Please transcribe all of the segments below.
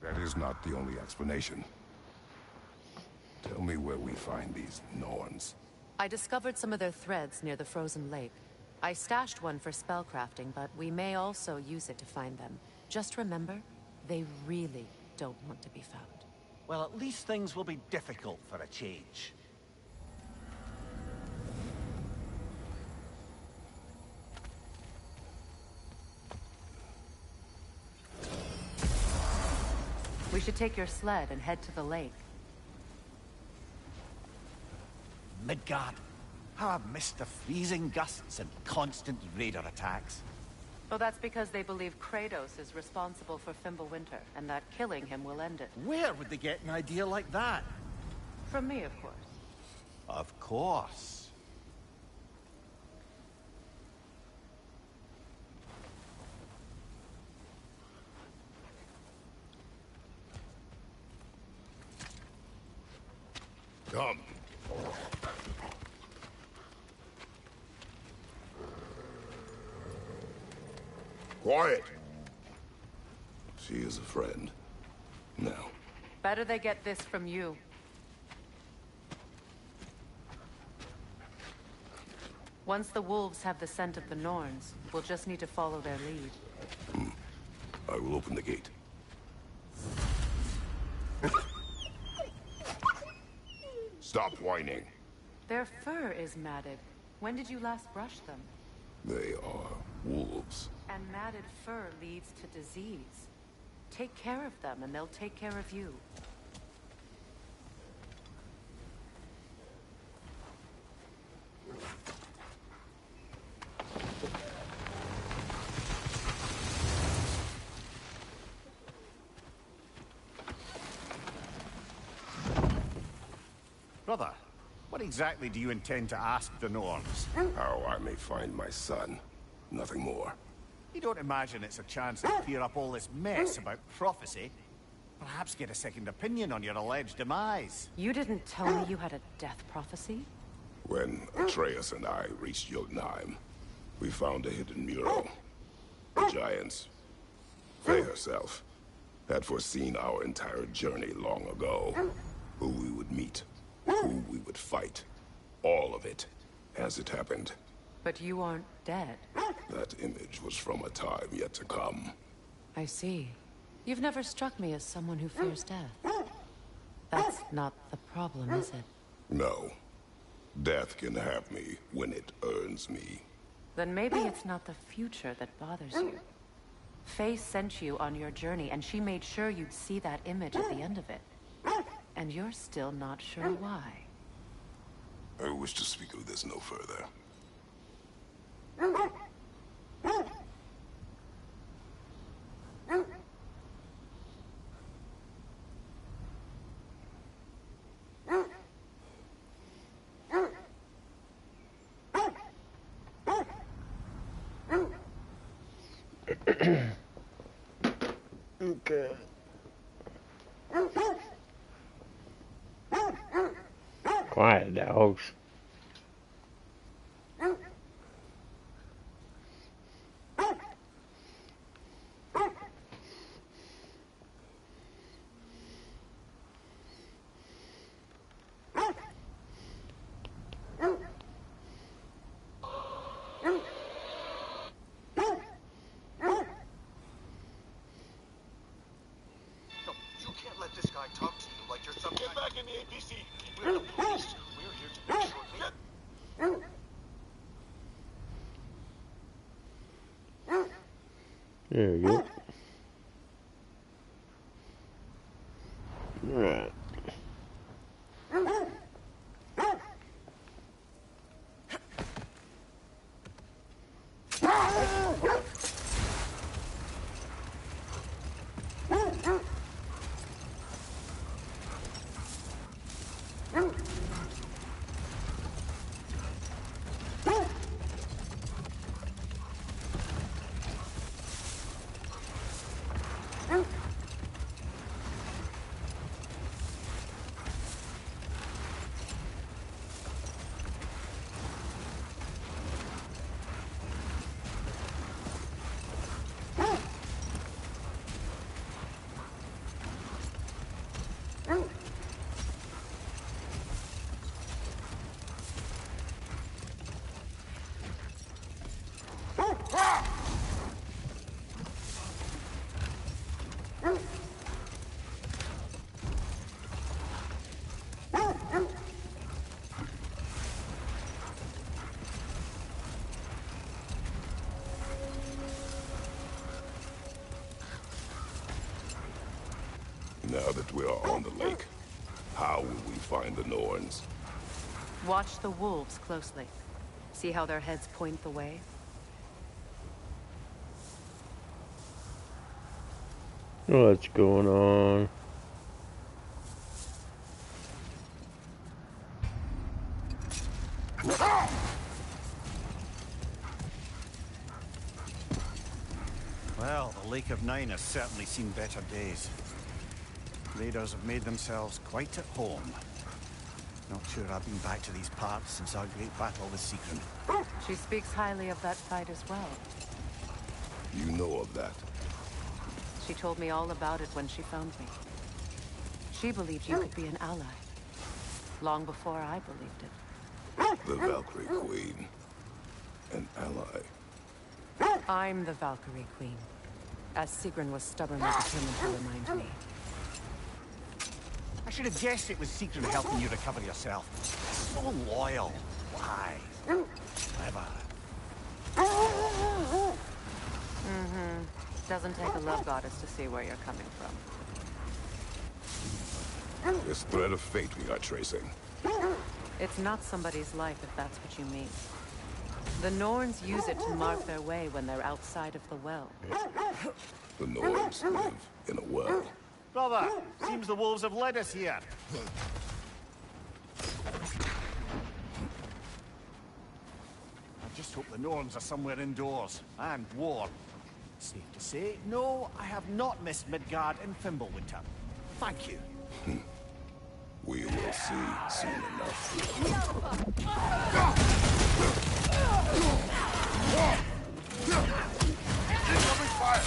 That is not the only explanation. Tell me where we find these Norns. I discovered some of their threads near the frozen lake. I stashed one for spellcrafting, but we may also use it to find them. Just remember, they really don't want to be found. Well, at least things will be difficult for a change. We should take your sled and head to the lake. Midgard. How I've missed the freezing gusts and constant raider attacks. Oh, that's because they believe Kratos is responsible for Fimbulwinter, and that killing him will end it. Where would they get an idea like that? From me, of course. Of course. Come. Quiet. She is a friend. Now. Better they get this from you. Once the wolves have the scent of the Norns, we'll just need to follow their lead. I will open the gate. Stop whining. Their fur is matted. When did you last brush them? They are wolves. And matted fur leads to disease. Take care of them, and they'll take care of you. Brother, what exactly do you intend to ask the Norns? How I may find my son. Nothing more. You don't imagine it's a chance to clear up all this mess about prophecy? Perhaps get a second opinion on your alleged demise. You didn't tell me you had a death prophecy? When Atreus and I reached Jotunheim, we found a hidden mural. The giants, Faye herself, had foreseen our entire journey long ago. Who we would meet, who we would fight. All of it, as it happened. But you aren't dead. That image was from a time yet to come. I see. You've never struck me as someone who fears death. That's not the problem, is it? No. Death can have me when it earns me. Then maybe it's not the future that bothers you. Faye sent you on your journey, and she made sure you'd see that image at the end of it. And you're still not sure why. I wish to speak of this no further. Okay. Quiet, dogs. There we go. Alright. Now that we are on the lake, how will we find the Norns? Watch the wolves closely. See how their heads point the way? What's going on? Well, the Lake of Nine has certainly seen better days. Raiders have made themselves quite at home. Not sure I've been back to these parts since our great battle with Sigrun. She speaks highly of that fight as well. You know of that? She told me all about it when she found me. She believed you could be an ally. Long before I believed it. The Valkyrie Queen. An ally. I'm the Valkyrie Queen. As Sigrun was stubbornly determined to remind me. I should have guessed it was Sigrun helping you recover yourself. So loyal. Why? Clever. Doesn't take a love goddess to see where you're coming from. This thread of fate we are tracing. It's not somebody's life if that's what you mean. The Norns use it to mark their way when they're outside of the well. The Norns live in a well. Brother, seems the wolves have led us here. I just hope the Norns are somewhere indoors and warm. Safe to say, no, I have not missed Midgard in Fimbulwinter. Thank you. We will see soon enough. Incoming fire!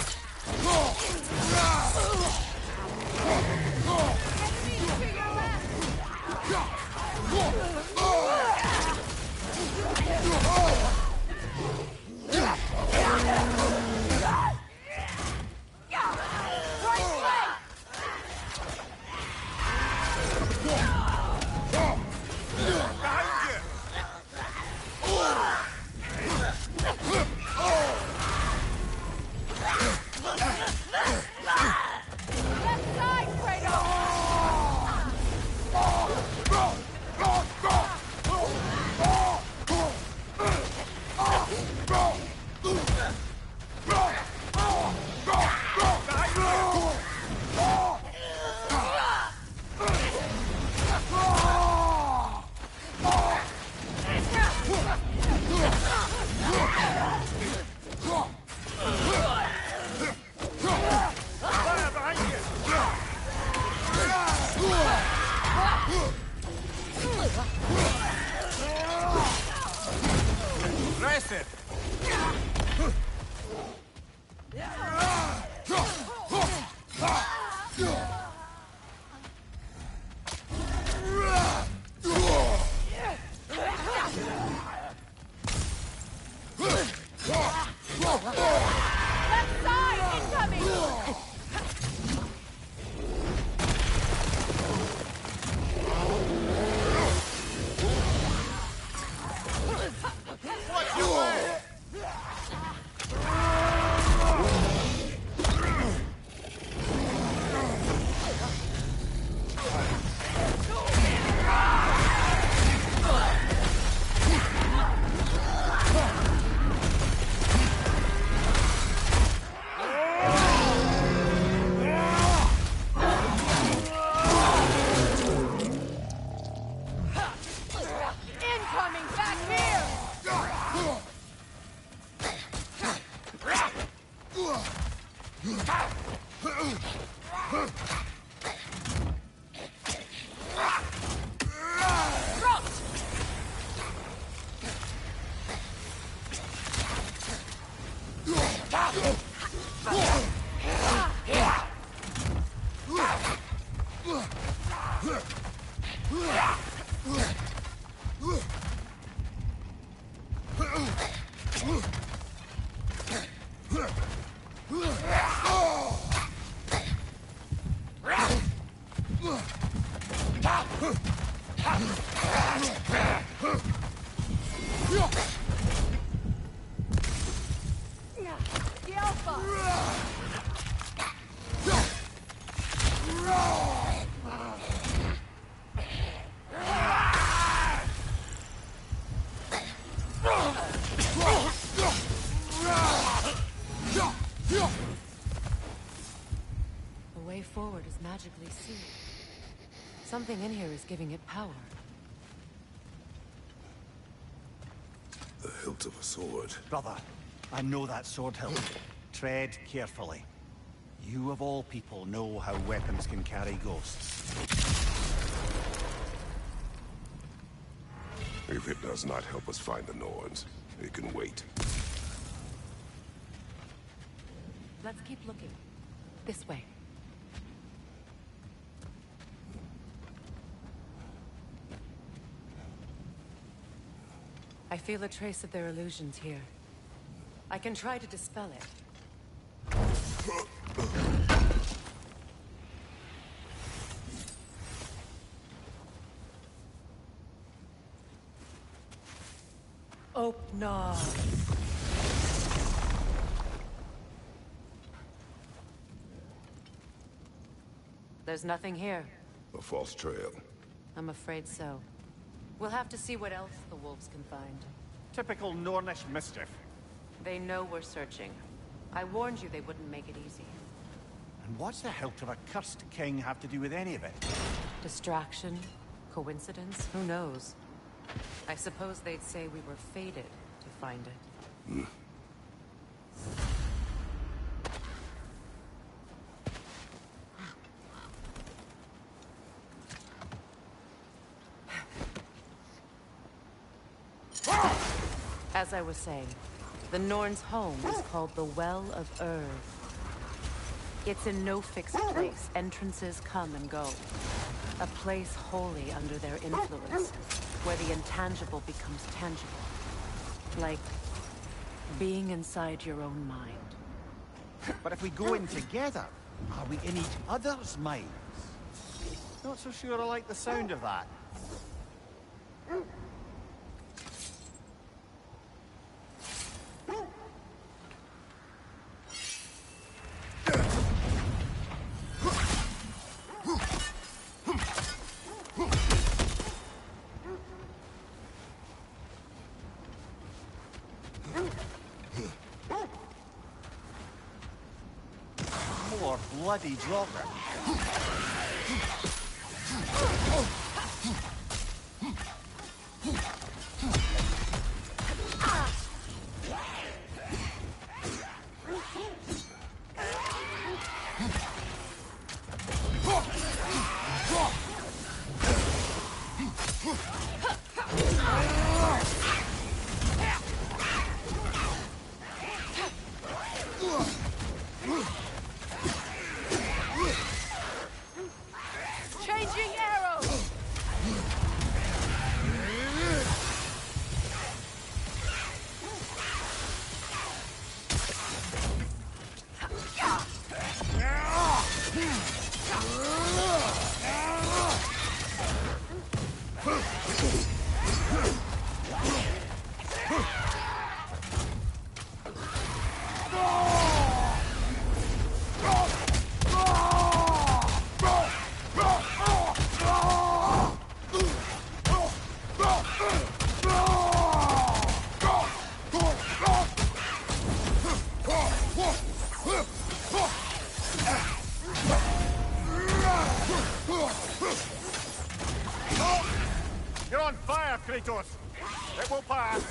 way forward is magically sealed. Something in here is giving it power. The hilt of a sword. Brother, I know that sword hilt. Tread carefully. You of all people know how weapons can carry ghosts. If it does not help us find the Norns, it can wait. Let's keep looking. This way. I feel a trace of their illusions here. I can try to dispel it. Open. There's nothing here. A false trail. I'm afraid so. We'll have to see what else the wolves can find. Typical Nornish mischief. They know we're searching. I warned you they wouldn't make it easy. And what's the hilt of a cursed king have to do with any of it? Distraction? Coincidence? Who knows? I suppose they'd say we were fated to find it. As I was saying, the Norn's home is called the Well of Urd. It's in no fixed place. Entrances come and go. A place wholly under their influence, where the intangible becomes tangible. Like being inside your own mind. But if we go in together, are we in each other's minds? Not so sure I like the sound of that. More bloody dropper. Changing arrows! You're on fire, Kratos! It will pass!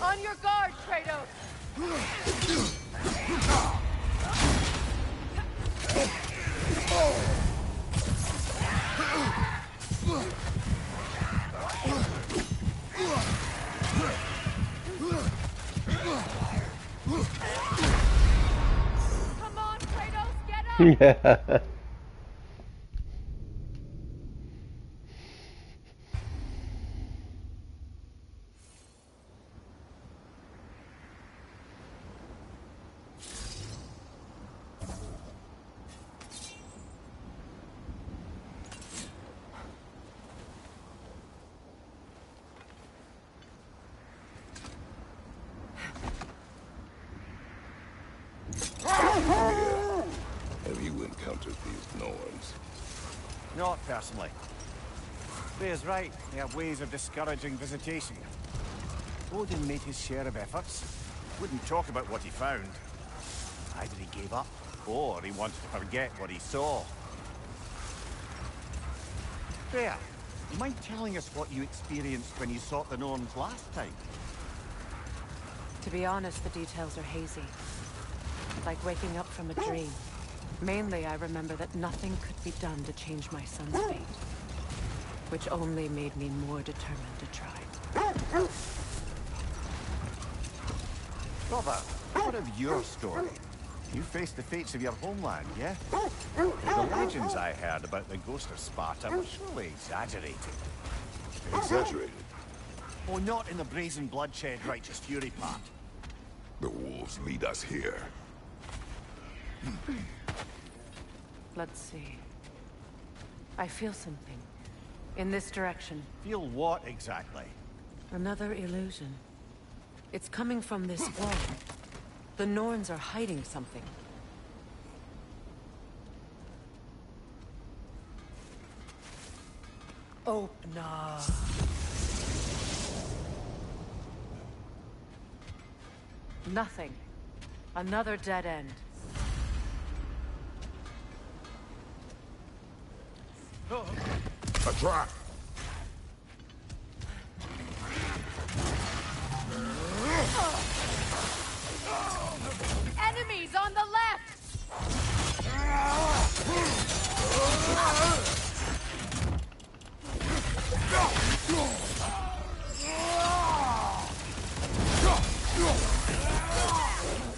On your guard, Kratos! Come on, Kratos, get up! Yeah. encountered these Norns? Not personally. Freya's right. They have ways of discouraging visitation. Odin made his share of efforts. Wouldn't talk about what he found. Either he gave up, or he wanted to forget what he saw. Freya, you mind telling us what you experienced when you sought the Norns last time? To be honest, the details are hazy. Like waking up from a dream. Mainly, I remember that nothing could be done to change my son's fate. Which only made me more determined to try. Brother, what of your story? You faced the fates of your homeland, yeah? The legends I heard about the ghost of Sparta were surely exaggerated. Exaggerated? Oh, not in the brazen bloodshed righteous fury part. The wolves lead us here. Let's see. I feel something. In this direction. Feel what exactly? Another illusion. It's coming from this wall. The Norns are hiding something. Open up. Nothing. Another dead end. A trap! Enemies on the left!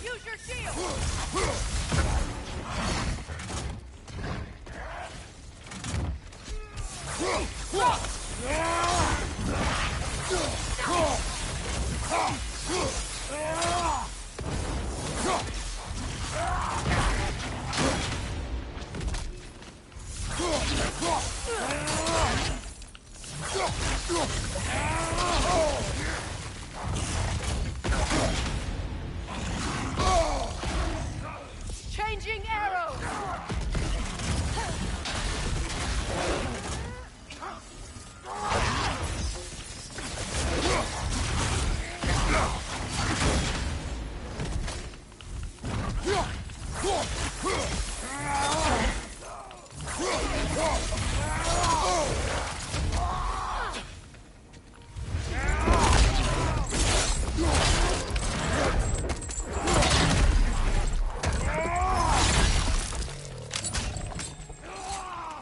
Use your shield! Changing arrows!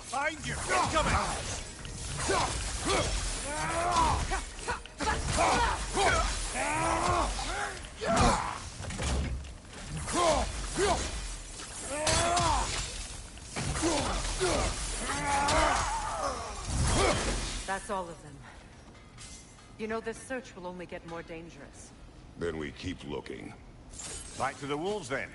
Find you! Incoming! That's all of them. You know, this search will only get more dangerous. Then we keep looking. Back to the wolves, then.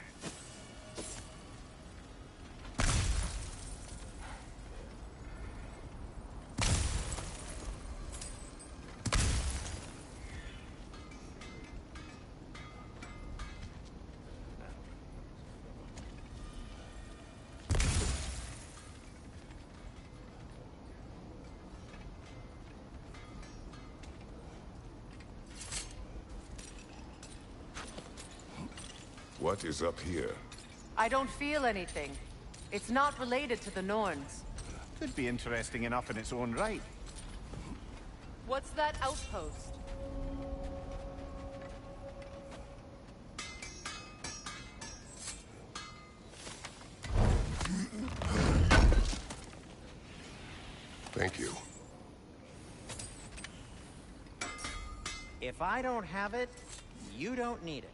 What is up here? I don't feel anything. It's not related to the Norns. Could be interesting enough in its own right. What's that outpost? Thank you. If I don't have it, you don't need it.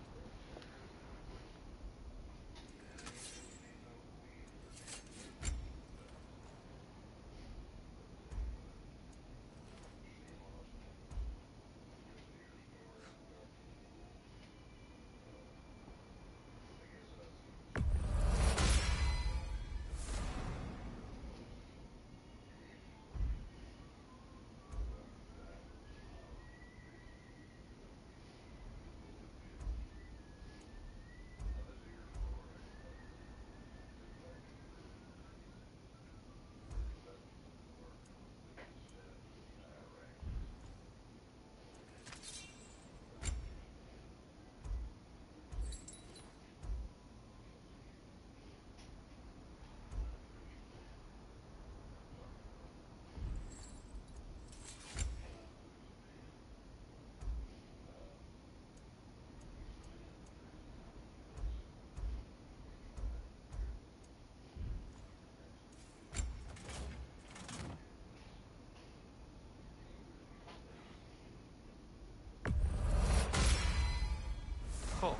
Oh,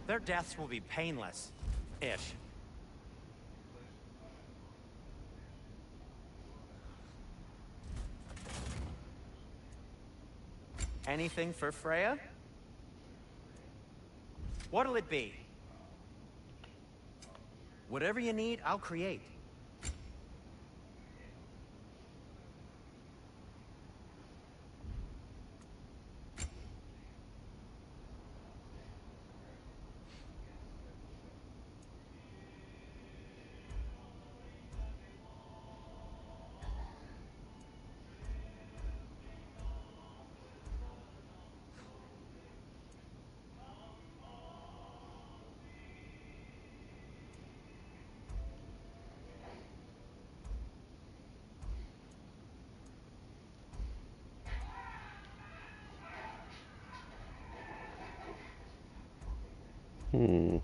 their deaths will be painless. Ish. Anything for Freya? What'll it be? Whatever you need, I'll create. Hmm.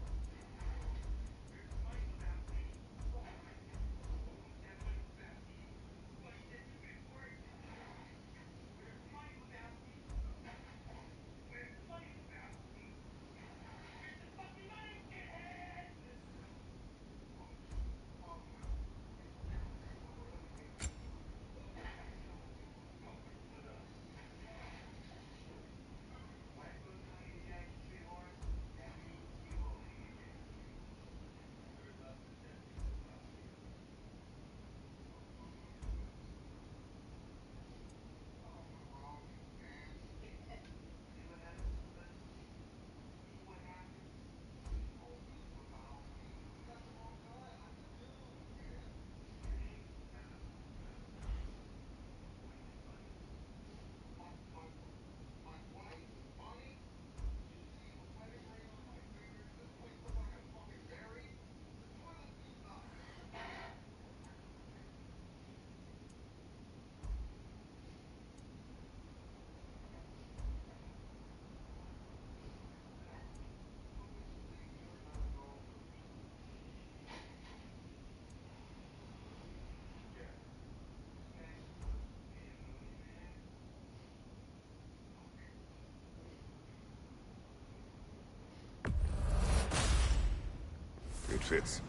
It fits.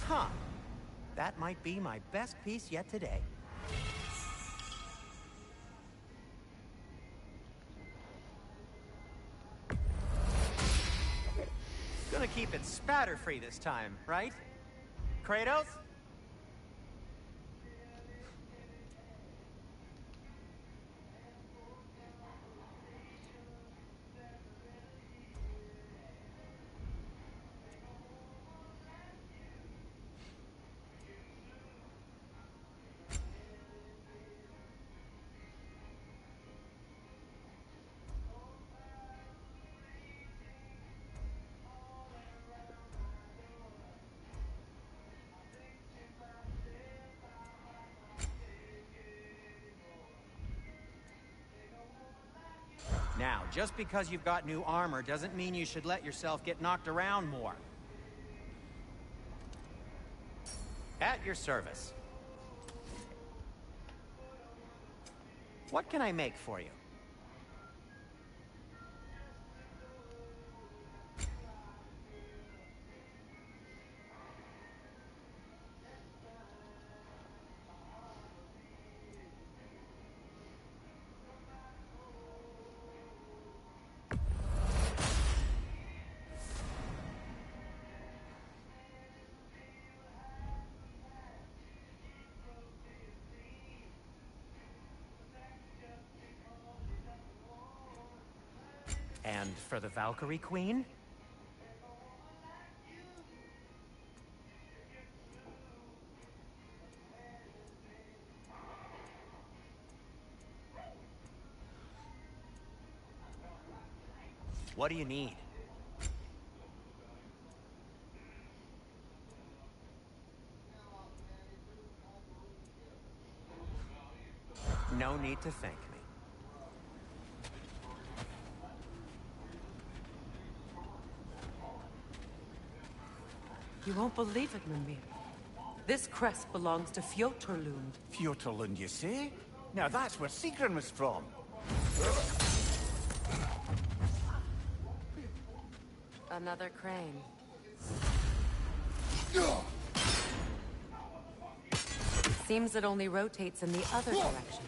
Huh. That might be my best piece yet today. Gonna keep it spatter-free this time, right? Kratos? Now, just because you've got new armor doesn't mean you should let yourself get knocked around more. At your service. What can I make for you? And for the Valkyrie Queen? What do you need? No need to thank me. You won't believe it, Mimir. This crest belongs to Fjotorlund. Fjotorlund, you say? Now that's where Sigrun was from. Another crane. Seems it only rotates in the other direction.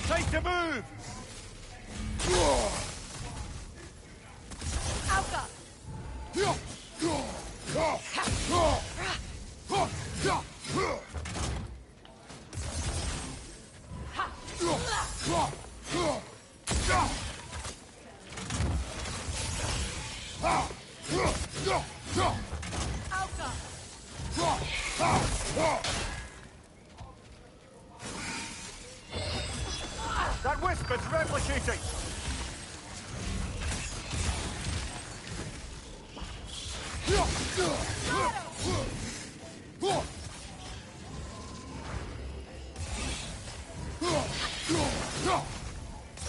Time to move! Alka! That wisp is replicating!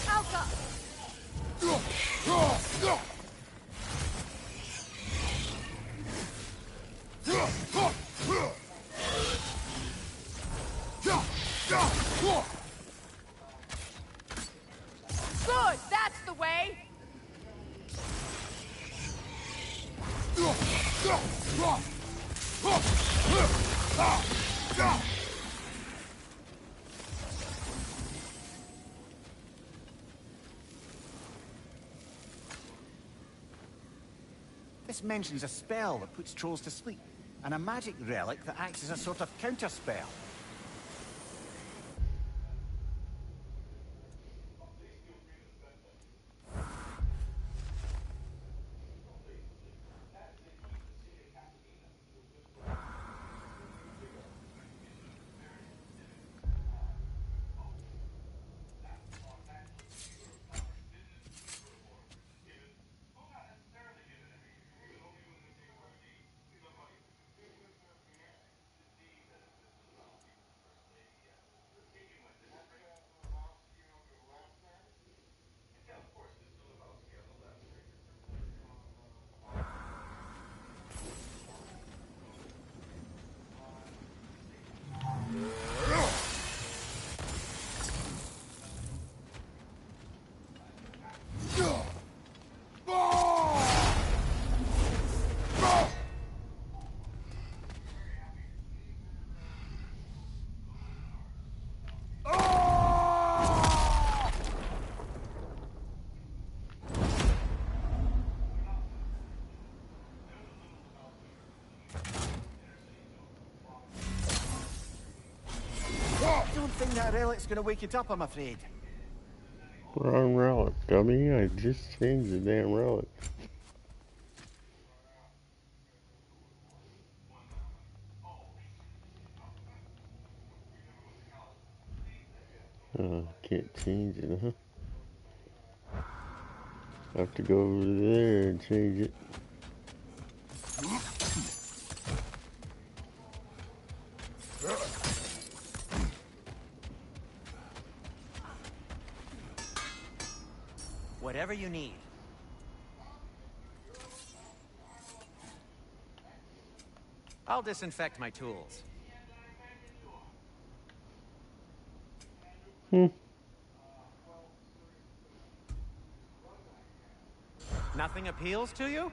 Alka! Good! That's the way! This mentions a spell that puts trolls to sleep, and a magic relic that acts as a sort of counter-spell. I don't think that relic's gonna wake it up, I'm afraid. Wrong relic, dummy. I just changed the damn relic. Can't change it, huh? I have to go over there and change it. Whatever you need. I'll disinfect my tools. Nothing appeals to you?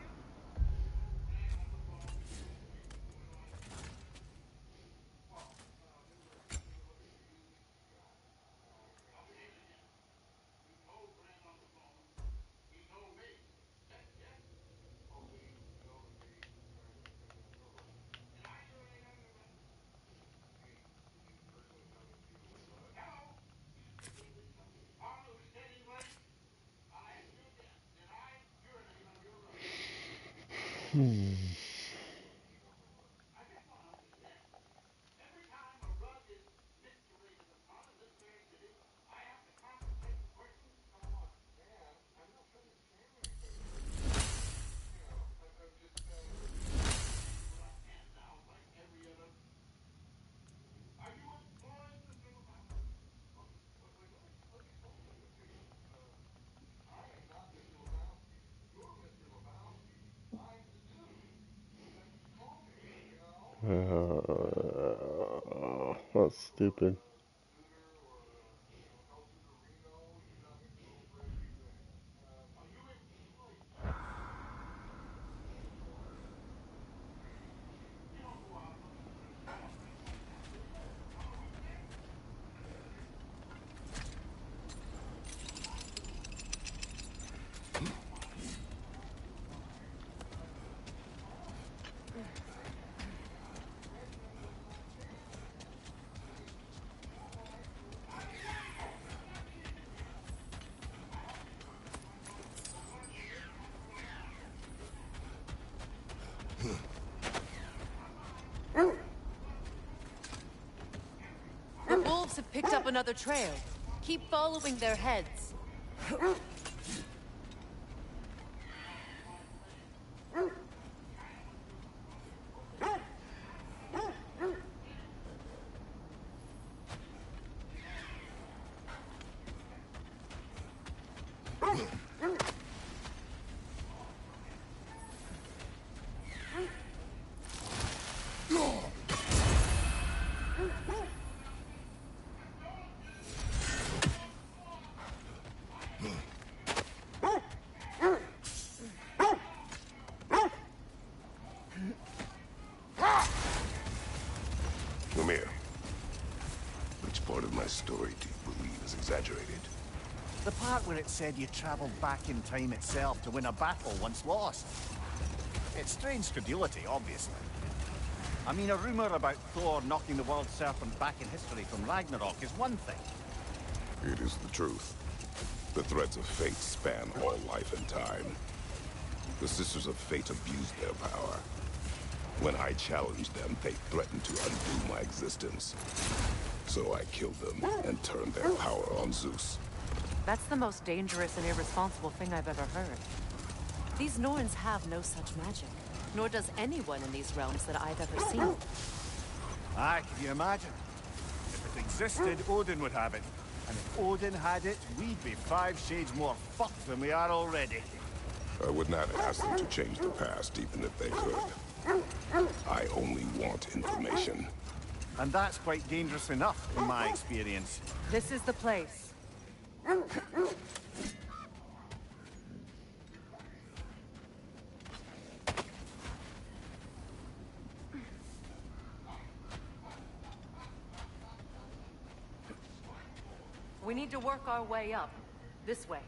That's stupid. The wolves have picked up another trail. Keep following their heads. Come here. Which part of my story do you believe is exaggerated? The part where it said you travelled back in time itself to win a battle once lost. It's strange credulity, obviously. I mean, a rumour about Thor knocking the world serpent back in history from Ragnarok is one thing. It is the truth. The threads of fate span all life and time. The Sisters of Fate abused their power. When I challenged them, they threatened to undo my existence. So I killed them and turned their power on Zeus. That's the most dangerous and irresponsible thing I've ever heard. These Norns have no such magic, nor does anyone in these realms that I've ever seen. Aye, can you imagine? If it existed, Odin would have it. And if Odin had it, we'd be 5 shades more fucked than we are already. I would not ask them to change the past, even if they could. I only want information. And that's quite dangerous enough, in my experience. This is the place. We need to work our way up. This way.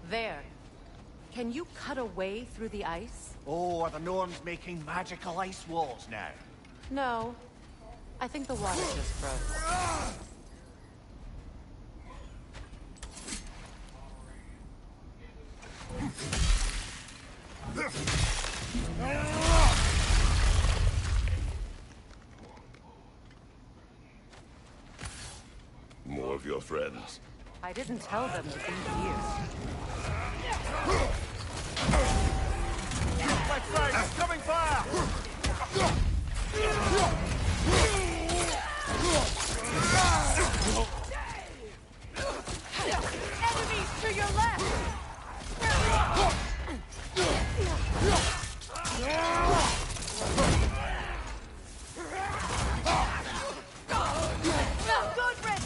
There. Can you cut a way through the ice? Oh, are the Norns making magical ice walls now? No. I think the water just froze. More of your friends. I didn't tell them to be here. My friends, coming fire! Enemies to your left! Not good, Red!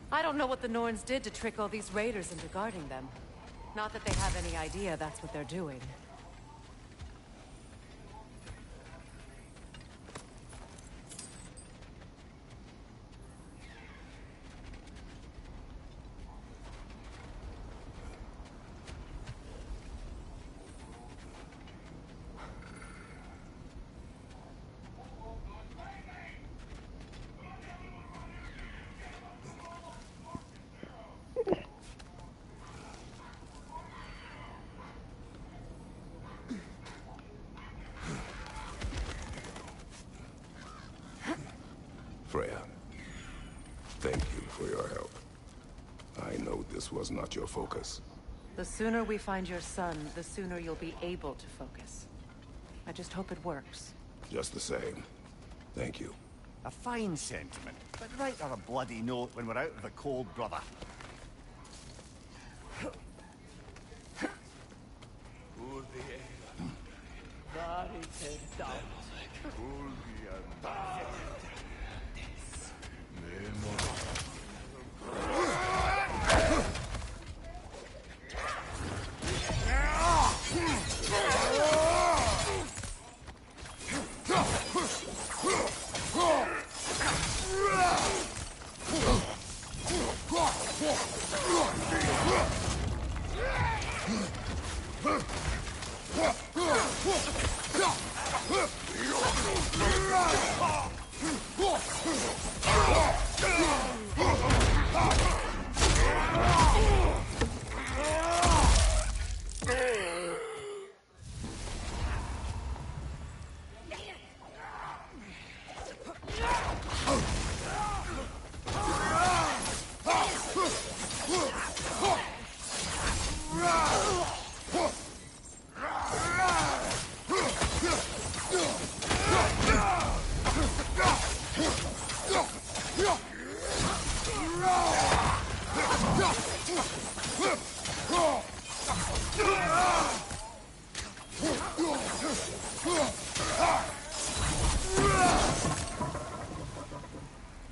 I don't know what the Norns did to trick all these raiders into guarding them. Not that they have any idea that's what they're doing. this was not your focus. The sooner we find your son, the sooner you'll be able to focus. I just hope it works. Just the same. Thank you. A fine sentiment, but write her a bloody note when we're out of the cold, brother.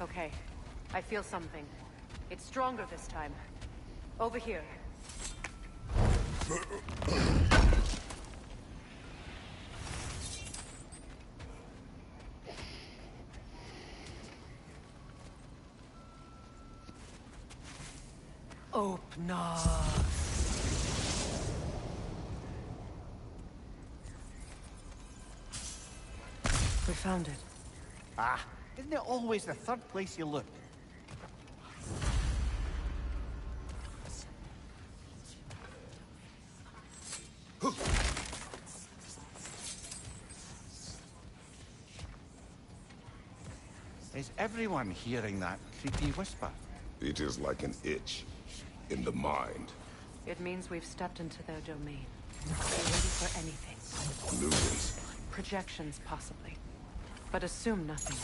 Okay, I feel something. It's stronger this time. Over here. Open up. We found it. Ah, isn't it always the third place you look? Is everyone hearing that creepy whisper? It is like an itch in the mind. It means we've stepped into their domain. They're ready for anything. Illusions. Projections, possibly. But assume nothing.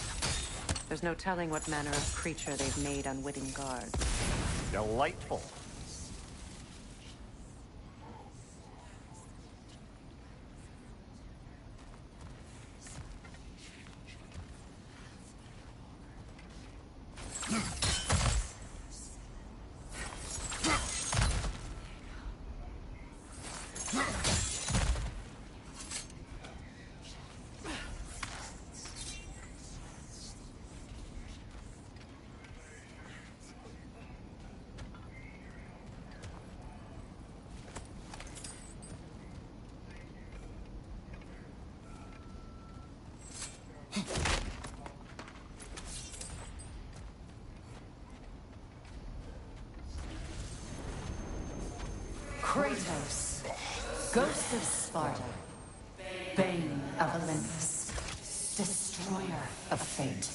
There's no telling what manner of creature they've made unwitting guards. Delightful. Kratos, Ghost of Sparta, Bane of Olympus, Destroyer of Fate,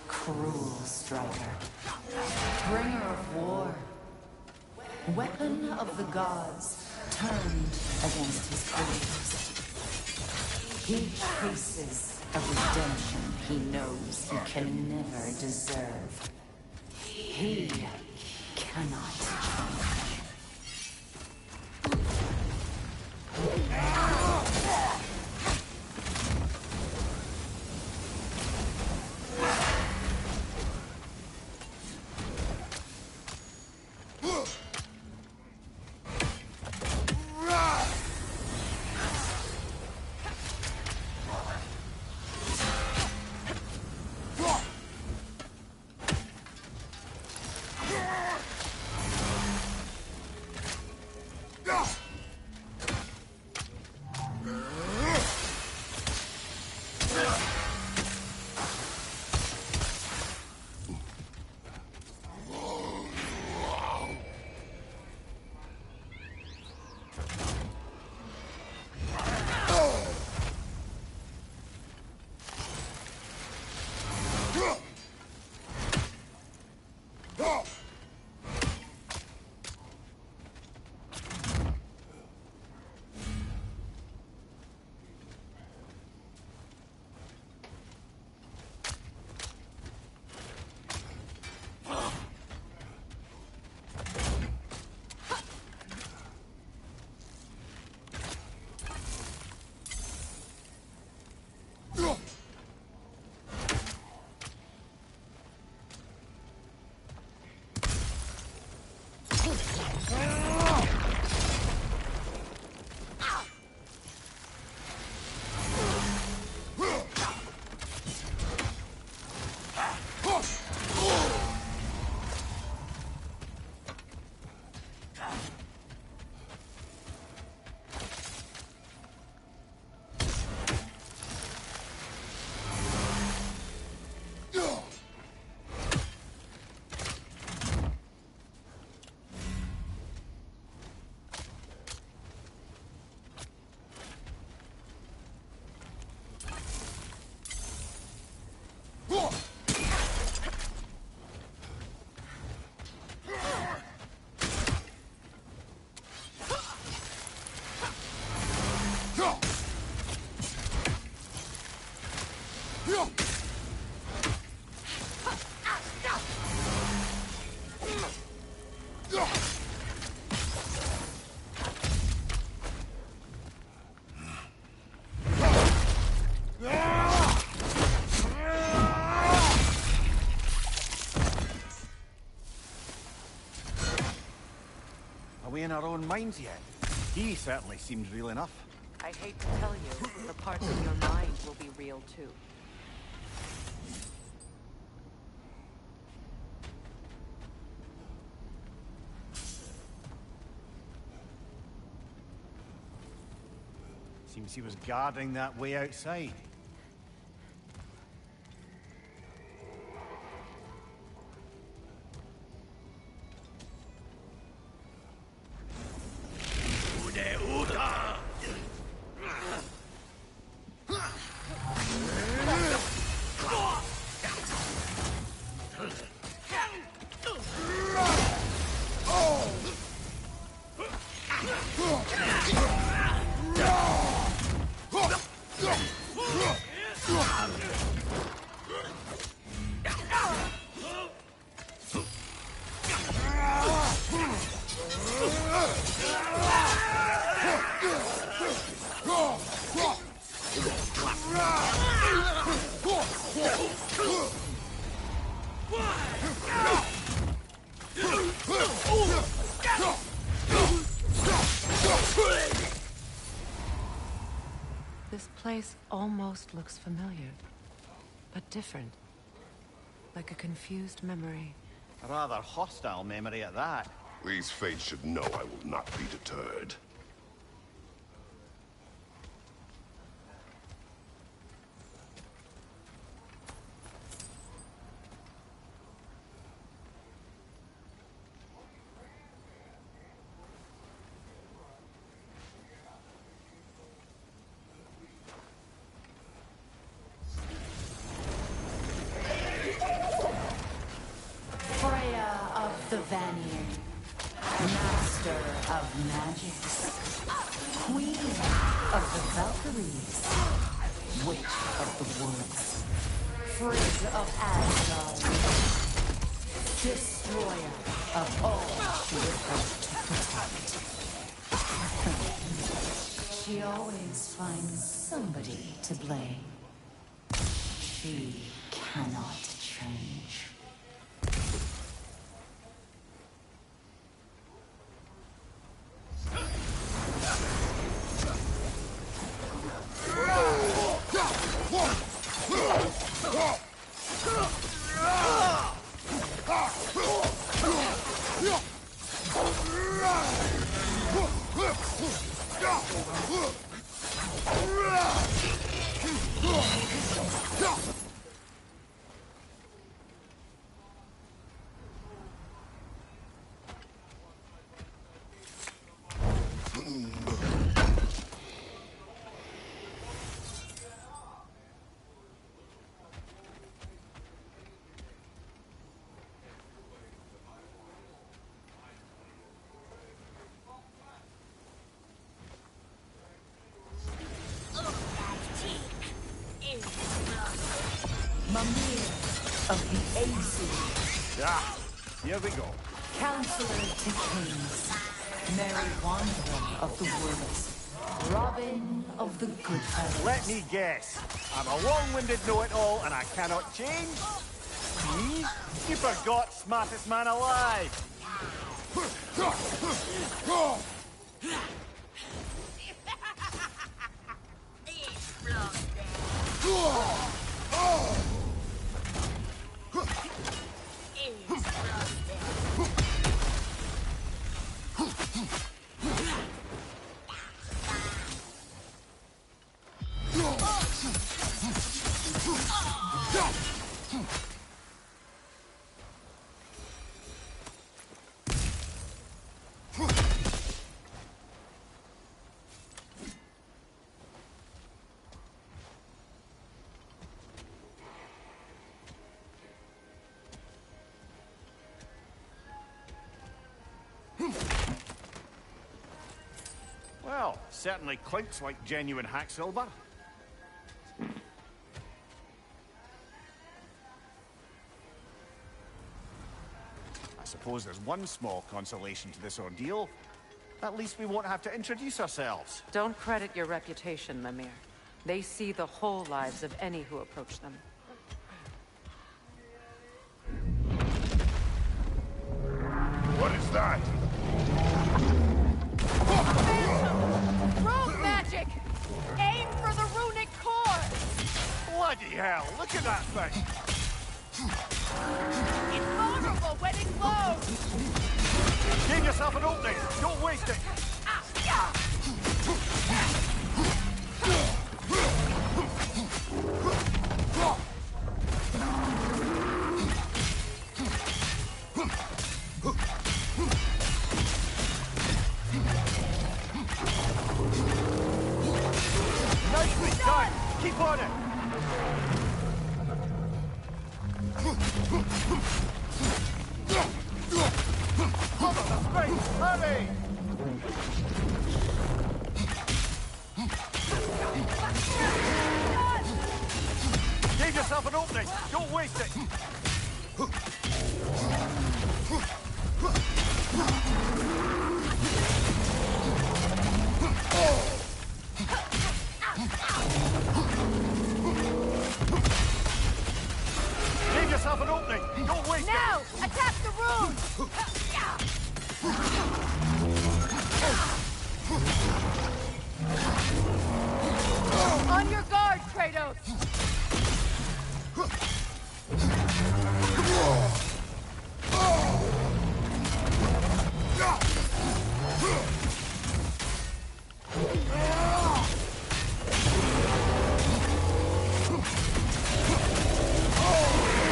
Cruel Striker, Bringer of War, Weapon of the Gods, turned against his creators. He chases a redemption he knows he can never deserve. He cannot change. away in our own minds yet. He certainly seems real enough. I hate to tell you, the parts of your mind will be real too. Seems he was guarding that way outside. This place almost looks familiar, but different. Like a confused memory. A rather hostile memory at that. These fates should know I will not be deterred. The Vanir, master of magics, queen of the Valkyries, witch of the woods, frigg of Asgard, destroyer of all she was hoped to protect. She always finds somebody to blame. She cannot change. Mimir of the Aesir. Ah, here we go. Counselor to kings. Merry Wanderer of the woods. Robin of the Goodfellas. Let me guess. I'm a long-winded know-it-all and I cannot change? Me? You forgot smartest man alive. Well, certainly clinks like genuine hack silver. I suppose there's one small consolation to this ordeal. At least we won't have to introduce ourselves. Don't credit your reputation, Mimir. They see the whole lives of any who approach them. What is that? hell, look at that thing! It's vulnerable when it glows! Give yourself an opening, don't waste it! Nicely done! Keep on it! Cover the space! Hurry! Give yourself an opening! Don't waste it! Give yourself an opening! Don't waste it! Now! Attack the rune! On your guard, Kratos!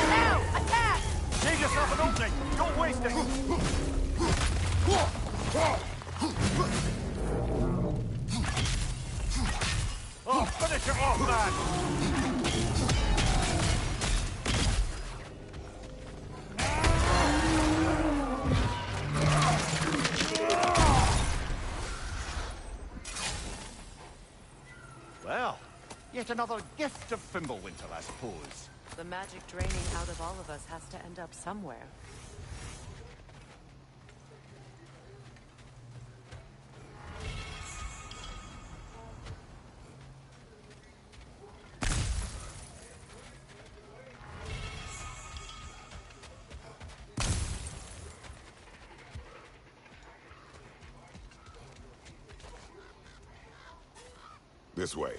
Now! Attack! Give yourself an opening! Don't waste it! Oh, finish it off, man! Well, yet another gift of Fimbulwinter, I suppose. The magic draining out of all of us has to end up somewhere. This way.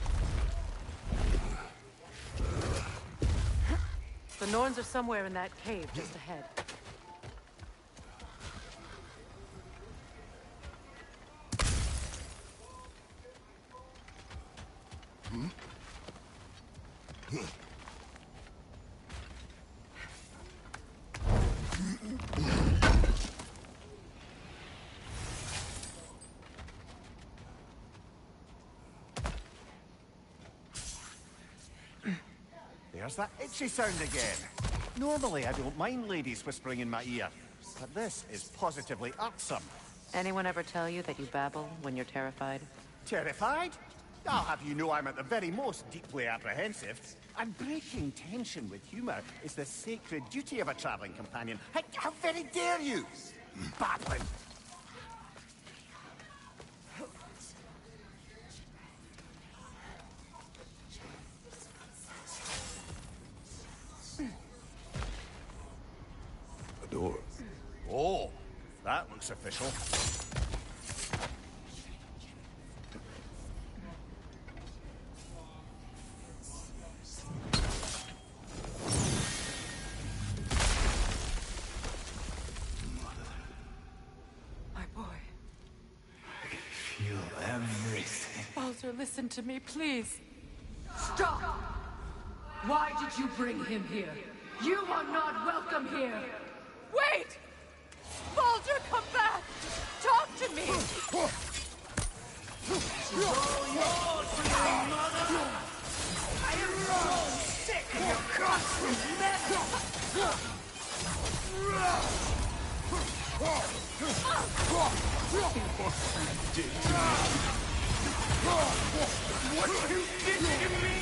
The Norns are somewhere in that cave just ahead. There's that itchy sound again. Normally, I don't mind ladies whispering in my ear, but this is positively irksome. Anyone ever tell you that you babble when you're terrified? Terrified? I'll have you know I'm at the very most deeply apprehensive. And breaking tension with humour is the sacred duty of a travelling companion. How very dare you? Babbling! A door. Oh, that looks official. My boy. I can feel everything. Baldur, listen to me, please. Stop! Why did you bring him here? You are not welcome here! Wait! Baldur, come back! Talk to me! I am so sick of your constant What you did to me!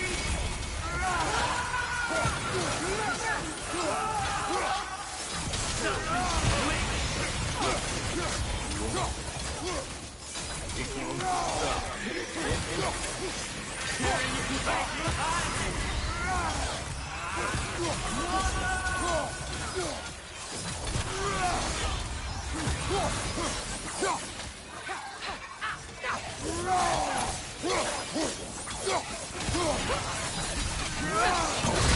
No!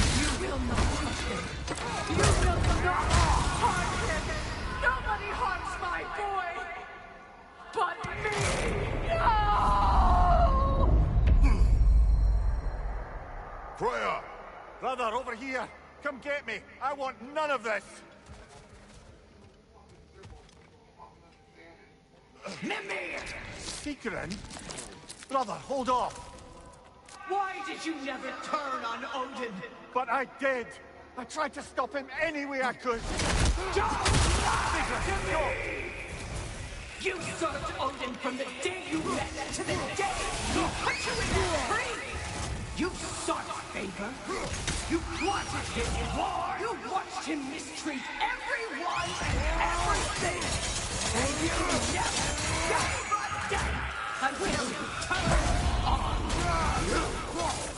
Freya! Brother, over here! Come get me! I want none of this! Mimir! Secret? Brother, hold off! Why did you never turn on Odin? But I did! I tried to stop him any way I could! Don't lie to me! You served Odin from the day you met to the day he put you in that tree! You sought favor. You wanted him in war. You watched him mistreat everyone and everything. And you never gave a damn until you turned on you.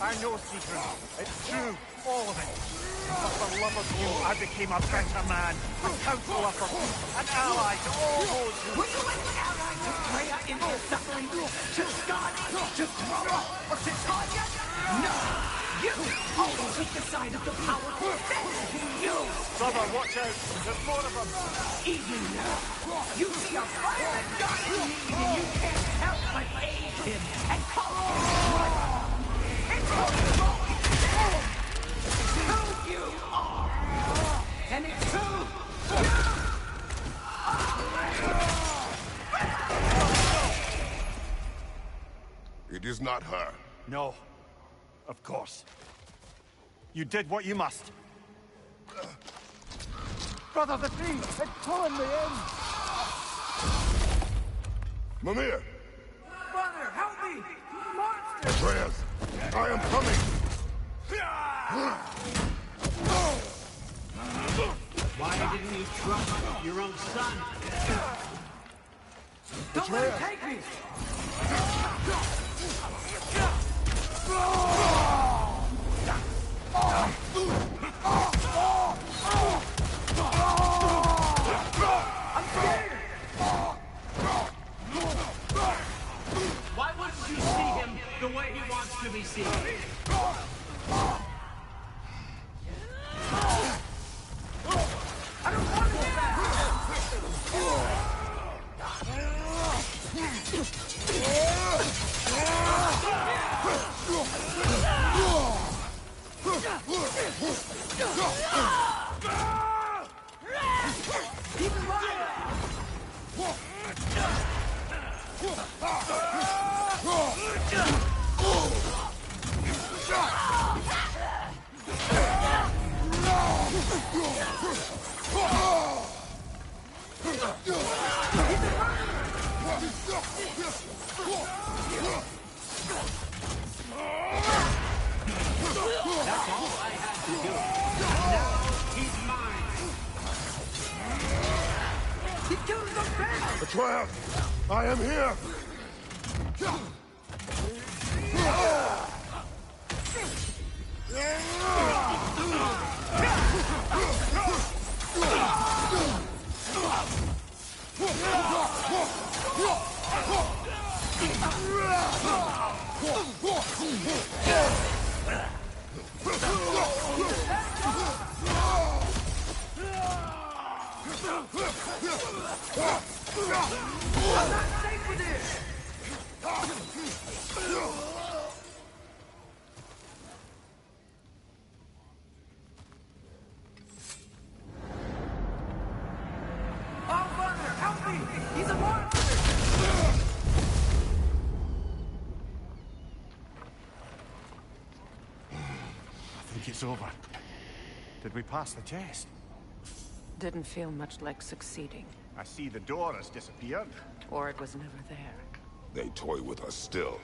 I know, Secret. It's true. All of it. But for love of you, I became a better man. A counselor for peace. An ally to all those who... Were you an ally to Freya in her suffering? To Skadi? To Groma? Or to Tanya? No! You always took the side of the powerful. That's you! Brother, watch out. There's more of them. Even now, you see a violent god in need and you can't help but aid him and call him brother. It's who you are. And it's who you It is not her. No. Of course. You did what you must. Brother, the tree! It's pulling me in! Mimir! Brother, help me! Monster! Atreus! I am coming! Why didn't you trust your own son? Don't let him take me! I'm scared! Why wouldn't you see him the way he wants to be seen? I don't want to do that! Keep him alive! That's all I had to do. Now he's mine. He killed the bear! Atreus! I am here! I'm not safe with this! Oh, Mother, help me! He's a monster! I think it's over. Did we pass the test? Didn't feel much like succeeding. I see the door has disappeared. Or it was never there. They toy with us still.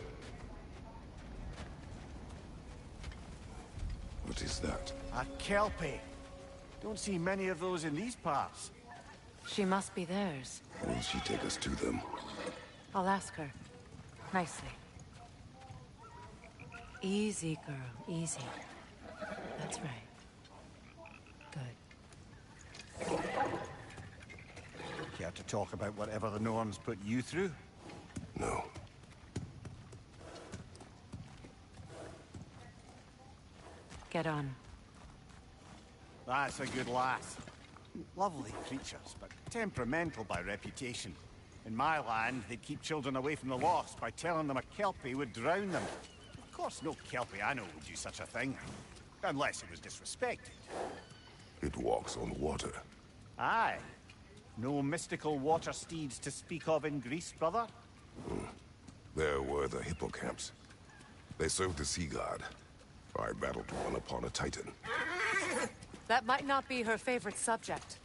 What is that? A Kelpie. Don't see many of those in these parts. She must be theirs. Will she take us to them? I'll ask her. Nicely. Easy, girl. Easy. That's right. Good. Care to talk about whatever the Norns put you through? No. Get on. That's a good lass. Lovely creatures, but temperamental by reputation. In my land, they'd keep children away from the lost by telling them a Kelpie would drown them. Of course no Kelpiano would do such a thing. Unless it was disrespected. It walks on water. Aye. No mystical water steeds to speak of in Greece, brother? There were the hippocamps. They served the sea god. I battled one upon a titan. That might not be her favorite subject.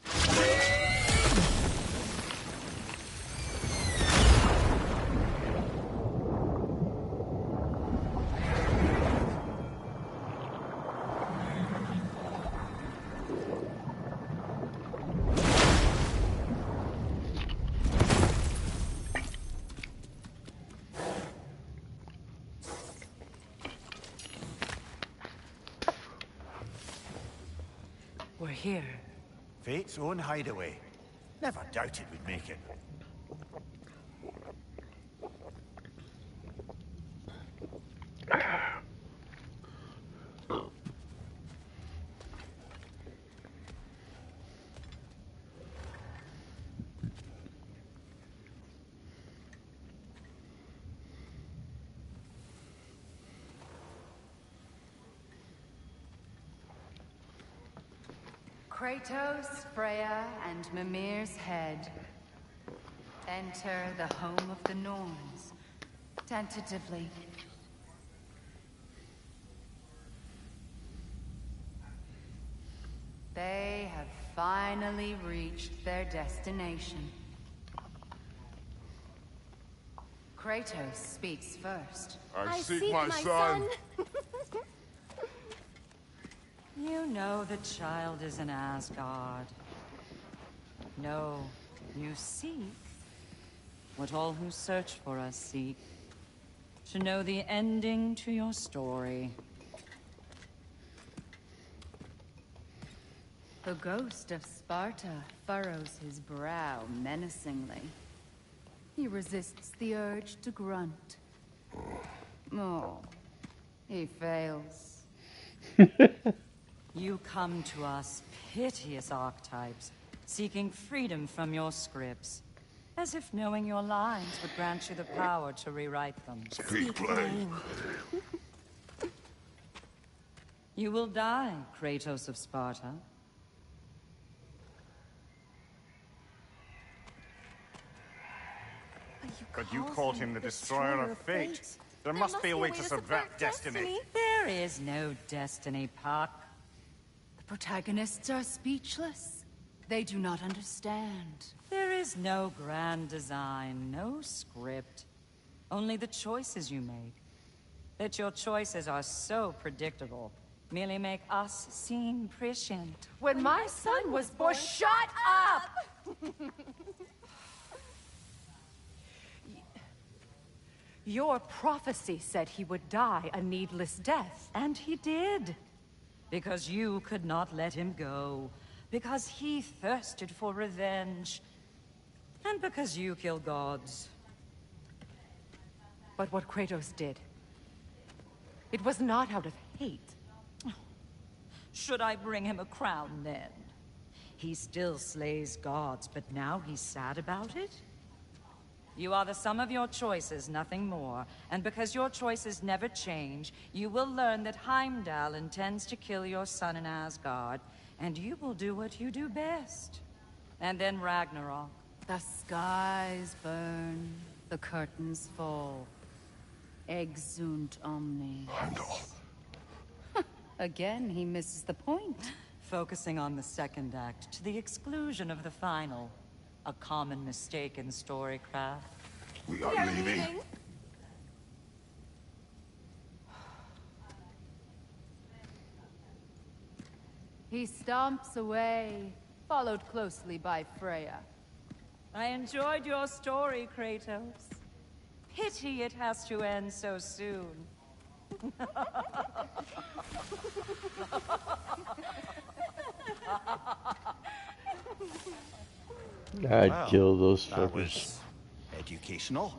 We're here. Fate's own hideaway. Never doubted we'd make it. Kratos, Freya, and Mimir's head. Enter the home of the Norns. Tentatively. They have finally reached their destination. Kratos speaks first. I seek my son. You know the child is in Asgard. No, you seek what all who search for us seek. To know the ending to your story. The ghost of Sparta furrows his brow menacingly. He resists the urge to grunt. Oh, he fails. You come to us, piteous archetypes, seeking freedom from your scripts. As if knowing your lines would grant you the power to rewrite them. Speak plain. You will die, Kratos of Sparta. But you called him the destroyer of fate. There must be a way to subvert destiny. There is no destiny, Puck. The protagonists are speechless. They do not understand. There is no grand design, no script. Only the choices you make. That your choices are so predictable, merely make us seem prescient. When my son was born, shut up! Your prophecy said he would die a needless death. And he did. Because you could not let him go. Because he thirsted for revenge. And because you kill gods. But what Kratos did, it was not out of hate. Should I bring him a crown then? He still slays gods, but now he's sad about it? You are the sum of your choices, nothing more. And because your choices never change, you will learn that Heimdall intends to kill your son in Asgard, and you will do what you do best. And then Ragnarok. The skies burn, the curtains fall. Exunt omni. Heimdall. Again, he misses the point. Focusing on the second act to the exclusion of the final. A common mistake in storycraft. We are leaving. He stomps away, followed closely by Freya. I enjoyed your story, Kratos. Pity it has to end so soon. I'd kill those That fuckers. was educational.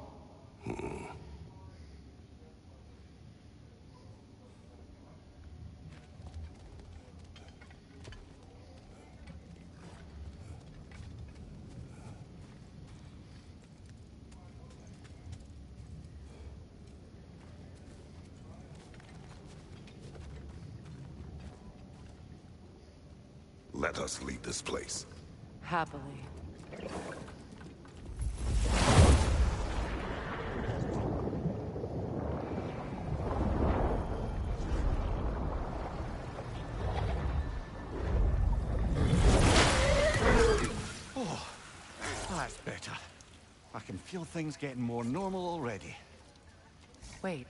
Let us leave this place. Happily. That's better. I can feel things getting more normal already. Wait.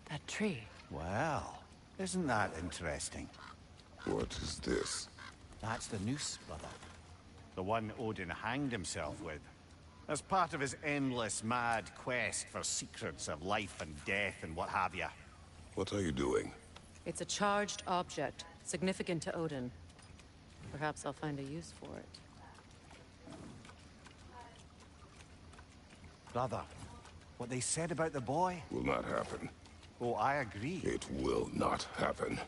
That tree. Well, isn't that interesting? What is this? That's the noose, brother. The one Odin hanged himself with. As part of his endless, mad quest for secrets of life and death and what have you. What are you doing? It's a charged object, significant to Odin. Perhaps I'll find a use for it. Brother, what they said about the boy? Will not happen. Oh, I agree. It will not happen.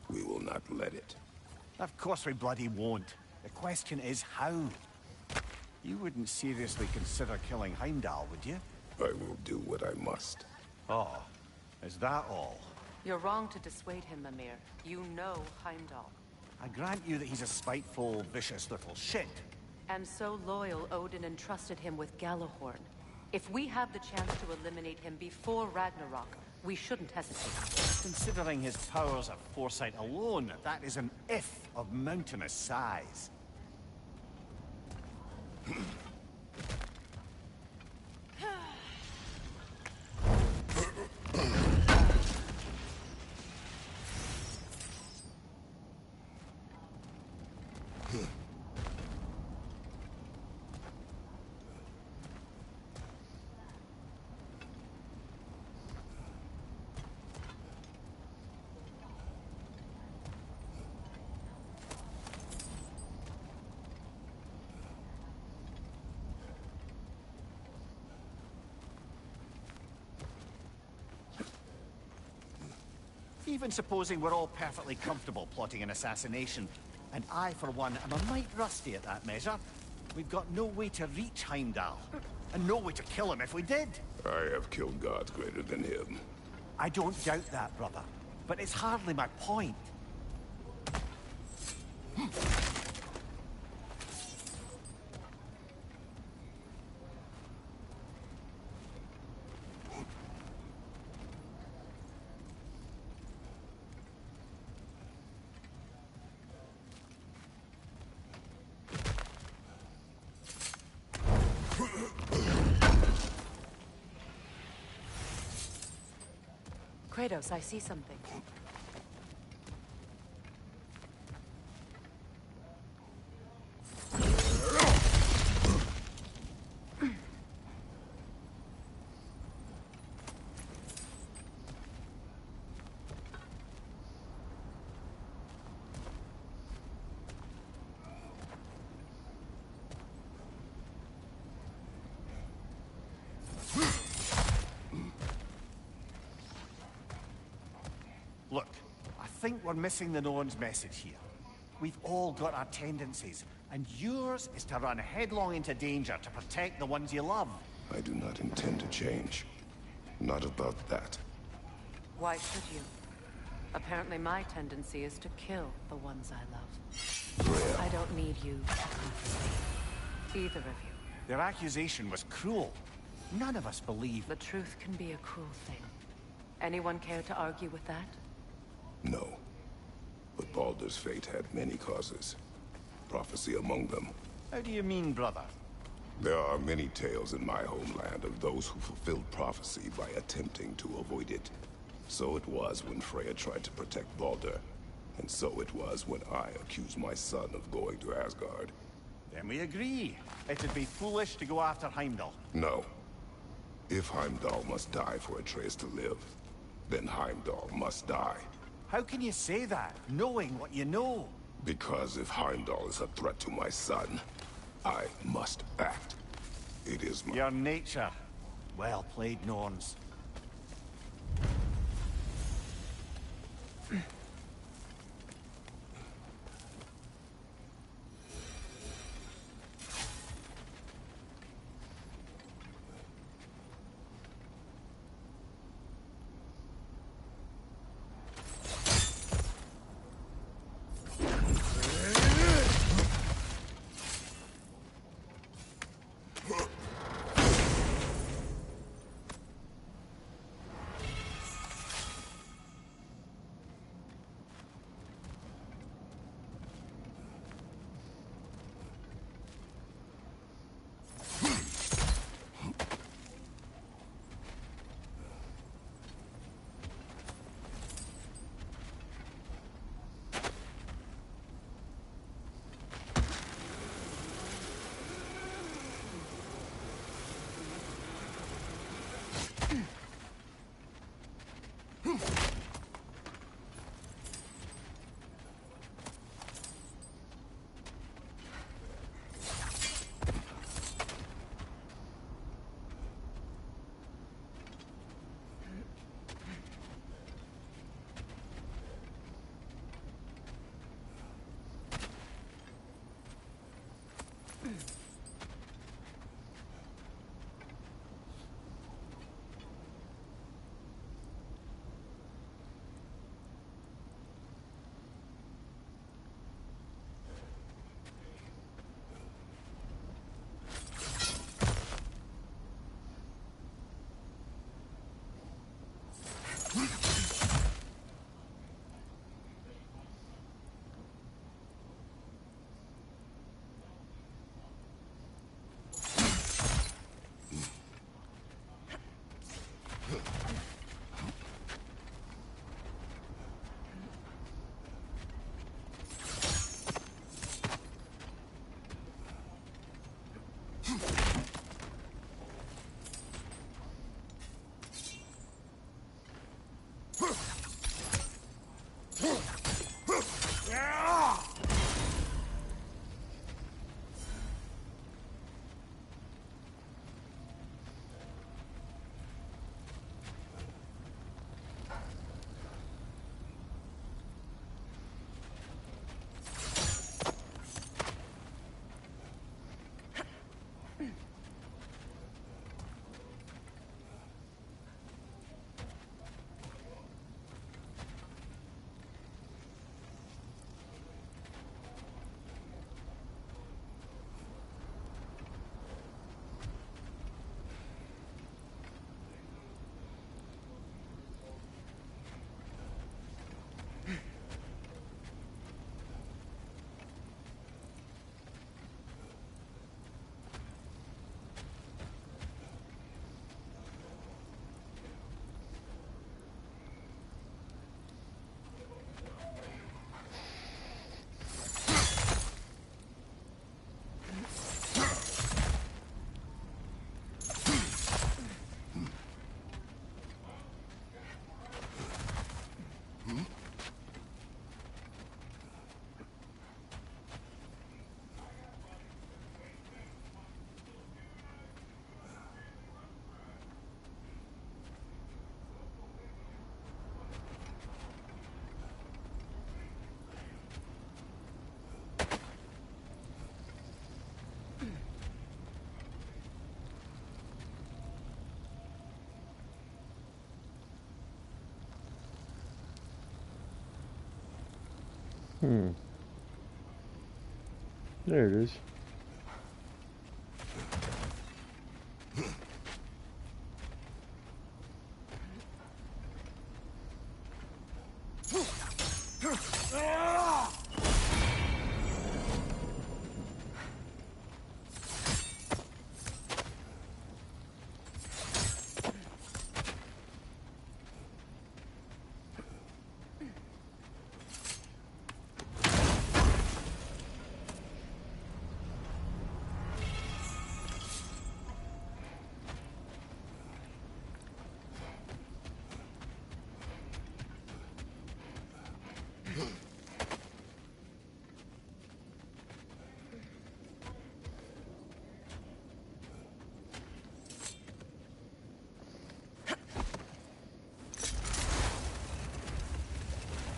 We will not let it. Of course we bloody won't. The question is how. You wouldn't seriously consider killing Heimdall, would you? I will do what I must. Oh, is that all? You're wrong to dissuade him, Mimir. You know Heimdall. I grant you that he's a spiteful, vicious little shit. And so loyal, Odin entrusted him with Galahorn. If we have the chance to eliminate him before Ragnarok, we shouldn't hesitate. Considering his powers of foresight alone, that is an if of mountainous size. Even supposing we're all perfectly comfortable plotting an assassination, and I, for one, am a mite rusty at that measure, we've got no way to reach Heimdall, and no way to kill him if we did. I have killed gods greater than him. I don't doubt that, brother, but it's hardly my point. Kratos, I see something. Look, I think we're missing the Norn's message here. We've all got our tendencies, and yours is to run headlong into danger to protect the ones you love. I do not intend to change. Not about that. Why should you? Apparently my tendency is to kill the ones I love. Freya, I don't need you to comfort me. Either of you. Their accusation was cruel. None of us believe. The truth can be a cruel thing. Anyone care to argue with that? no. But Baldur's fate had many causes. Prophecy among them. How do you mean, brother? There are many tales in my homeland of those who fulfilled prophecy by attempting to avoid it. So it was when Freya tried to protect Baldur. And so it was when I accused my son of going to Asgard. Then we agree. It'd be foolish to go after Heimdall. No. If Heimdall must die for Atreus to live, then Heimdall must die. How can you say that, knowing what you know? Because if Heimdall is a threat to my son, I must act. It is my... Your nature. Well played, Norns. There it is.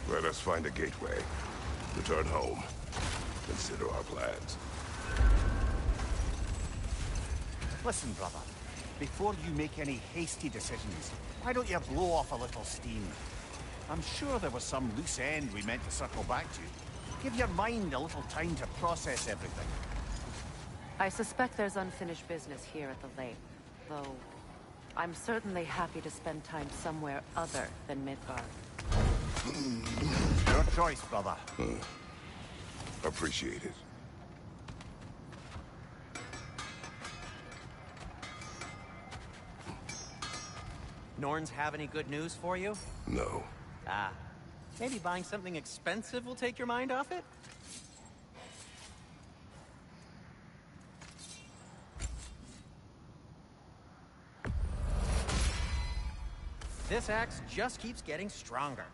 Let us find a gateway. Return home. Consider our plans. Listen, brother. Before you make any hasty decisions, why don't you blow off a little steam? I'm sure there was some loose end we meant to circle back to. Give your mind a little time to process everything. I suspect there's unfinished business here at the lake, though I'm certainly happy to spend time somewhere other than Midgard. Your choice, brother. Appreciate it. Norns have any good news for you? No. Ah, maybe buying something expensive will take your mind off it? This axe just keeps getting stronger.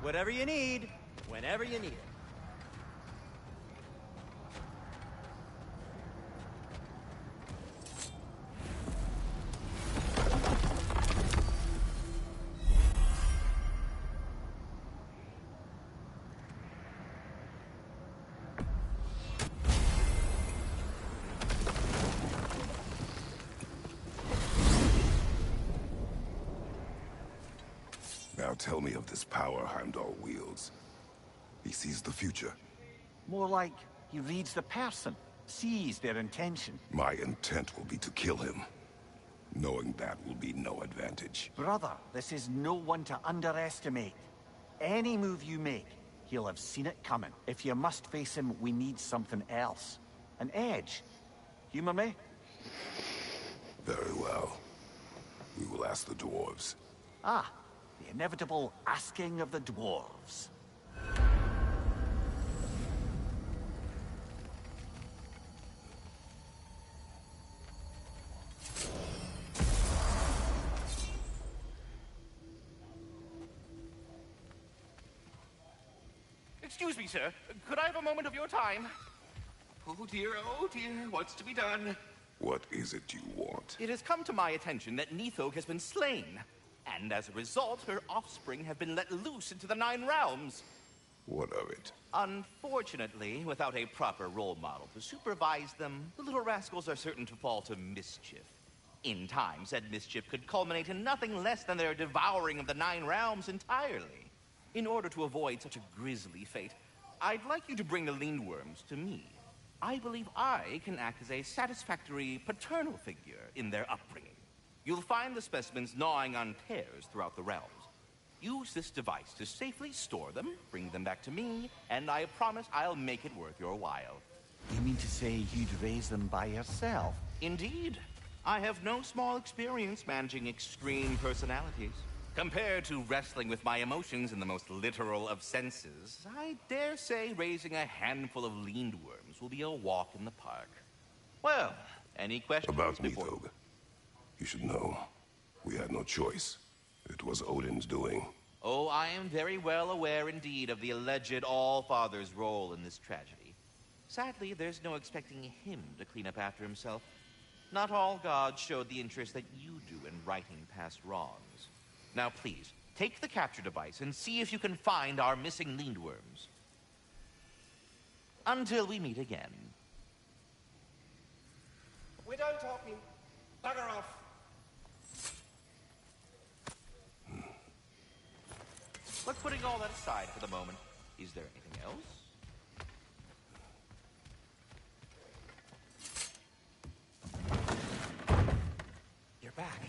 Whatever you need, whenever you need it. Now tell me of this power Heimdall wields. He sees the future. More like he reads the person, sees their intention. My intent will be to kill him. Knowing that will be no advantage. Brother, this is no one to underestimate. Any move you make, he'll have seen it coming. If you must face him, we need something else. An edge. Humor me? Very well. We will ask the dwarves. Ah, the inevitable asking of the dwarves. Excuse me, sir. Could I have a moment of your time? Oh dear, what's to be done? What is it you want? It has come to my attention that Nithog has been slain. And as a result, her offspring have been let loose into the Nine Realms. What of it? Unfortunately, without a proper role model to supervise them, the little rascals are certain to fall to mischief. In time, said mischief could culminate in nothing less than their devouring of the Nine Realms entirely. In order to avoid such a grisly fate, I'd like you to bring the Lindworms to me. I believe I can act as a satisfactory paternal figure in their upbringing. You'll find the specimens gnawing on tears throughout the realms. Use this device to safely store them, bring them back to me, and I promise I'll make it worth your while. You mean to say you'd raise them by yourself? Indeed. I have no small experience managing extreme personalities. Compared to wrestling with my emotions in the most literal of senses, I dare say raising a handful of Lindworms will be a walk in the park. Well, any questions About before... Nithog. You should know. We had no choice. It was Odin's doing. Oh, I am very well aware indeed of the alleged All-Father's role in this tragedy. Sadly, there's no expecting him to clean up after himself. Not all gods showed the interest that you do in righting past wrongs. Now please, take the capture device and see if you can find our missing Lindworms. Until we meet again. We don't talking. Bugger off. But putting all that aside for the moment, is there anything else? You're back.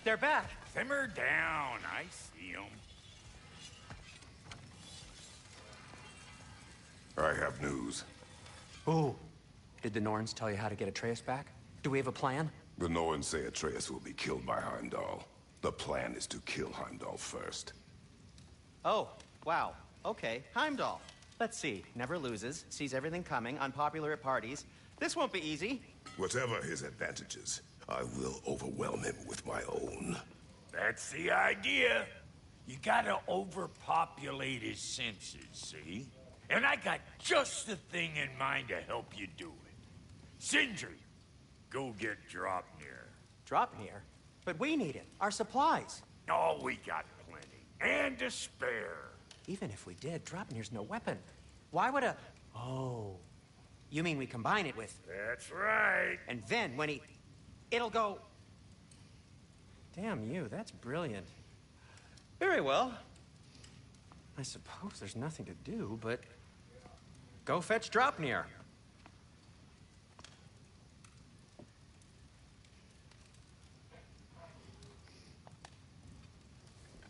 They're back. Simmer down. I see them. I have news. Ooh. Did the Norns tell you how to get Atreus back? Do we have a plan? The Norns say Atreus will be killed by Heimdall. The plan is to kill Heimdall first. Oh, wow. Okay, Heimdall. Let's see. Never loses, sees everything coming, unpopular at parties. This won't be easy. Whatever his advantages, I will overwhelm him with my own. That's the idea. You gotta overpopulate his senses, see? And I got just the thing in mind to help you do it. Sindri, go get Dropnir. Dropnir? But we need it. Our supplies. Oh, we got plenty. And to spare. Even if we did, Dropnir's no weapon. Why would a... Oh. You mean we combine it with... That's right. And then when he... It'll go... Damn you, that's brilliant. Very well. I suppose there's nothing to do, but... Go fetch Dropnir.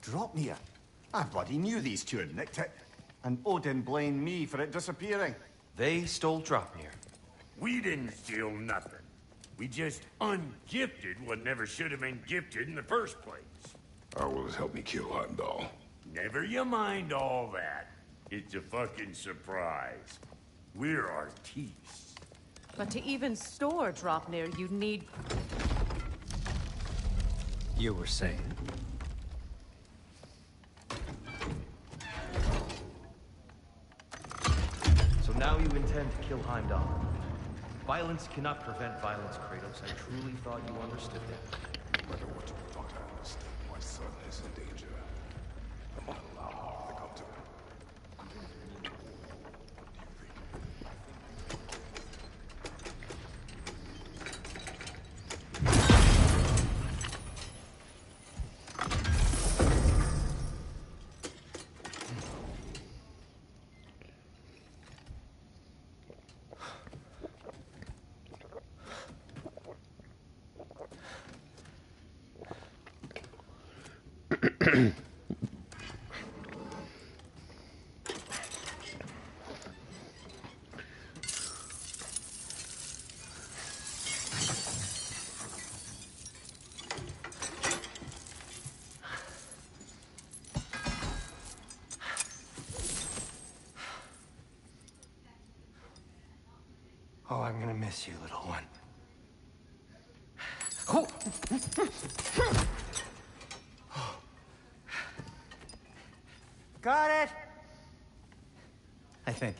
Dropnir? I bloody knew these two had nicked it. And Odin blamed me for it disappearing. They stole Dropnir. We didn't steal nothing. We just ungifted what never should have been gifted in the first place. How will it help me kill Heimdall? Never you mind all that. It's a fucking surprise. We're artistes. But to even store Dropnir, you'd need... You were saying? So now you intend to kill Heimdall. Violence cannot prevent violence, Kratos. I truly thought you understood that. No matter what you thought I understood, my son is in danger. I'm not allowed harm to come to him. Oh, I'm gonna miss you, little one. Oh! Got it! I think.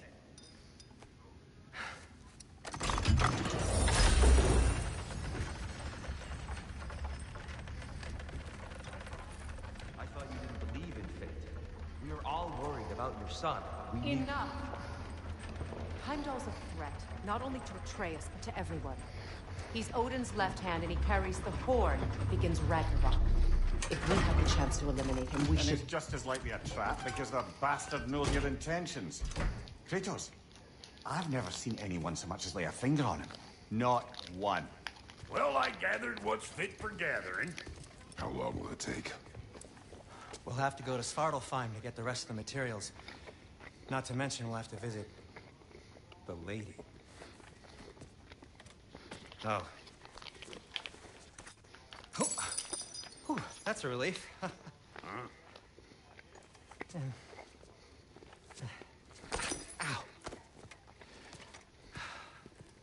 I thought you didn't believe in fate. We were all worried about your son. We need... Enough! Heimdall's a threat, not only to Atreus, but to everyone. He's Odin's left hand, and he carries the horn that begins Ragnarok. If we have the chance to eliminate him, we And should... it's just as likely a trap because the bastard knows your intentions. Kratos, I've never seen anyone so much as lay a finger on him. Not one. Well, I gathered what's fit for gathering. How long will it take? We'll have to go to Svartalfheim to get the rest of the materials. Not to mention we'll have to visit... the lady. Oh. Oh. Whew, that's a relief. Ow.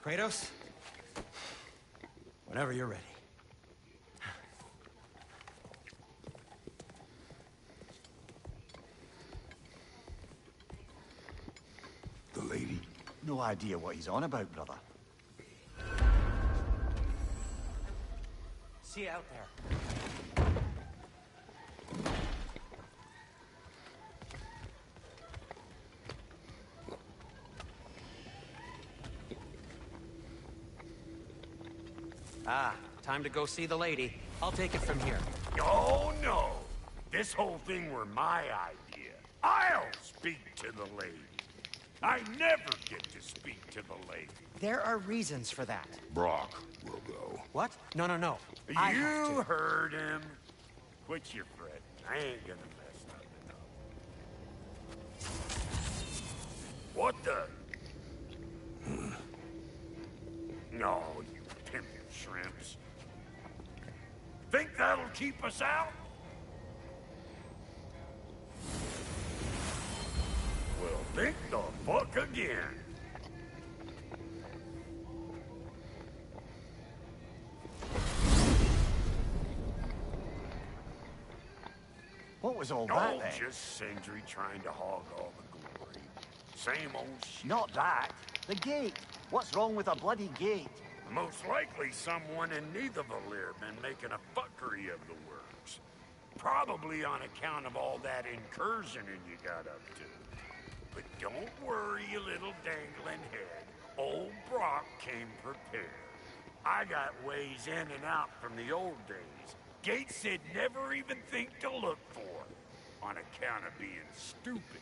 Kratos? Whenever you're ready. no idea what he's on about, brother. See you out there. Ah, time to go see the lady. I'll take it from here. Oh, no. This whole thing were my idea. I'll speak to the lady. I never get to speak to the lady. There are reasons for that. Brock will go. What? No. You heard him. Quit your fretting. I ain't gonna mess nothing up. What the? No, you pimpin' shrimps. Think that'll keep us out? Well, think the fuck again. What was all that, Oh, then? just Sindri trying to hog all the glory. Same old shit. Not that. The gate. What's wrong with a bloody gate? Most likely someone in Neitherville been making a fuckery of the works. Probably on account of all that incursioning you got up to. But don't worry, you little dangling head. Old Brock came prepared. I got ways in and out from the old days. Gates said never even think to look for, on account of being stupid.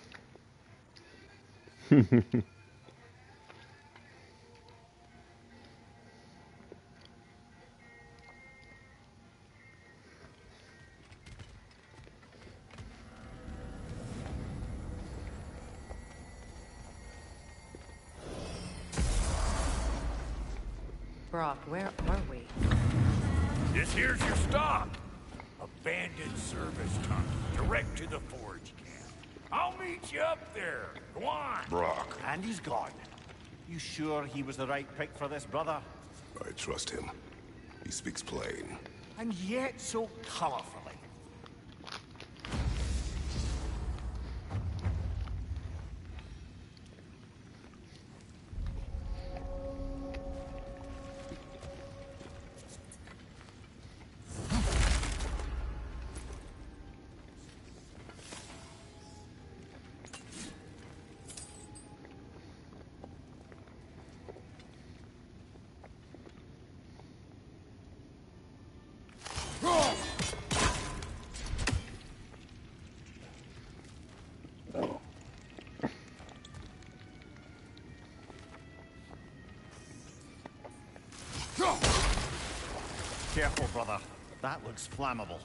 Brock, where are we? This here's your stop. Abandoned service tunnel, direct to the forge camp. I'll meet you up there. Go on. Brock. And he's gone. You sure he was the right pick for this, brother? I trust him. He speaks plain. And yet so colorfully. Careful, brother. That looks flammable.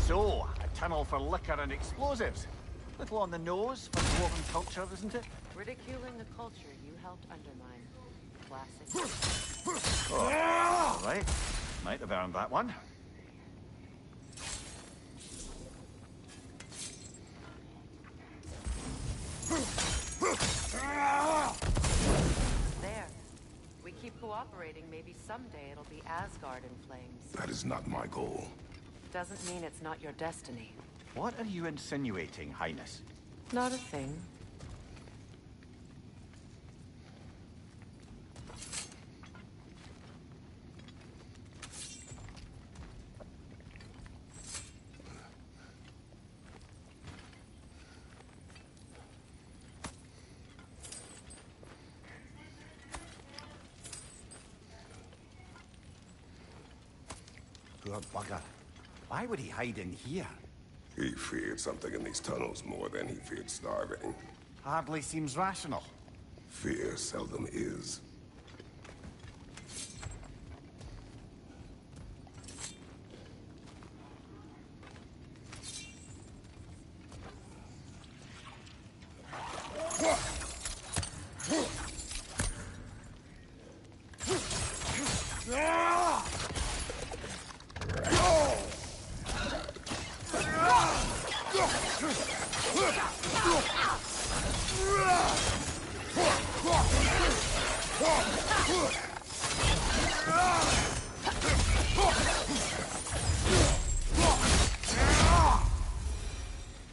So, a tunnel for liquor and explosives. Little on the nose for dwarven culture, isn't it? Ridiculing a culture you helped undermine. Classic. Oh, all right. Might have earned that one. cooperating, maybe someday it'll be Asgard in flames. That is not my goal. Doesn't mean it's not your destiny. What are you insinuating, Highness? Not a thing. Poor bugger. Why would he hide in here? He feared something in these tunnels more than he feared starving. Hardly seems rational. Fear seldom is.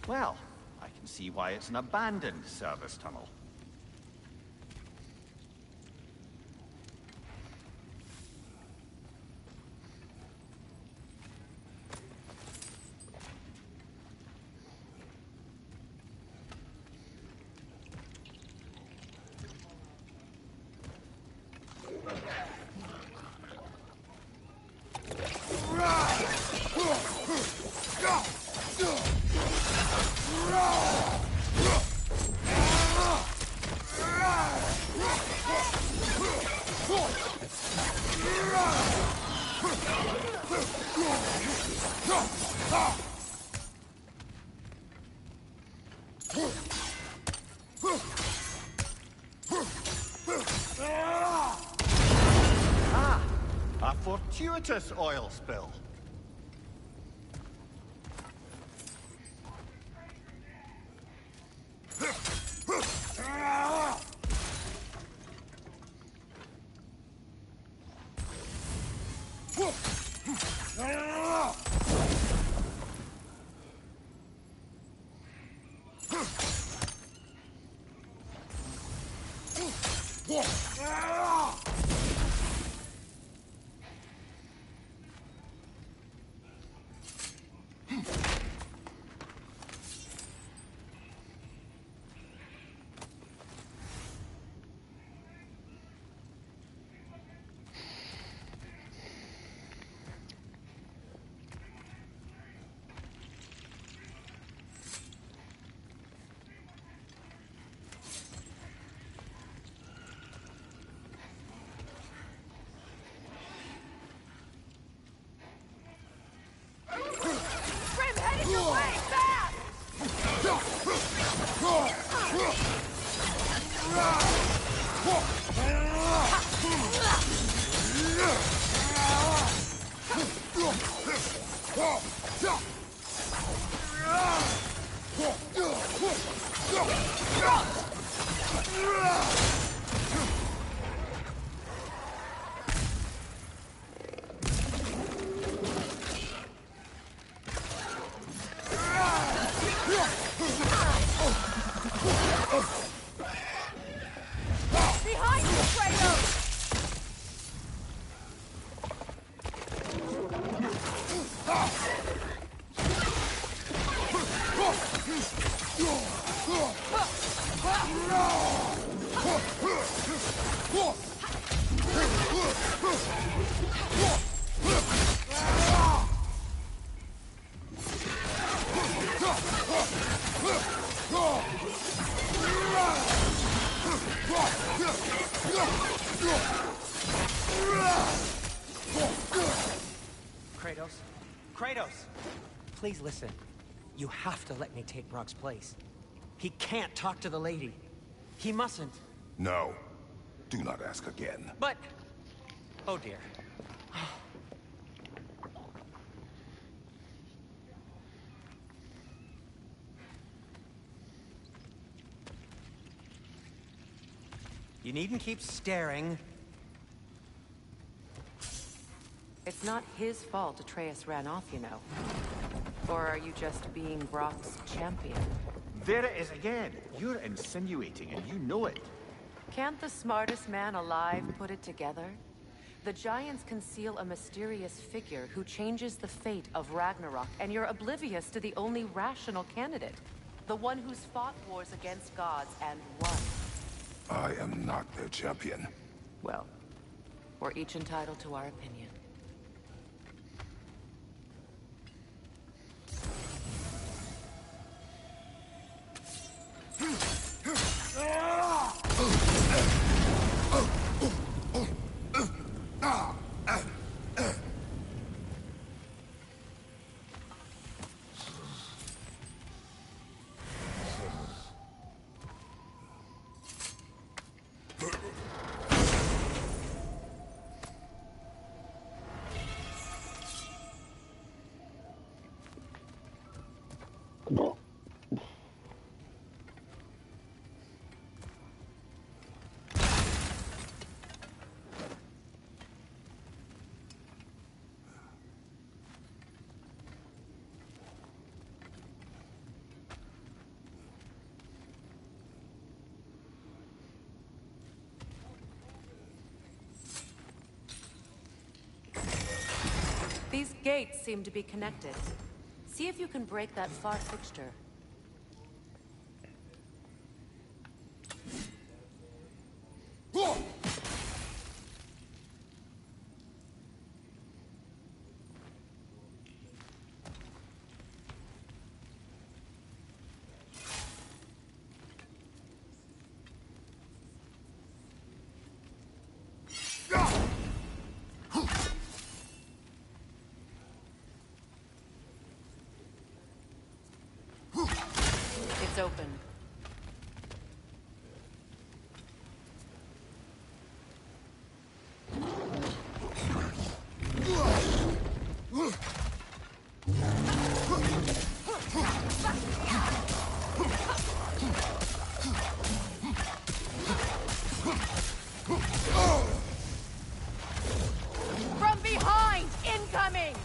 Well, I can see why it's an abandoned service tunnel. A fortuitous oil spill. Behind you, Kratos! Kratos? Kratos! Please listen. You have to let me take Brock's place. He can't talk to the lady. He mustn't. No. Do not ask again. But... Oh dear. You needn't keep staring. It's not his fault Atreus ran off, you know. Or are you just being Brock's champion? There it is again. You're insinuating and you know it. Can't the smartest man alive put it together? The Giants conceal a mysterious figure who changes the fate of Ragnarok, and you're oblivious to the only rational candidate. The one who's fought wars against gods and won. I am not their champion. Well, we're each entitled to our opinion. These gates seem to be connected. See if you can break that far fixture. It's open. From behind! Incoming!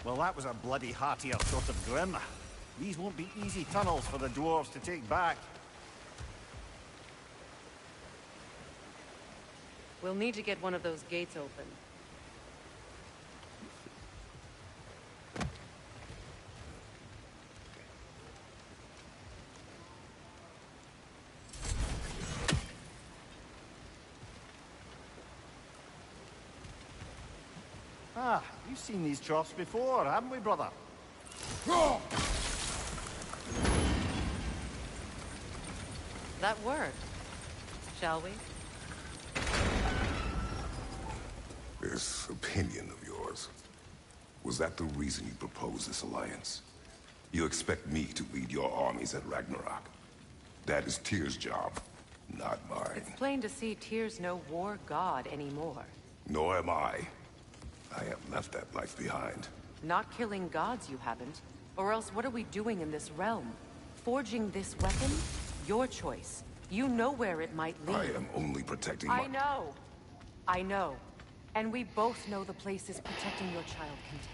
Well, that was a bloody heartier sort of grim. These won't be easy tunnels for the dwarves to take back. We'll need to get one of those gates open. Ah, we've seen these troughs before, haven't we, brother? That worked. Shall we? This opinion of yours, was that the reason you proposed this alliance? You expect me to lead your armies at Ragnarok? That is Tyr's job, not mine. It's plain to see Tyr's no war god anymore. Nor am I. I have left that life behind. Not killing gods, you haven't. Or else what are we doing in this realm? Forging this weapon? Your choice. You know where it might lead. I am only protecting my... I know. I know. And we both know the place is protecting your child, Content.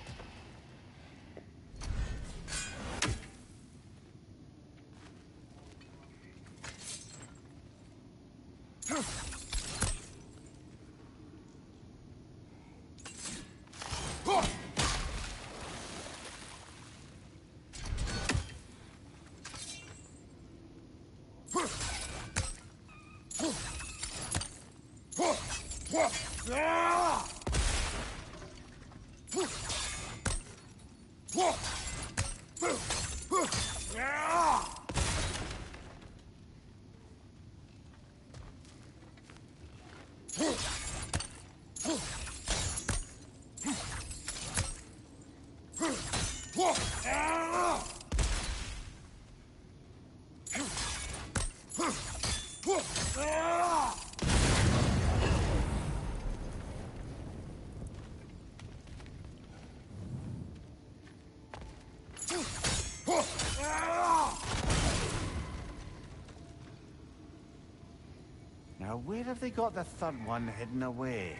Now, where have they got the third one hidden away?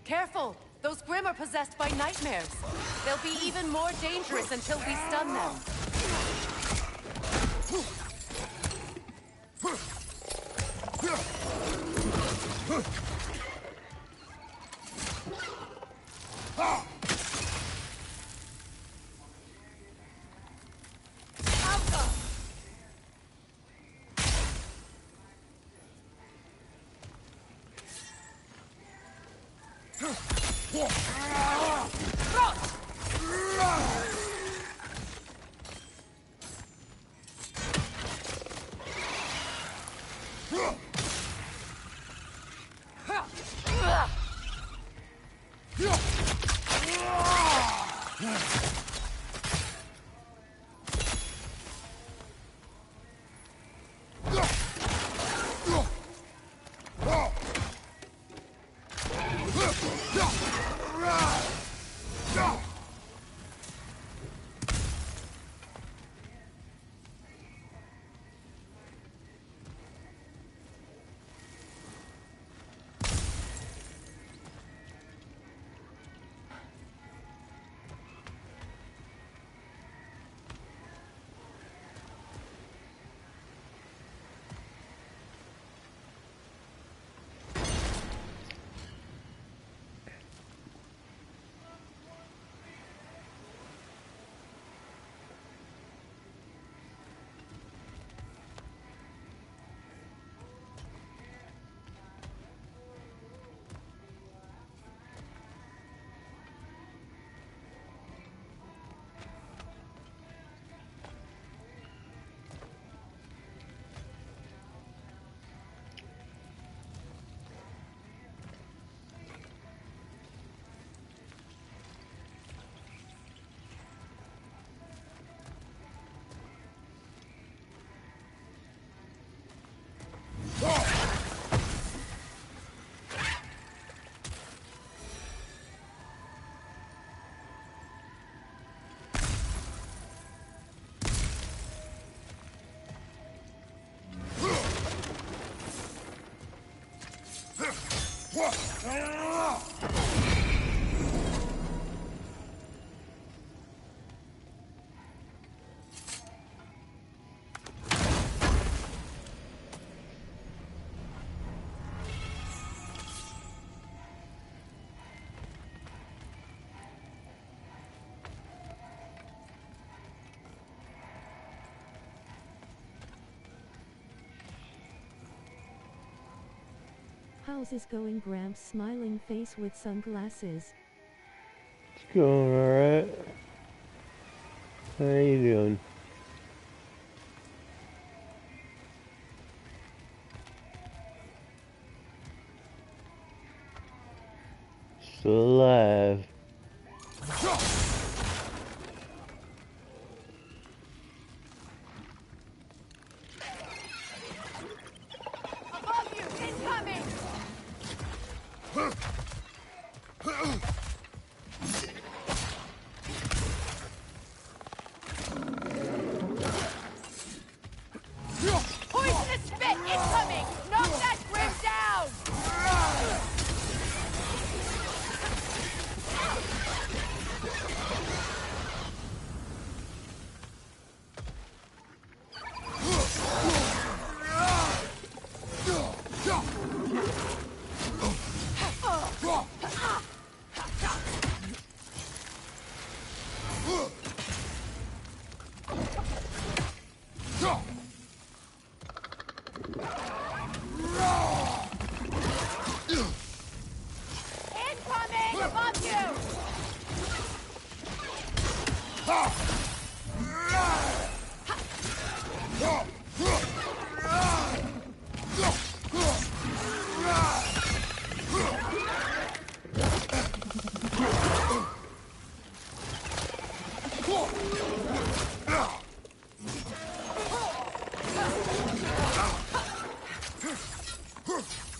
Careful! Those Grimm are possessed by nightmares. They'll be even more dangerous until we stun them. How's this going, Gramps? Smiling face with sunglasses. It's going alright. How you doing? Still alive. Above you! Incoming! Poisonous spit incoming! Knock that Grim down!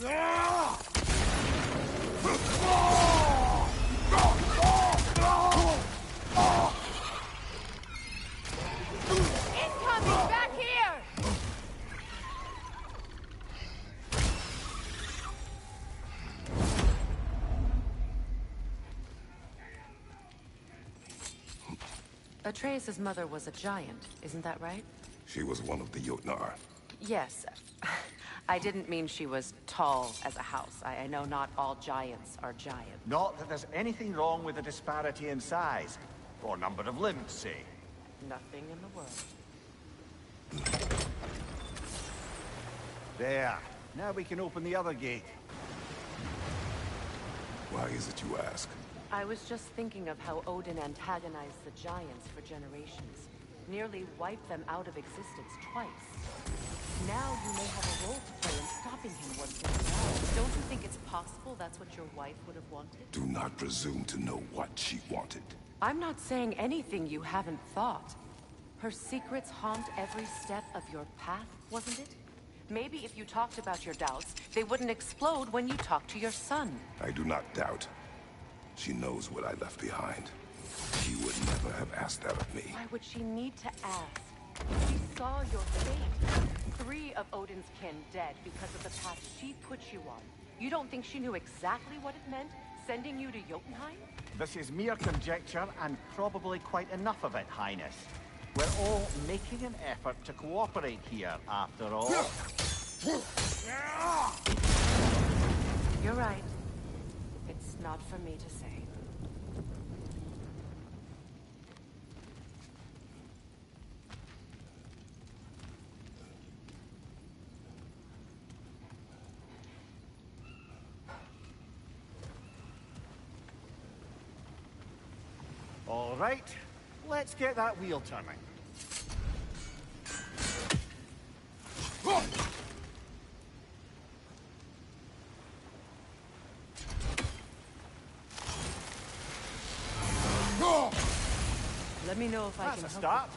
Incoming! Back here! Atreus' mother was a giant, isn't that right? She was one of the Jotnar. Yes. I didn't mean she was tall as a house. I know not all giants are giant. Not that there's anything wrong with the disparity in size, or number of limbs, say. Nothing in the world. There. Now we can open the other gate. Why is it you ask? I was just thinking of how Odin antagonized the giants for generations. Nearly wiped them out of existence twice. Now you may have a role to play in stopping him once in a while. Don't you think it's possible that's what your wife would have wanted? Do not presume to know what she wanted. I'm not saying anything you haven't thought. Her secrets haunt every step of your path, wasn't it? Maybe if you talked about your doubts, they wouldn't explode when you talked to your son. I do not doubt. She knows what I left behind. She would never have asked that of me. Why would she need to ask? She saw your fate. 3 of Odin's kin dead because of the path she put you on. You don't think she knew exactly what it meant, sending you to Jotunheim? This is mere conjecture, and probably quite enough of it, Highness. We're all making an effort to cooperate here, after all. You're right. It's not for me to say. All right, let's get that wheel turning. Let me know if I can That's a help. start.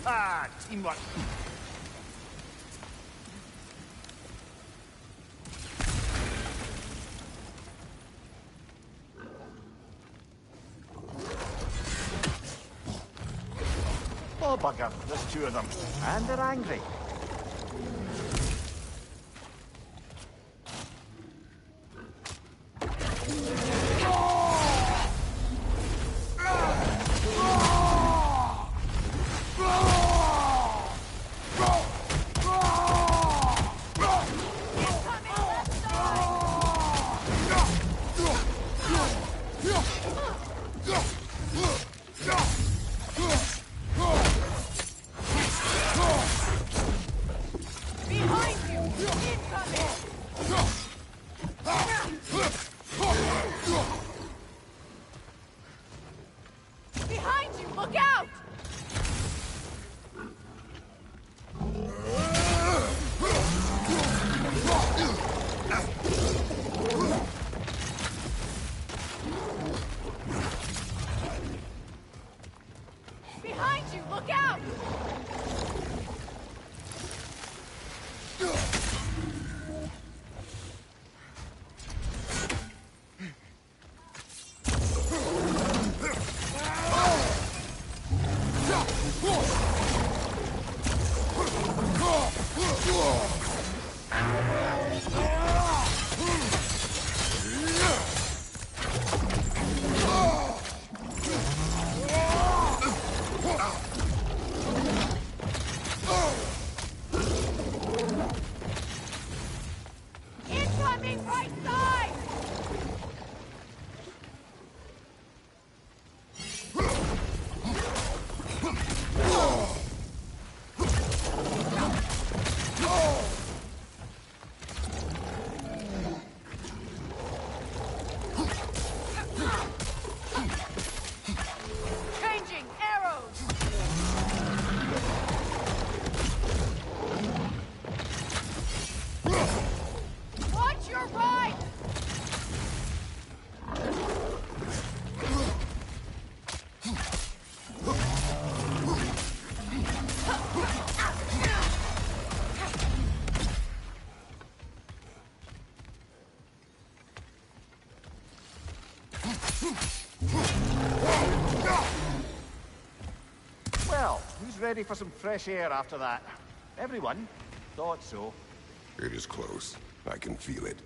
Ah, teamwork. Oh, bugger. There's 2 of them. And they're angry. ready for some fresh air after that. Everyone thought so. It is close. I can feel it.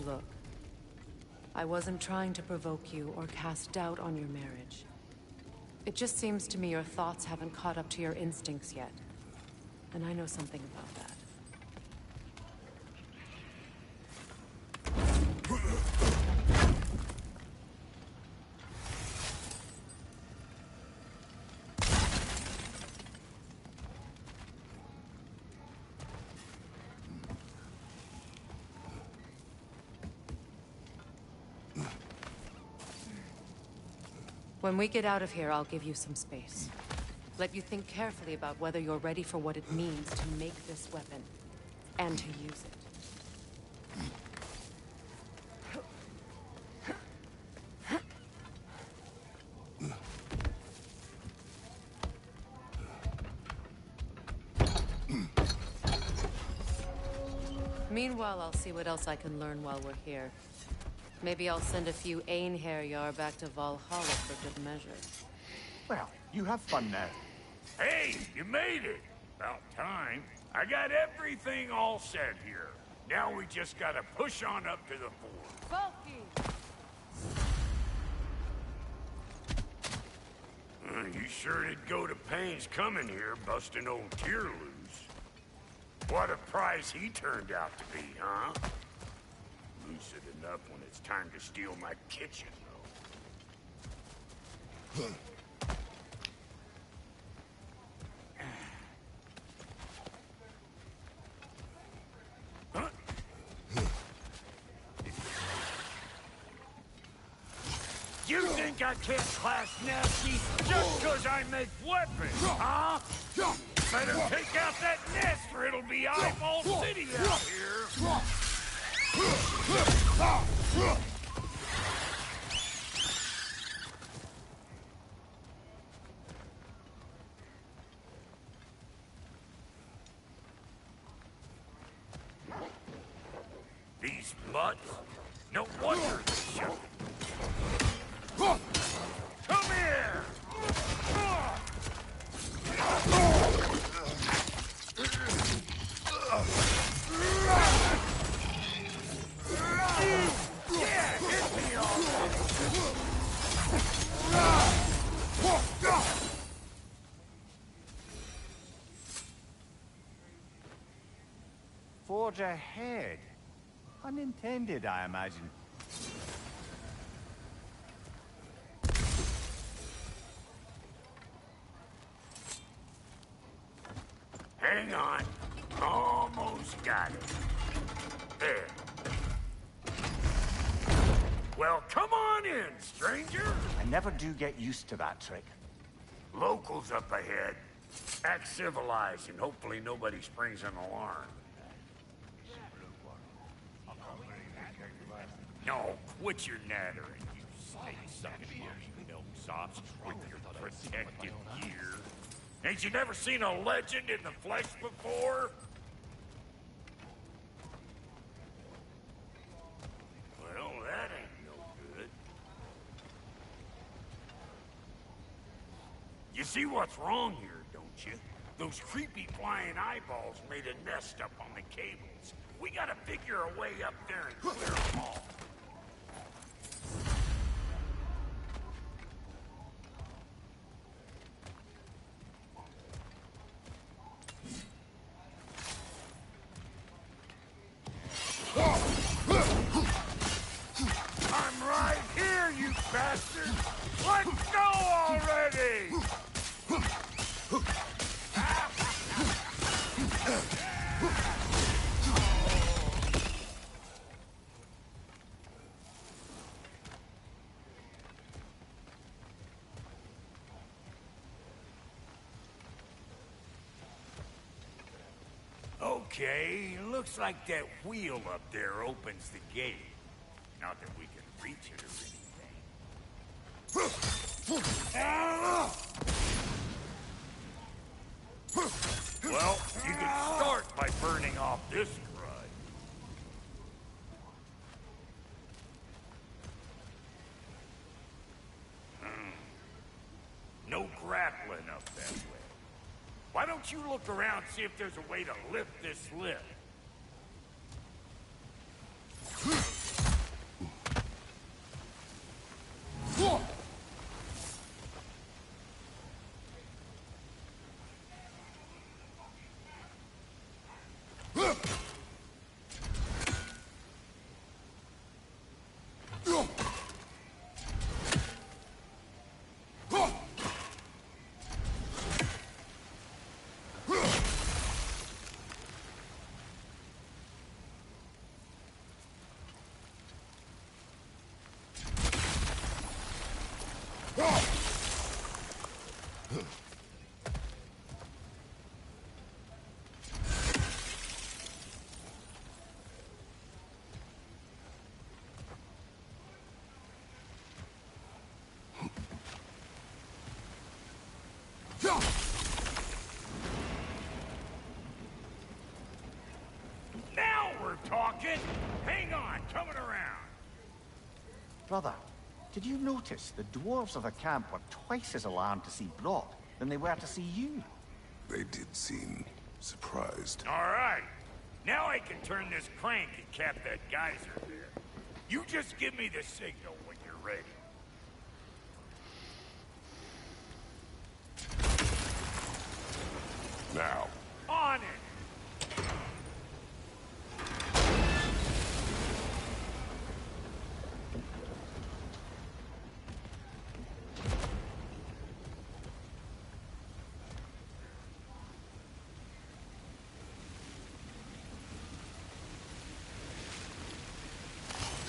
Look, I wasn't trying to provoke you or cast doubt on your marriage. It just seems to me your thoughts haven't caught up to your instincts yet. And I know something about that. When we get out of here, I'll give you some space. Let you think carefully about whether you're ready for what it means to make this weapon, and to use it. Meanwhile, I'll see what else I can learn while we're here. Maybe I'll send a few Einherjar back to Valhalla for good measure. Well, you have fun now. Hey, you made it! About time. I got everything all set here. Now we just gotta push on up to the fort. You sure did go to pains coming here, busting old Tyr loose. What a prize he turned out to be, huh? Lucid enough when it's time to steal my kitchen, though. You think I can't class nasty just because I make weapons, huh? Better take out that nest or it'll be Eyeball City out here. These mutts? No wonder they shook. Come here! Yeah, hit me already! Forge ahead. Unintended, I imagine. Hang on. Almost got it. There. Well, come on in, stranger. I never do get used to that trick. Locals up ahead. Act civilized and hopefully nobody springs an alarm. No, quit your nattering, you snake-sucking milksops with your protective gear. Ain't you never seen a legend in the flesh before? Well, that ain't no good. You see what's wrong here, don't you? Those creepy flying eyeballs made a nest up on the cables. We gotta figure a way up there and clear them all. I'm right here, you bastard! Let's go already! Okay, looks like that wheel up there opens the gate. Not that we can reach it or anything. Well, you can start by burning off this crud. No grappling up that way. Why don't you look around, see if there's a way to lift this lift? Now we're talking! Hang on, coming around! Brother, did you notice the dwarves of the camp were twice as alarmed to see Brock than they were to see you? They did seem surprised. All right. Now I can turn this crank and cap that geyser there. You just give me the signal when you're ready. Now. On it!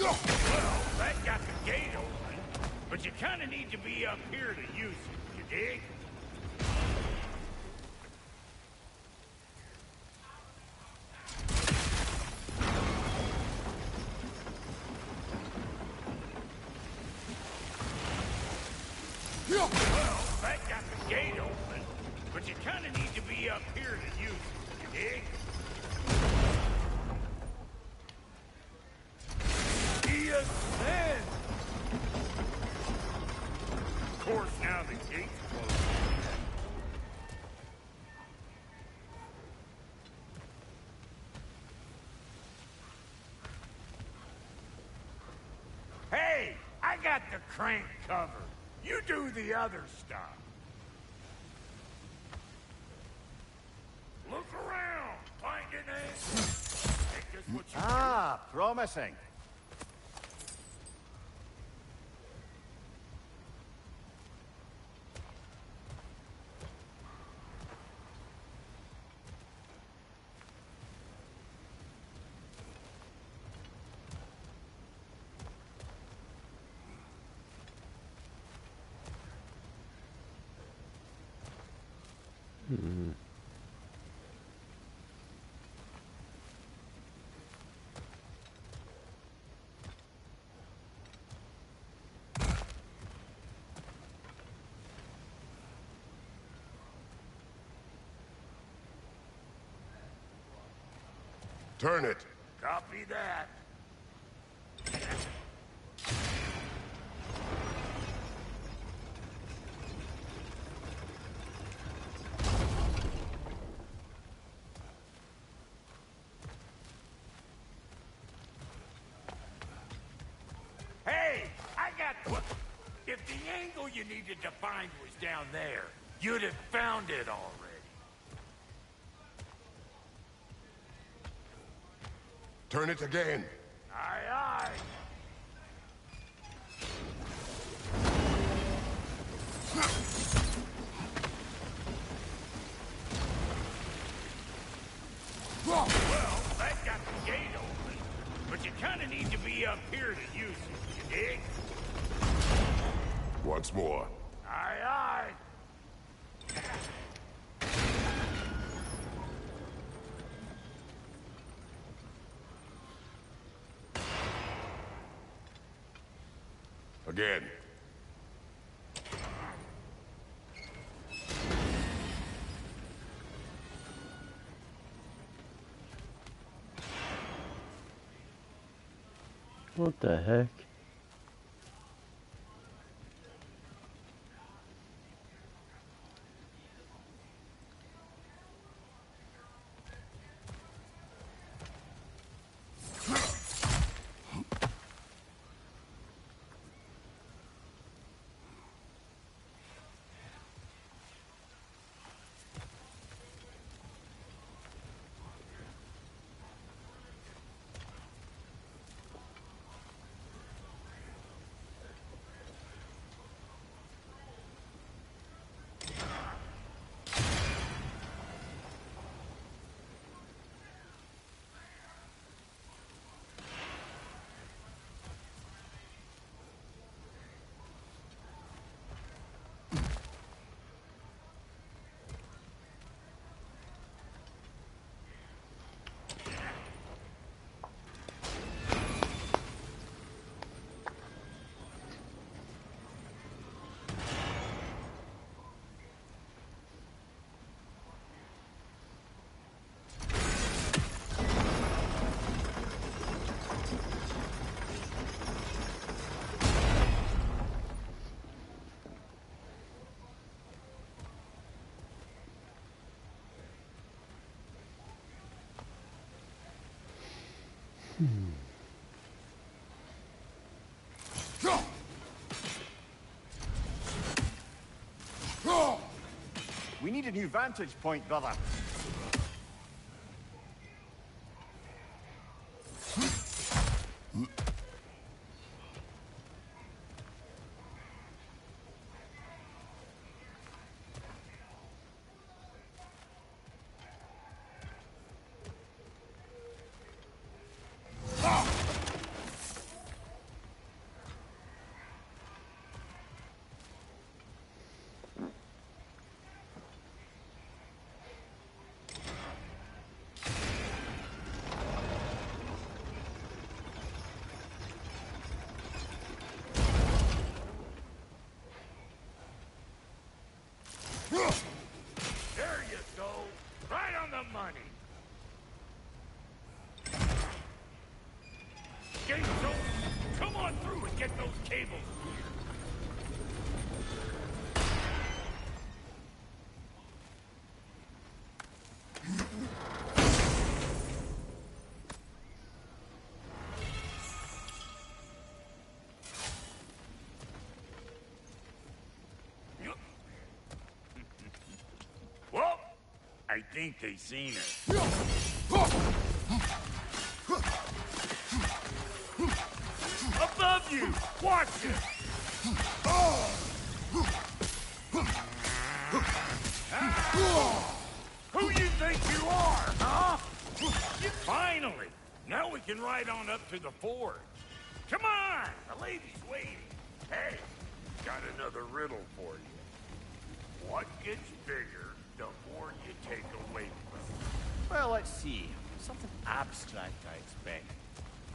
Well, that got the gate open, but you kind of need to be up here to use it, you dig? Well, that got the gate open, but you kind of need to be up here to use it, you dig? Yes, man! Of course, now the gate's closed. Hey, I got the crank covered. You do the other stuff. Look around. Find an angle. Make this what you Promising. Turn it. Copy that. Hey, I got the... If the angle you needed to find was down there, you'd have found it already. Turn it again. Aye, aye. Well, that got the gate open, but you kind of need to be up here to use it, you dig? Once more. Aye, aye. Again. What the heck? We need a new vantage point, brother. There you go. Right on the money. Gates open. Come on through and get those cables. Well, I think they seen us. Above you! Watch it! Who you think you are, huh? Finally! Now we can ride on up to the forge. Come on! The lady's waiting. Hey, got another riddle for you. What gets bigger the more you take away from it? Well, let's see. Something abstract, I expect.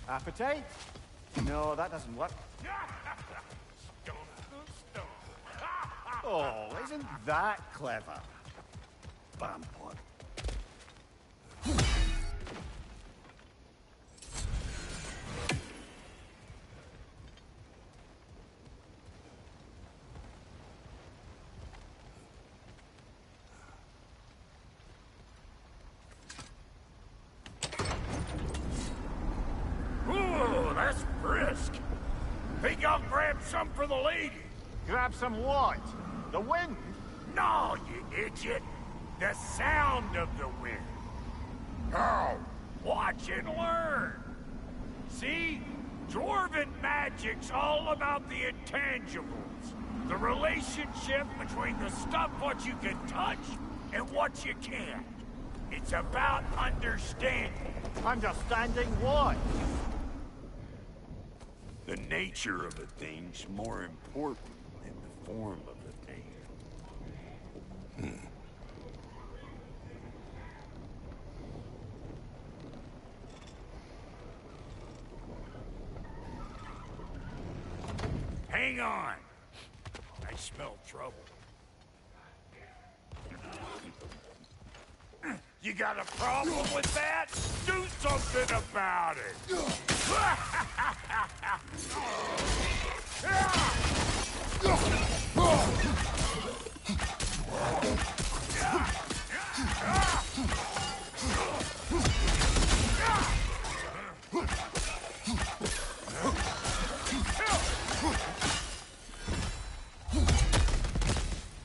Appetite? No, that doesn't work. Stone to stone. Oh, isn't that clever? Vampire. Ooh, that's brisk. Think I'll grab some for the lady. Grab some what? The wind? No, you idiot. The sound of the wind. Now, watch and learn. See? Dwarven magic's all about the intangibles. The relationship between the stuff what you can touch and what you can't. It's about understanding. Understanding what? The nature of a thing's more important than the form of a thing. Hang on. I smell trouble. You got a problem with that? Do something about it!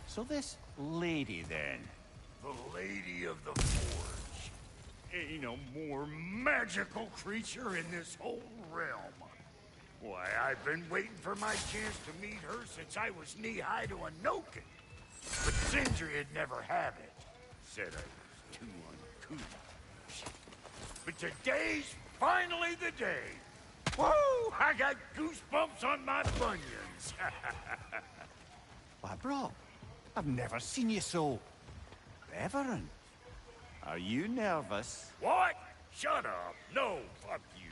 So this lady, then? The Lady of the Forge. Ain't a more magical creature in this whole realm. Why, I've been waiting for my chance to meet her since I was knee-high to a Noken. But Sindri'd never have it. Said I was too uncouth. But today's finally the day. Woo! I got goosebumps on my bunions. Why, bro, I've never seen you so reverent. Are you nervous? What? Shut up. No, fuck you.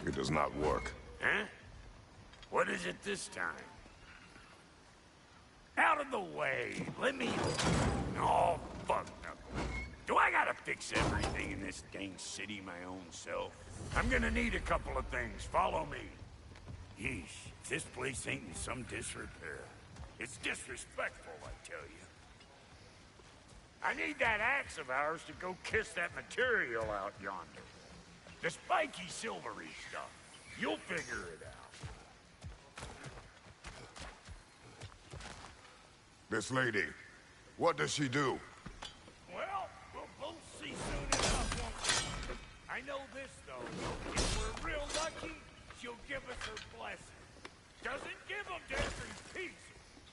It does not work. Huh? What is it this time? Out of the way. Let me... Oh, fuck no. Do I gotta fix everything in this dang city my own self? I'm gonna need a couple of things. Follow me. Yeesh, if this place ain't in some disrepair. It's disrespectful, I tell you. I need that axe of ours to go kiss that material out yonder. The spiky, silvery stuff. You'll figure it out. This lady, what does she do? Well, we'll both see soon enough, won't we? I know this, though. If we're real lucky, she'll give us her blessing. Doesn't give them to every piece,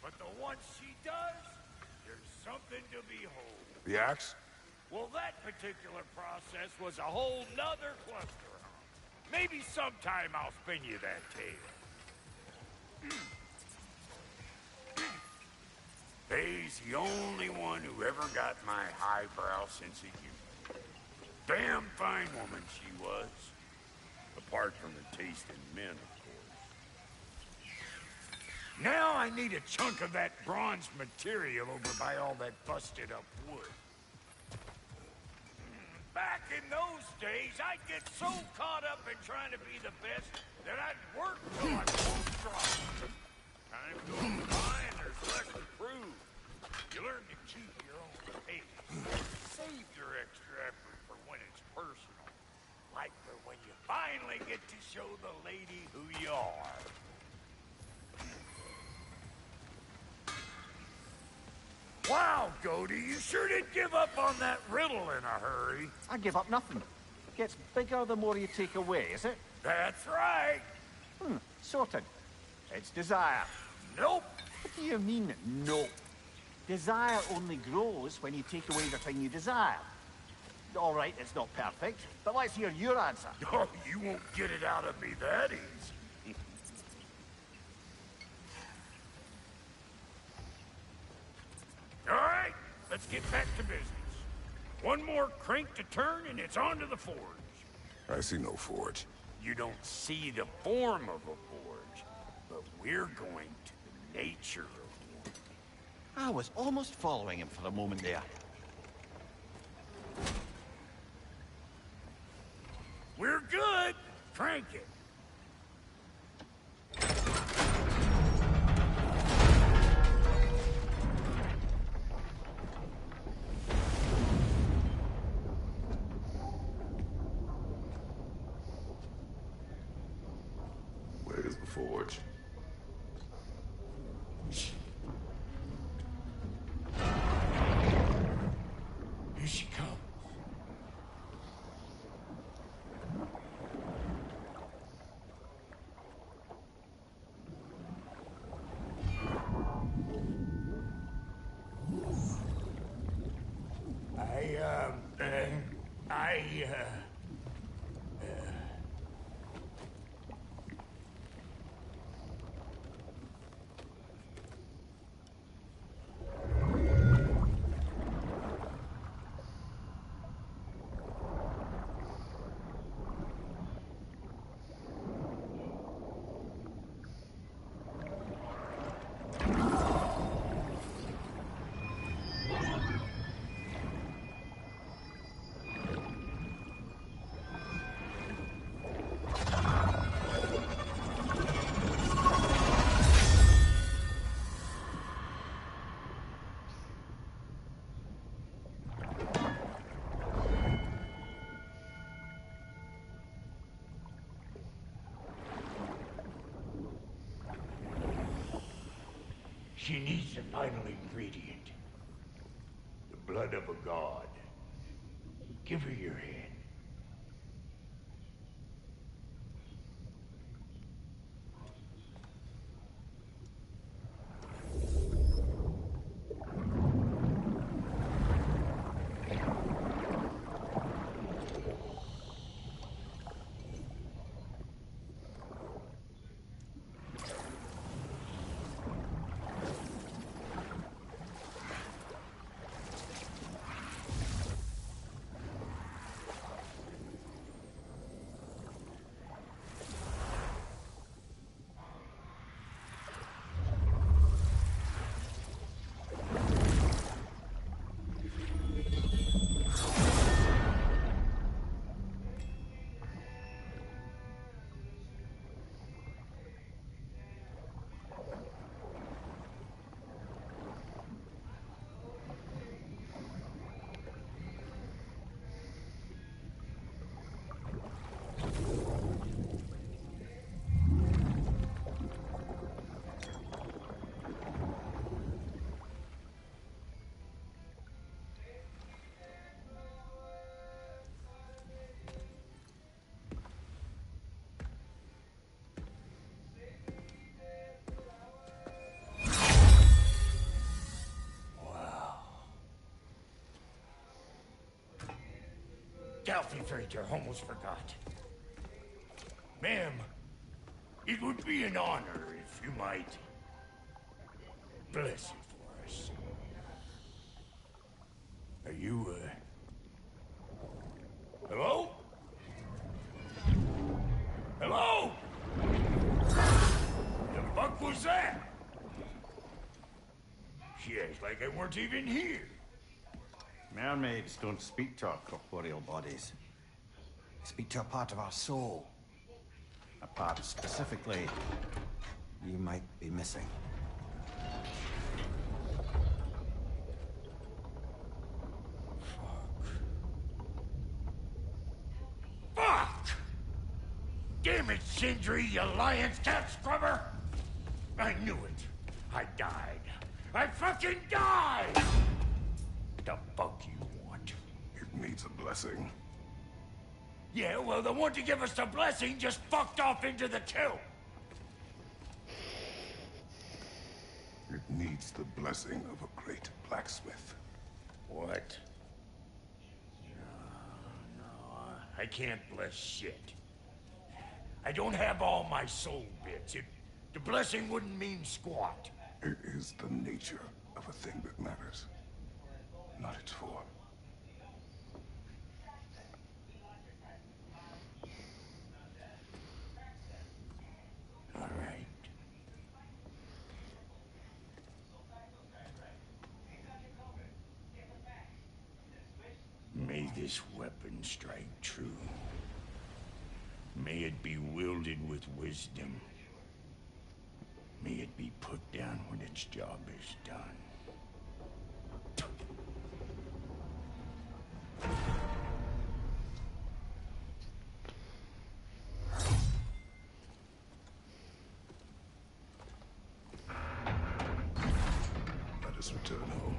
but the ones she does, there's something to behold. The axe? Well, that particular process was a whole nother cluster. Maybe sometime I'll spin you that tale. Faye's the only one who ever got my highbrow sense of humor. Damn fine woman she was. Apart from the taste in men, of course. Now I need a chunk of that bronze material over by all that busted up wood. Back in those days, I'd get so caught up in trying to be the best that I'd work till I won't drop. Time goes by and there's less to prove. You learn to keep your own pace. Save your extra effort for when it's personal. Like for when you finally get to show the lady who you are. Wow, Goldie, you sure did give up on that riddle in a hurry. I give up nothing. Gets bigger the more you take away, is it? That's right. Sorted. It's desire. Nope. What do you mean, nope? Desire only grows when you take away the thing you desire. All right, it's not perfect, but let's hear your answer. Oh, you won't get it out of me that easy. All right, let's get back to business. One more crank to turn and it's on to the forge. I see no forge. You don't see the form of a forge, but we're going to the nature of one. I was almost following him for a moment there. We're good. Crank it. Where's the forge? Here she comes. She needs the final ingredient. The blood of a god. Give her your hand. Delphi Freighter, almost forgot. Ma'am, it would be an honor if you might bless it for us. Are you, hello? Hello? The fuck was that? She acts like I weren't even here. Mermaids don't speak to our corporeal bodies. They speak to a part of our soul. A part specifically you might be missing. Fuck! Damn it, Sindri, you lion's cat scrubber! I knew it. I died. I fucking died! The fuck you want? It needs a blessing. Yeah, well, the one to give us the blessing just fucked off into the kiln. It needs the blessing of a great blacksmith. What? No, I can't bless shit. I don't have all my soul bits. The blessing wouldn't mean squat. It is the nature of a thing that matters, not its form. All right. May this weapon strike true. May it be wielded with wisdom. May it be put down when its job is done. Let us return home.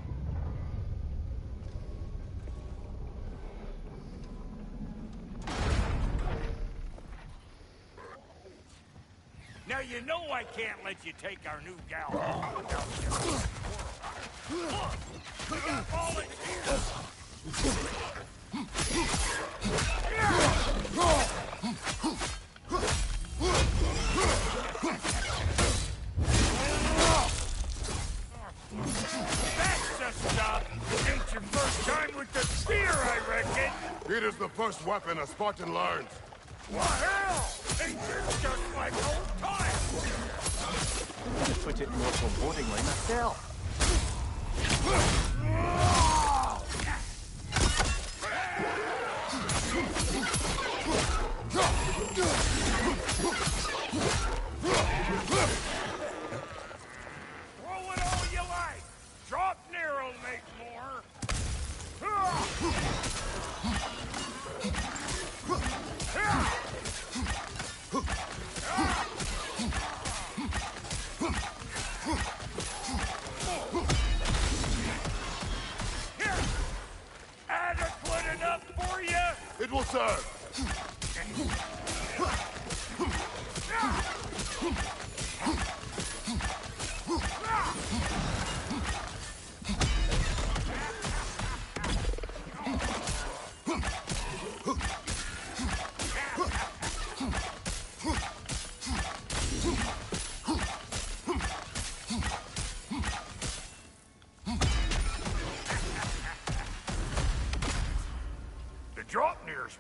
Now you know I can't let you take our new gal home without you. Look! We got volunteers! That's the stuff! Ain't your first time with the spear, I reckon! It is the first weapon a Spartan learns. What hell? Ain't this just like old times? I put it more forebodingly myself. Throw it all you like! Drop near'll make more! Closer!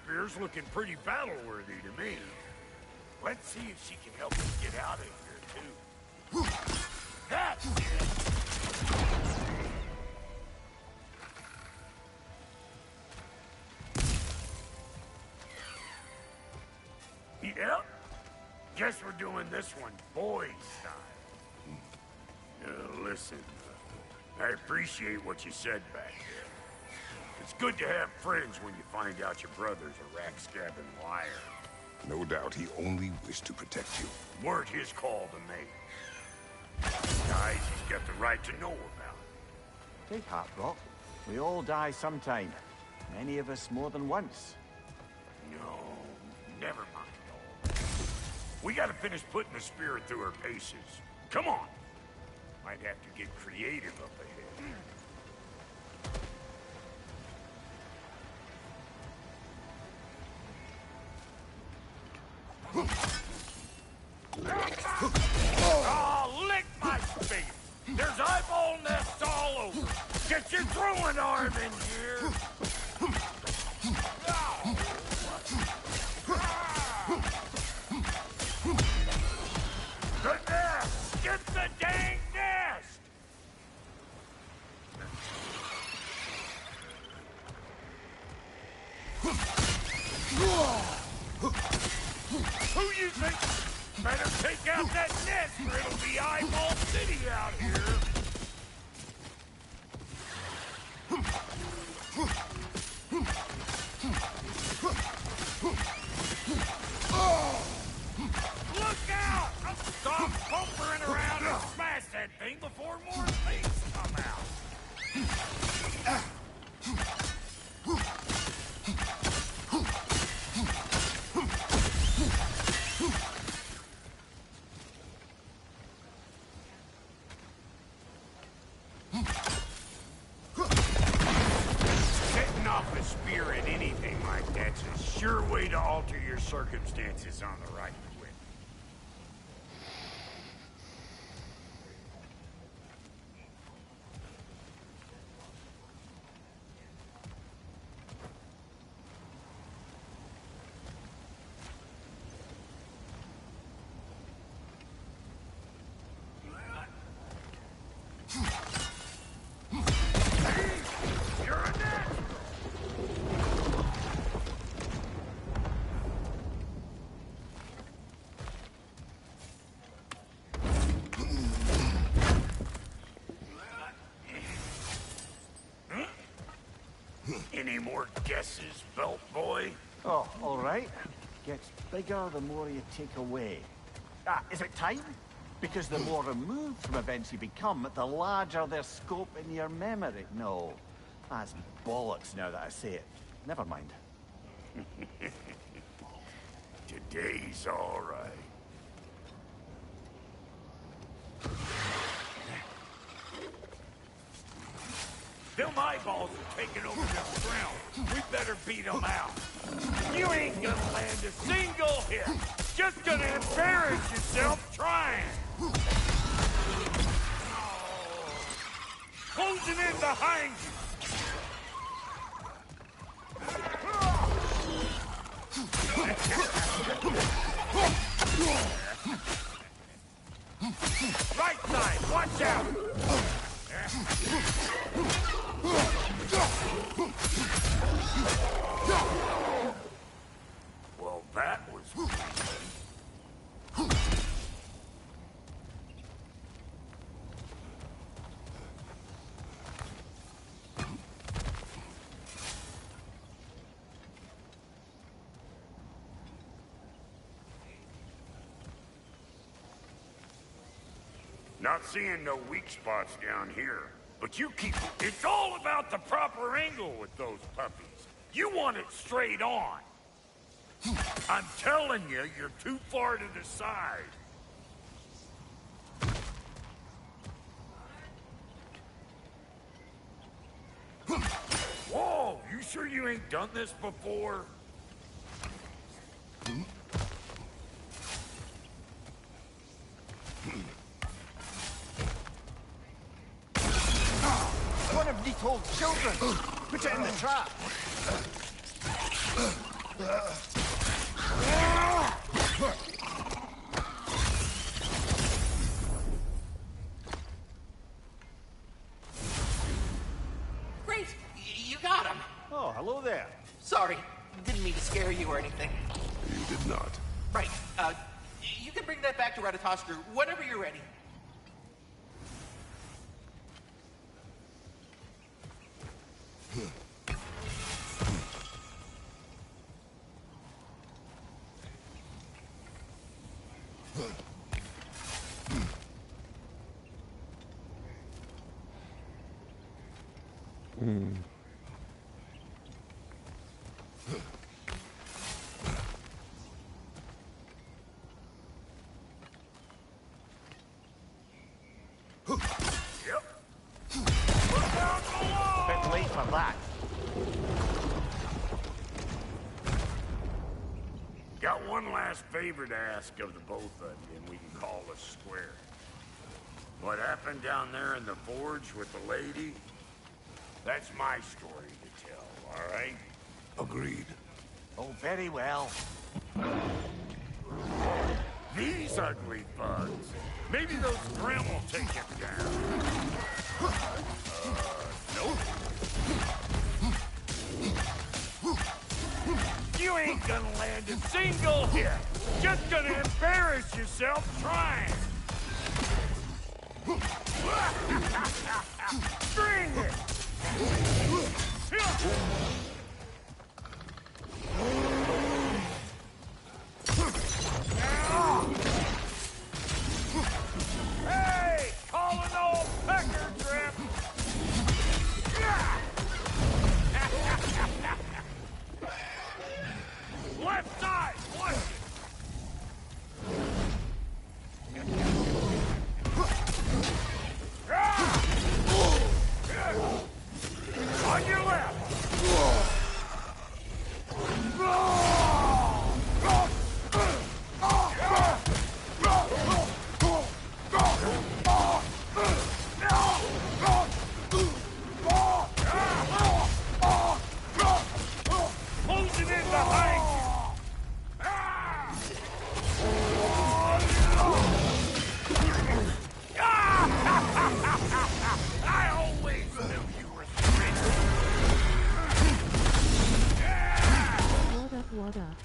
Spear's looking pretty battle-worthy to me. Let's see if she can help us get out of here, too. That's it. Yep. Guess we're doing this one boys' style. Listen, I appreciate what you said back there. It's good to have friends when you find out your brother's a rack-scabbing liar. No doubt he only wished to protect you. Weren't his call to make. Guys he's got the right to know about. Take heart, Brock. We all die sometime. Many of us more than once. No, never mind. We gotta finish putting the spirit through her paces. Come on. Might have to get creative up ahead. Oh, lick my face! There's eyeball nests all over! Get your throwing arm in here! The nest! Get the dang nest! Who you think? Better take out that nest or it'll be Eyeball City out here. Look out! Stop pumpering around and smash that thing before more things come out. Sure way to alter your circumstances on the right foot. Any more guesses, belt boy? Oh, all right. Gets bigger the more you take away. Ah, is it time? Because the more removed from events you become, the larger their scope in your memory. No, that's bollocks now that I say it. Never mind. Today's all right. Them eyeballs are taking over this realm. We better beat them out. You ain't gonna land a single hit. Just gonna embarrass yourself trying. Closing in behind you. Right side, watch out. Well, that was not seeing no weak spots down here. But you keep... It's all about the proper angle with those puppies. You want it straight on. I'm telling you, you're too far to the side. Whoa, you sure you ain't done this before? One of these old children! Put it in the trap! Great! You got him! Oh, hello there. Sorry, didn't mean to scare you or anything. You did not. Right, you can bring that back to Ratatoskru whenever you're ready. Bit late for that. Got one last favor to ask of the both of you, and we can call us square. What happened down there in the forge with the lady? That's my story to tell, all right? Agreed. Oh, very well. These ugly bugs. Maybe those Grim will take it down. Nope. You ain't gonna land a single hit. Just gonna embarrass yourself trying. Bring it! Hey! Call an old pecker trip! Left side! Watch it! On your left! Closing in behind you! I always knew you were straight. What up, what up?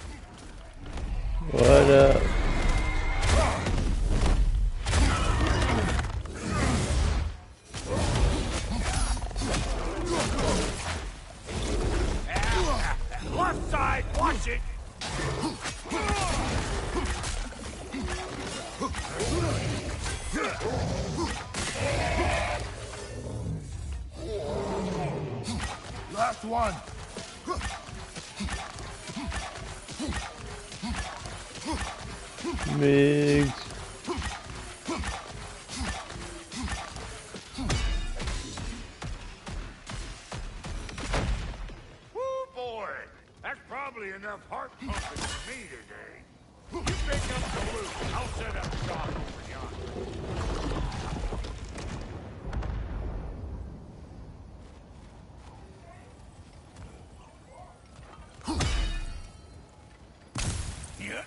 What up? Left side, watch it! Last one. Migs. Woo, boy! That's probably enough heart pumping for me today. You pick up the loot. I'll set up shop over yonder. Yeah.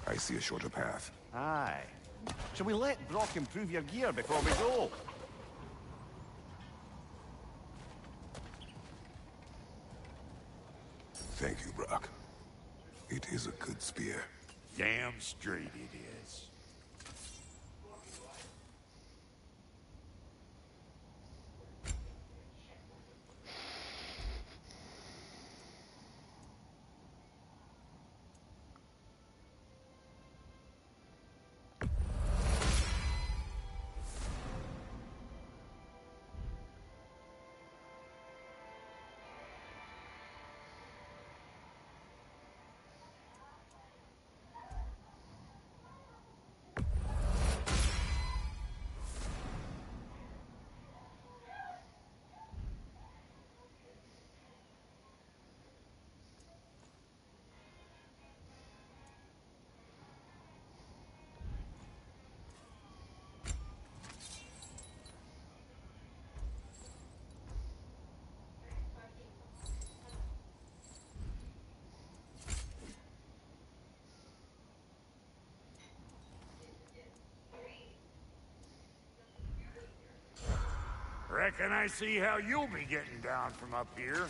I see a shorter path. Aye. Shall we let Brock improve your gear before we go? Thank you, Brock. It is a good spear. Damn straight it is. Reckon I see how you'll be getting down from up here.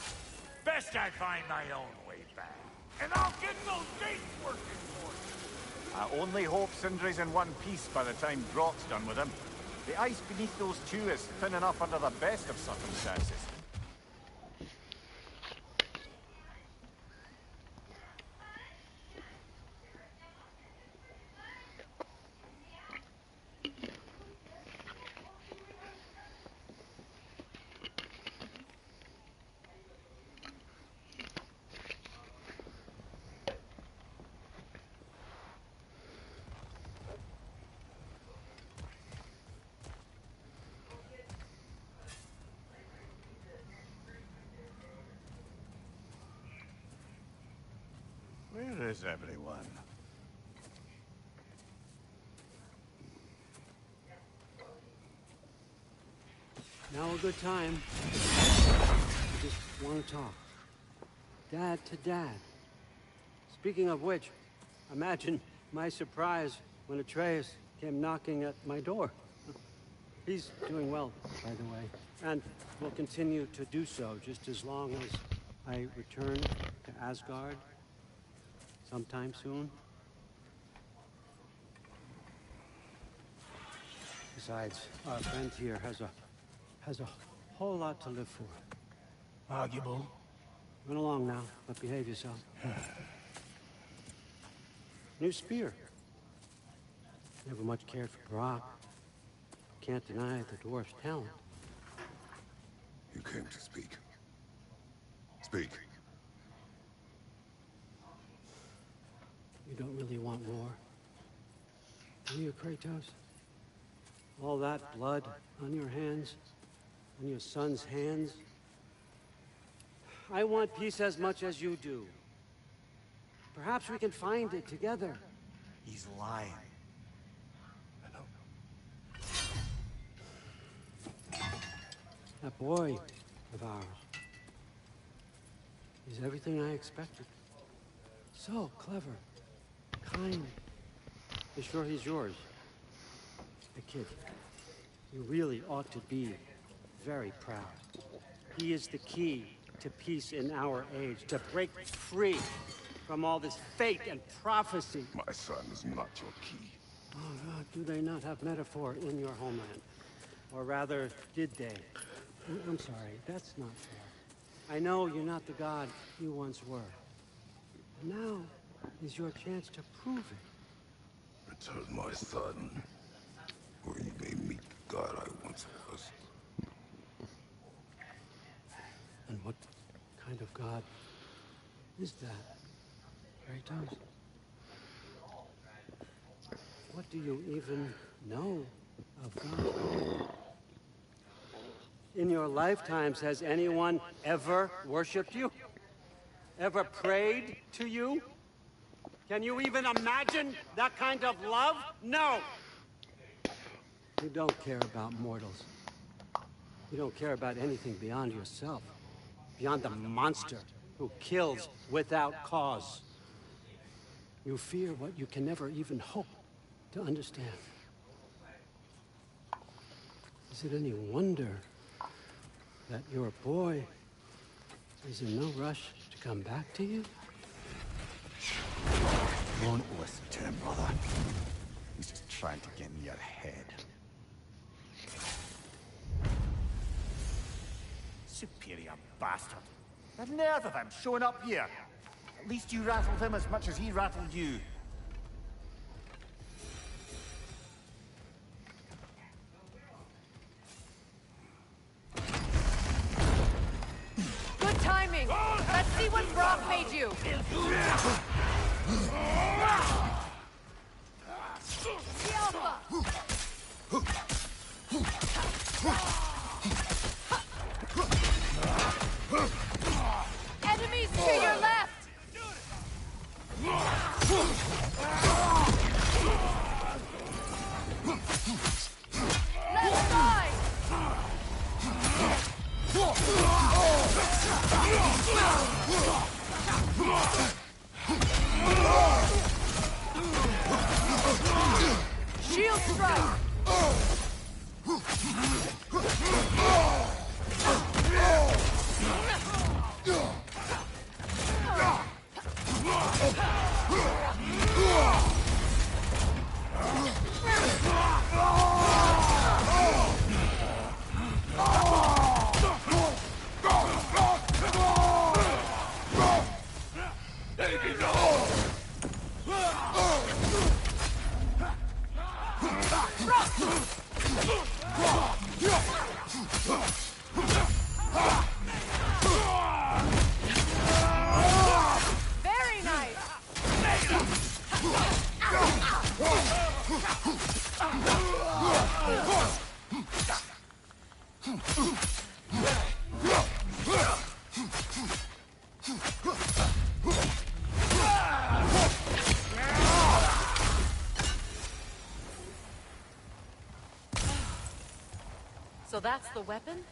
Best I find my own way back. And I'll get those gates working for you. I only hope Sindri's in one piece by the time Brock's done with him. The ice beneath those two is thin enough under the best of circumstances. Where is everyone? Now a good time. I just want to talk. Dad to Dad. Speaking of which, imagine my surprise when Atreus came knocking at my door. He's doing well, by the way, and will continue to do so just as long as I return to Asgard sometime soon. Besides, our friend here has a whole lot to live for. Arguable. Run along now, but behave yourself. New spear. Never much cared for Brock. Can't deny the dwarf's talent. You came to speak. Speak. You don't really want war, do you, Kratos? All that blood on your hands, on your son's hands. I want peace as much as you do. Perhaps we can find it together. He's lying. That boy of ours is everything I expected. So clever, kind. You sure he's yours? The kid. You really ought to be very proud. He is the key to peace in our age, to break free from all this fate and prophecy. My son is not your key. Oh, God, do they not have metaphor in your homeland? Or rather, did they? I'm sorry, that's not fair. I know you're not the god you once were. Now is your chance to prove it. Return my son, or you may meet the god I once was. And what kind of god is that, Kratos? What do you even know of God? In your lifetimes, has anyone ever worshipped you? Ever prayed to you? Can you even imagine that kind of love? No! You don't care about mortals. You don't care about anything beyond yourself. Beyond the monster who kills without cause. You fear what you can never even hope to understand. Is it any wonder that your boy is in no rush to come back to you? Don't listen to him, brother. He's just trying to get in your head. Superior bastard. The nerve of him showing up here. At least you rattled him as much as he rattled you. Good timing! Let's see what Brock made you! Gwampa! Enemies to your left! Left side! Shield strike! So that's the weapon?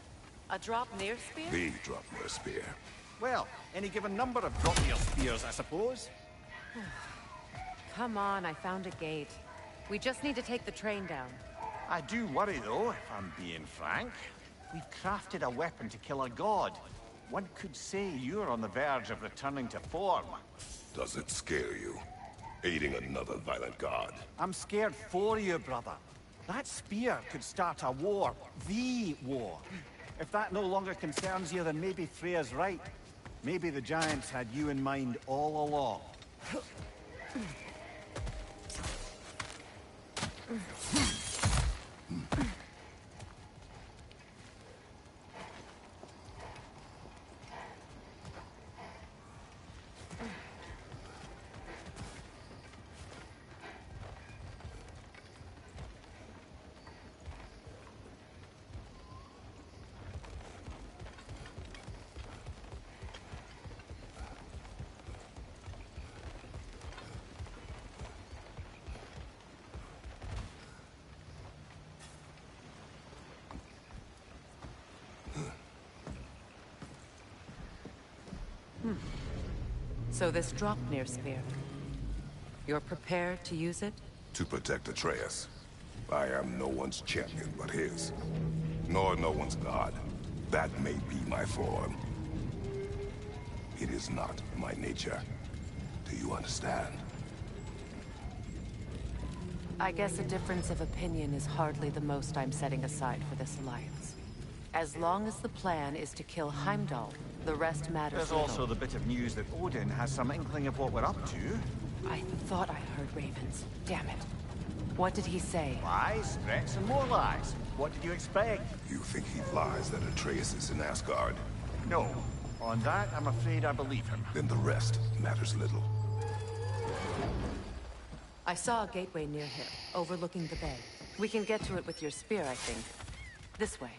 A drop near spear? The drop near spear. Well, any given number of drop-near spears, I suppose. Come on, I found a gate. We just need to take the train down. I do worry, though, if I'm being frank. We've crafted a weapon to kill a god. One could say you're on the verge of returning to form. Does it scare you? Aiding another violent god? I'm scared for you, brother. That spear could start a war. The war. If that no longer concerns you, then maybe Freya's right. Maybe the Giants had you in mind all along. So this drop near spear. You're prepared to use it? To protect Atreus. I am no one's champion but his. Nor no one's god. That may be my form. It is not my nature. Do you understand? I guess a difference of opinion is hardly the most I'm setting aside for this alliance. As long as the plan is to kill Heimdall, the rest matters There's little. also the bit of news that Odin has some inkling of what we're up to. I thought I heard ravens. Damn it. What did he say? Lies, threats, and more lies. What did you expect? You think he lies that Atreus is in Asgard? No. On that, I'm afraid I believe him. Then the rest matters little. I saw a gateway near here, overlooking the bay. We can get to it with your spear, I think. This way.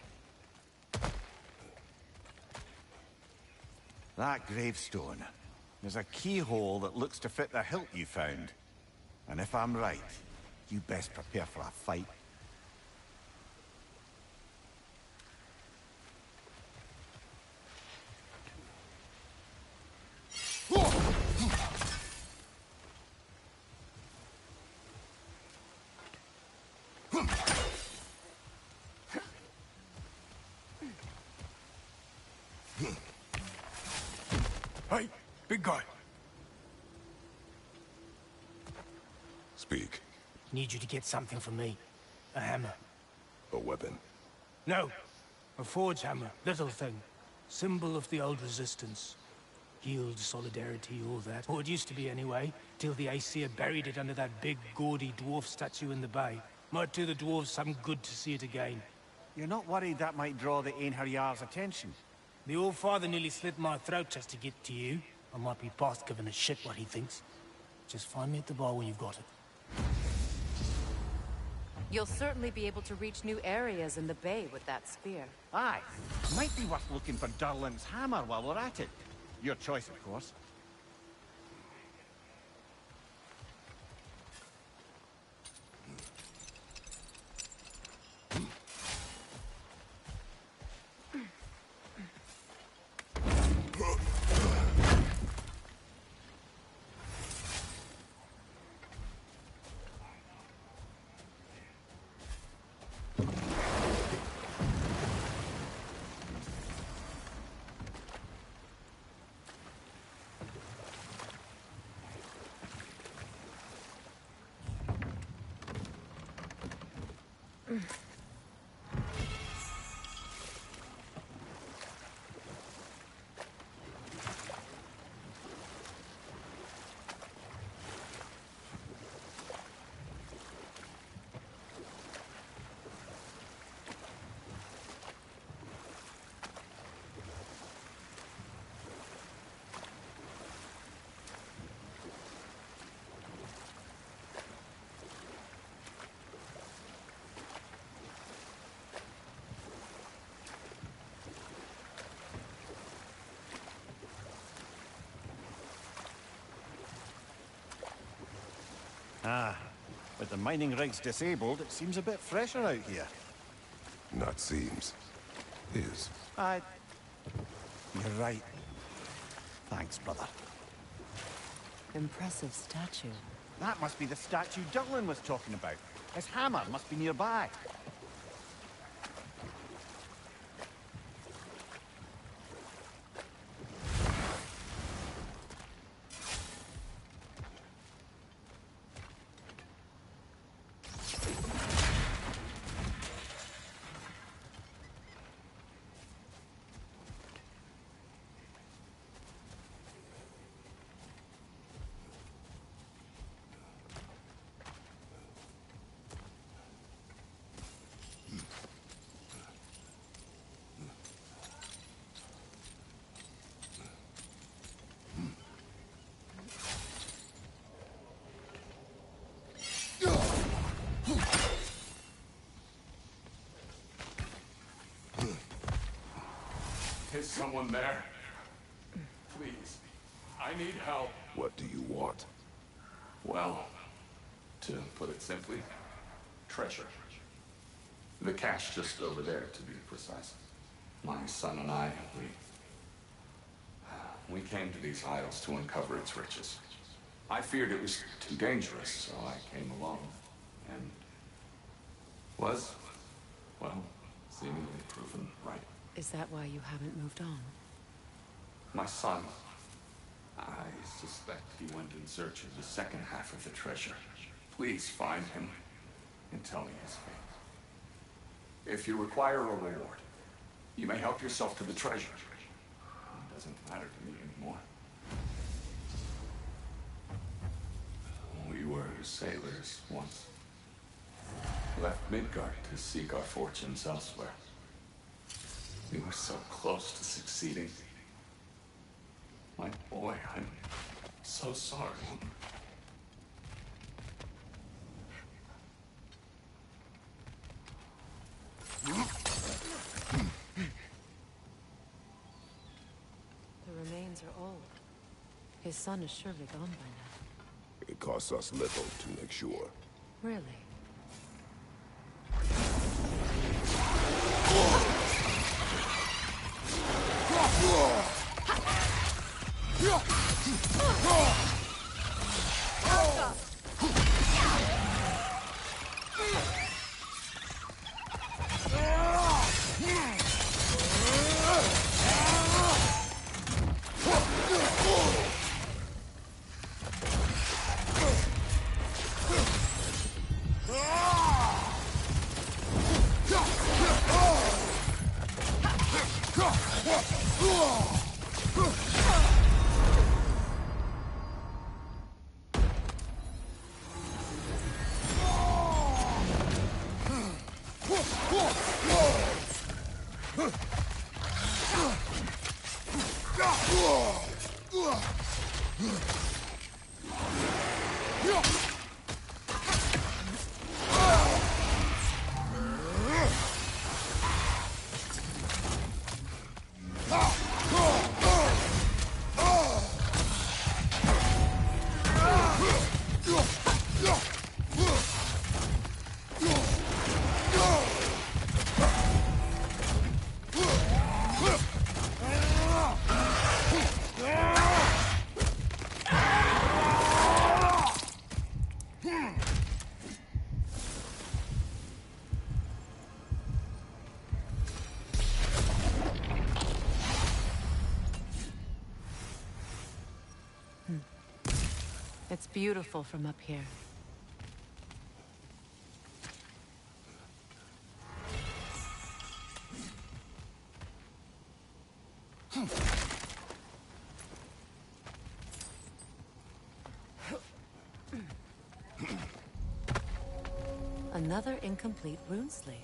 That gravestone. There's a keyhole that looks to fit the hilt you found. And if I'm right, you best prepare for a fight. Hey, big guy. Speak. Need you to get something for me. A hammer. A weapon. No. A forge hammer. Little thing. Symbol of the old resistance. Guild, solidarity, all that. Or it used to be anyway, till the Aesir buried it under that big, gaudy dwarf statue in the bay. Might do the dwarves some good to see it again. You're not worried that might draw the Einherjar's attention? The old father nearly slit my throat just to get to you. I might be past giving a shit what he thinks. Just find me at the bar when you've got it. You'll certainly be able to reach new areas in the bay with that spear. Aye. Might be worth looking for Durlin's hammer while we're at it. Your choice, of course. Ah, with the mining rigs disabled, it seems a bit fresher out here. Not seems. Is. You're right. Thanks, brother. Impressive statue. That must be the statue Dylan was talking about. His hammer must be nearby. Is someone there? Please. I need help. What do you want? Well, to put it simply, treasure. The cache just over there, to be precise. My son and I, we came to these isles to uncover its riches. I feared it was too dangerous, so I came along. And was, well, seemingly proven right. Is that why you haven't moved on? My son, I suspect he went in search of the second half of the treasure. Please find him and tell me his fate. If you require a reward, you may help yourself to the treasure. It doesn't matter to me anymore. We were sailors once. Left Midgard to seek our fortunes elsewhere. We were so close to succeeding. My boy, I'm so sorry. The remains are old. His son is surely gone by now. It costs us little to make sure. Really? It's beautiful from up here. Another incomplete rune slate.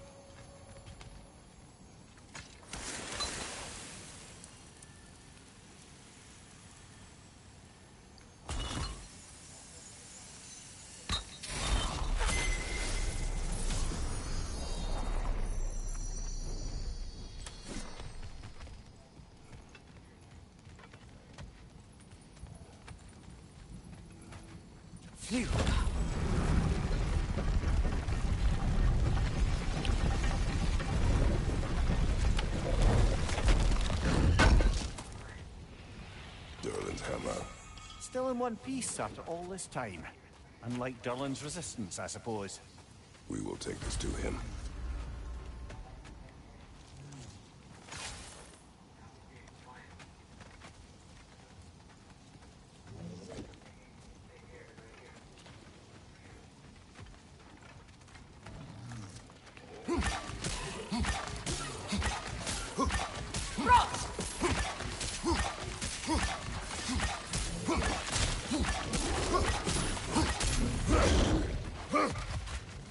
Phew. Still in one piece after all this time. Unlike Durlin's resistance, I suppose. We will take this to him.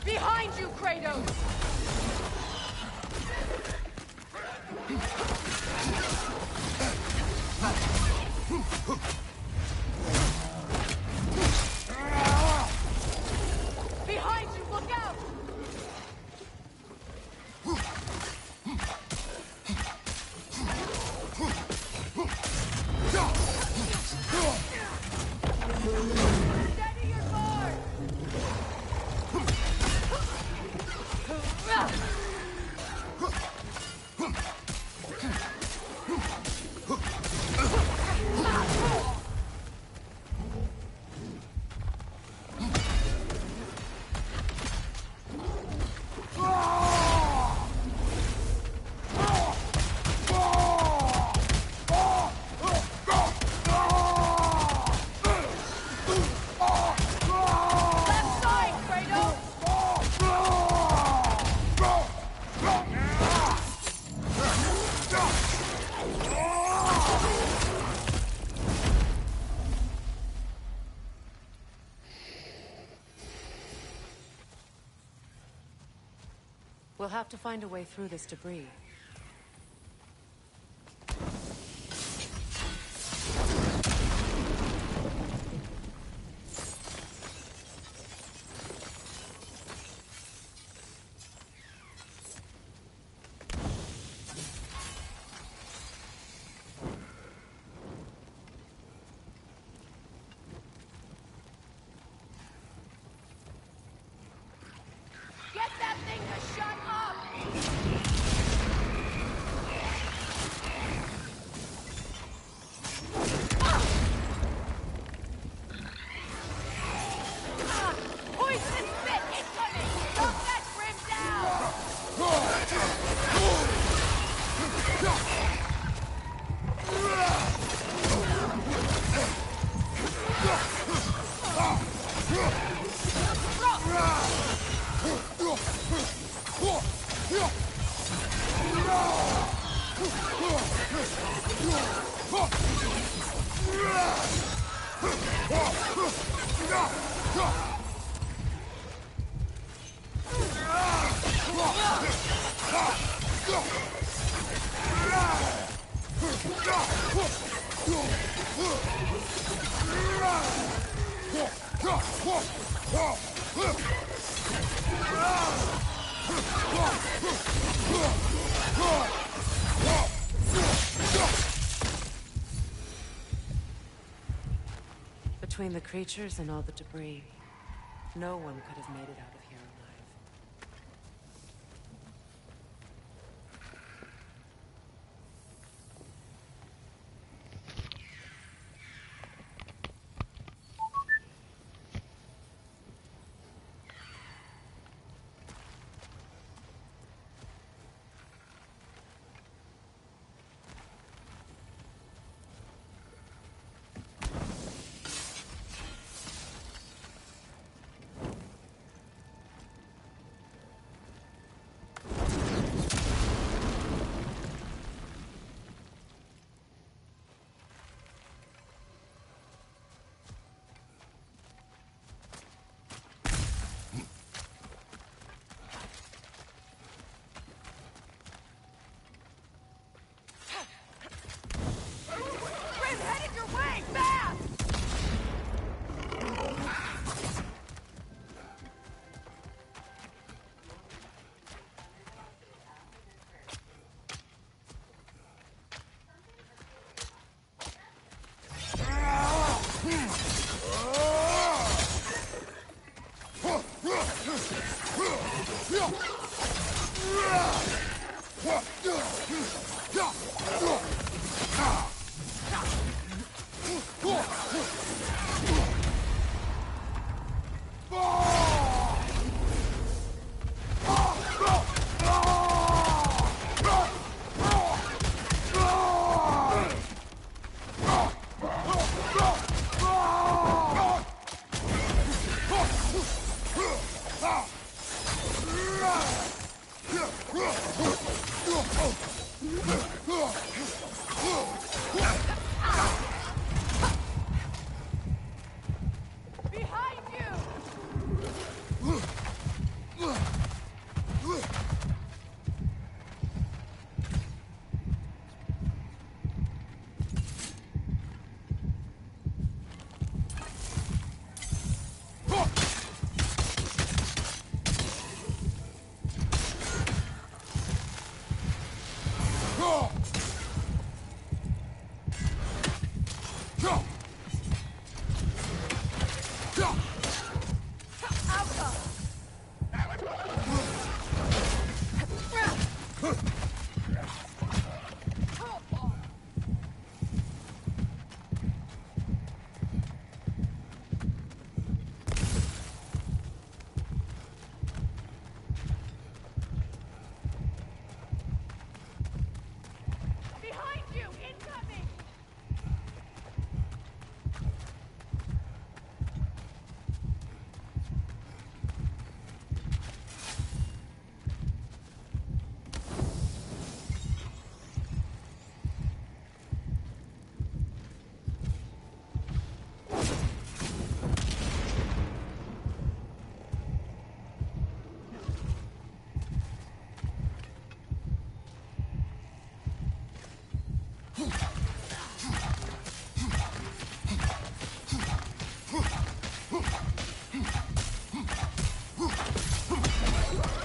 Behind you, Kratos! Behind you, look out! Steady your guard! Left side, Kratos! We'll have to find a way through this debris. Get that thing to shut up! Poison spit incoming! Knock that grim down! Between the creatures and all the debris, no one could have made it out of here alive. Behind you! Behind you! Incoming!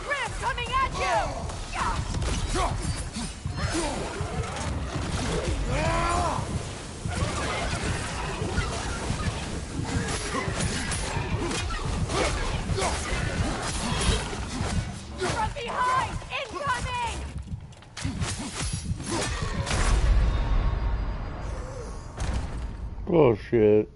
Rim coming at you! From behind! Incoming! Bullshit.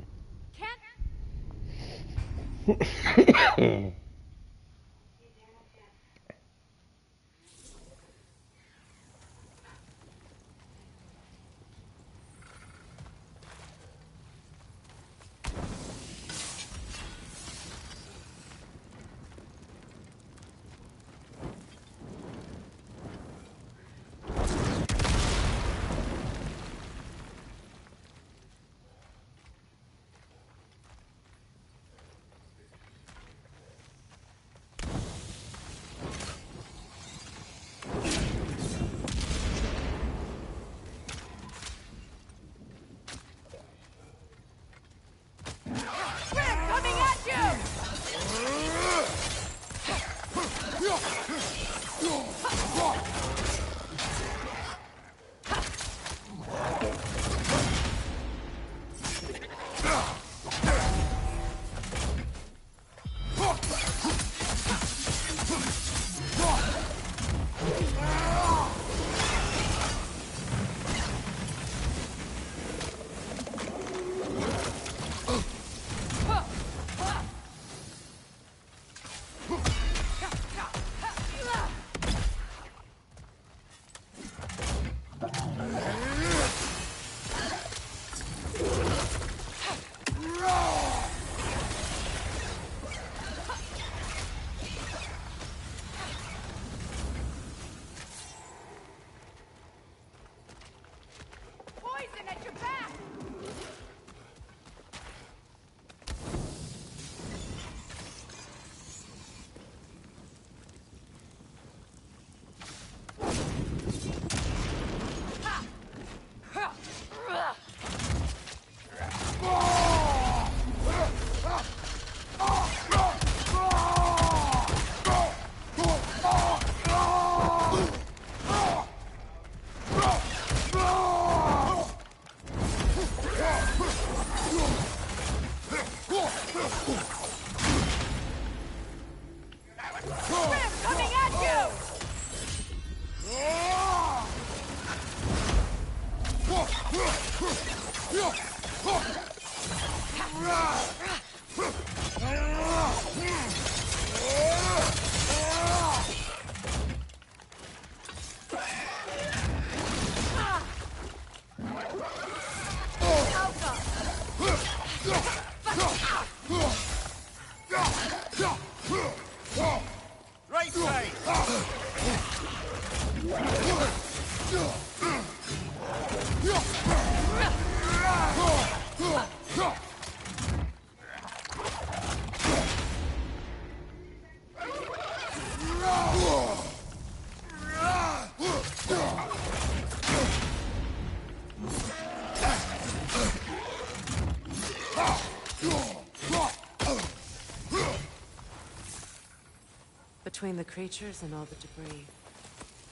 the creatures and all the debris,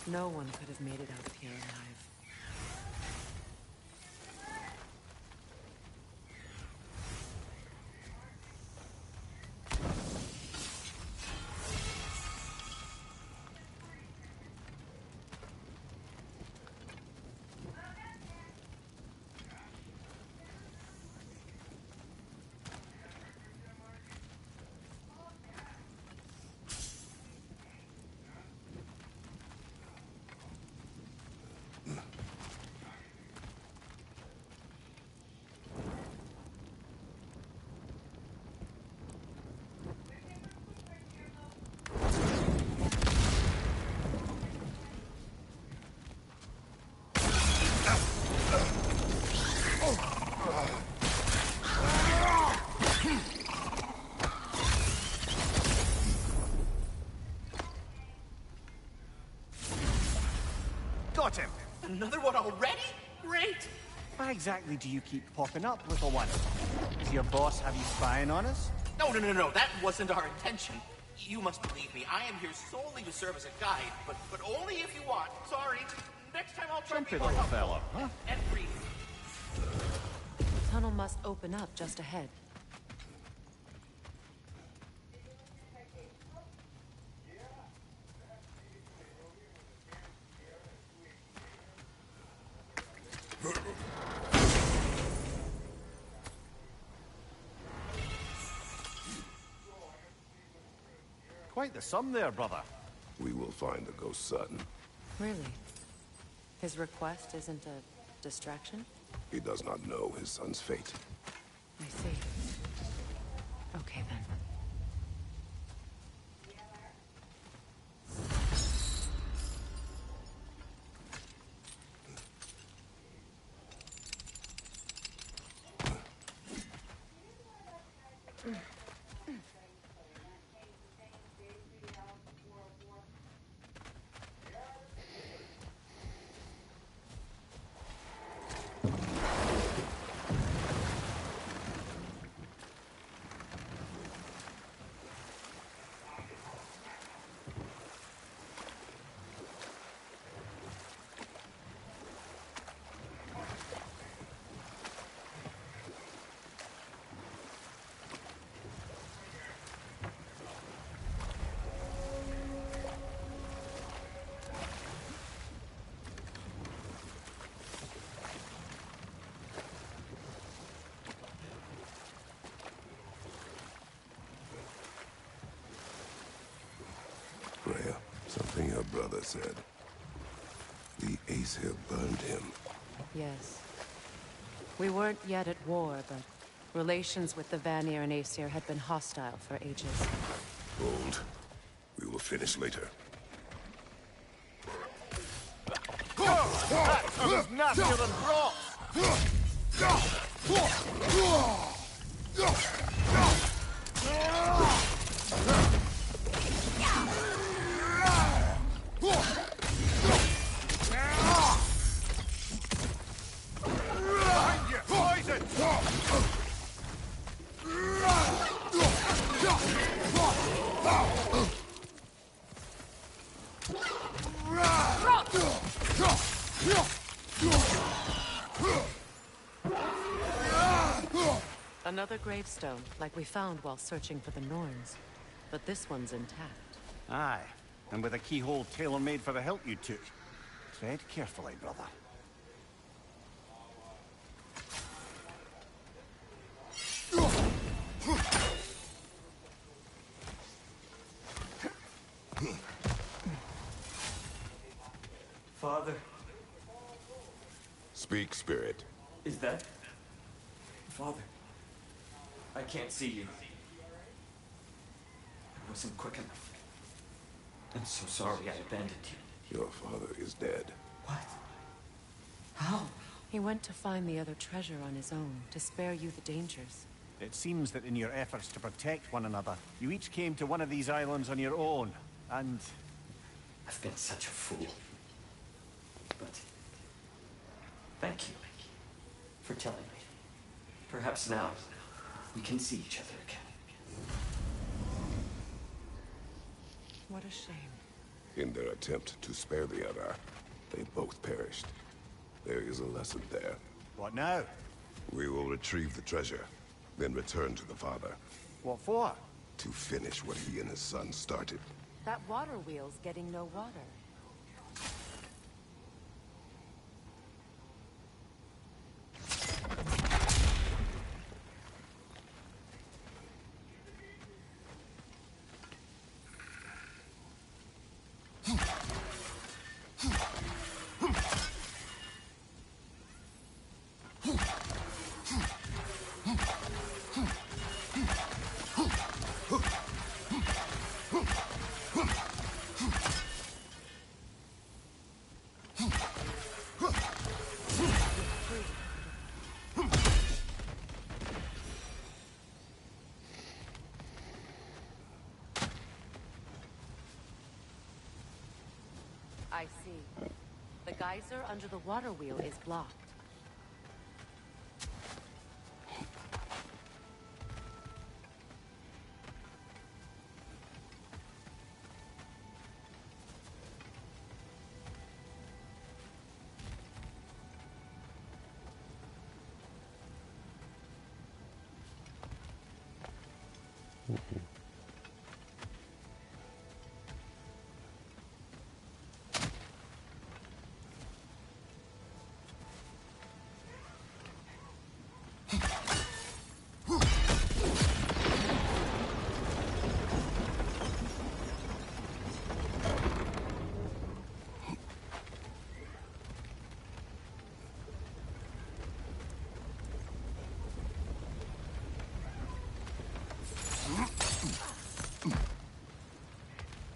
no one could have made it out of here alive. Got him! Another one already? Great! Why exactly do you keep popping up, little one? Does your boss have you spying on us? No. That wasn't our intention. You must believe me. I am here solely to serve as a guide, but only if you want. Sorry. Next time I'll try to be more little helpful. fella, huh? And free. The tunnel must open up just ahead. Quite the sum there, brother. We will find the ghost son. Really? His request isn't a distraction? He does not know his son's fate. I see. Okay, then. Freya, something your brother said. The Aesir burned him. Yes. We weren't yet at war, but relations with the Vanir and Aesir had been hostile for ages. Hold. We will finish later. That was nastier than broth! Behind you! Poison! Another gravestone, like we found while searching for the Norns. But this one's intact. Aye, and with a keyhole tailor-made for the help you took. Tread carefully, brother. Father, Speak, spirit. is that... Father, I can't see you. I wasn't quick enough. I'm so sorry I abandoned you. Your father is dead. What? How? He went to find the other treasure on his own, to spare you the dangers. It seems that in your efforts to protect one another, you each came to one of these islands on your own, and... I've been such a fool. But... thank you for telling me. Perhaps now, we can see each other again. What a shame. In their attempt to spare the other, they both perished. There is a lesson there. What now? We will retrieve the treasure, then return to the father. What for? To finish what he and his son started. That water wheel's getting no water. I see. The geyser under the water wheel is blocked.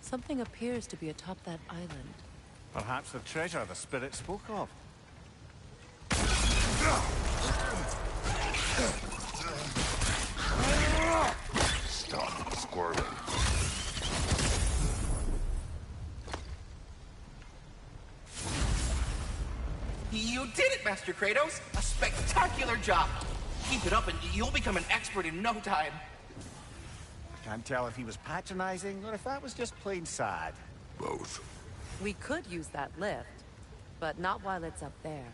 Something appears to be atop that island. Perhaps the treasure the spirit spoke of. Stop squirming. You did it, Master Kratos! A spectacular job! Keep it up and you'll become an expert in no time. Can't tell if he was patronizing or if that was just plain sad. Both. We could use that lift, but not while it's up there.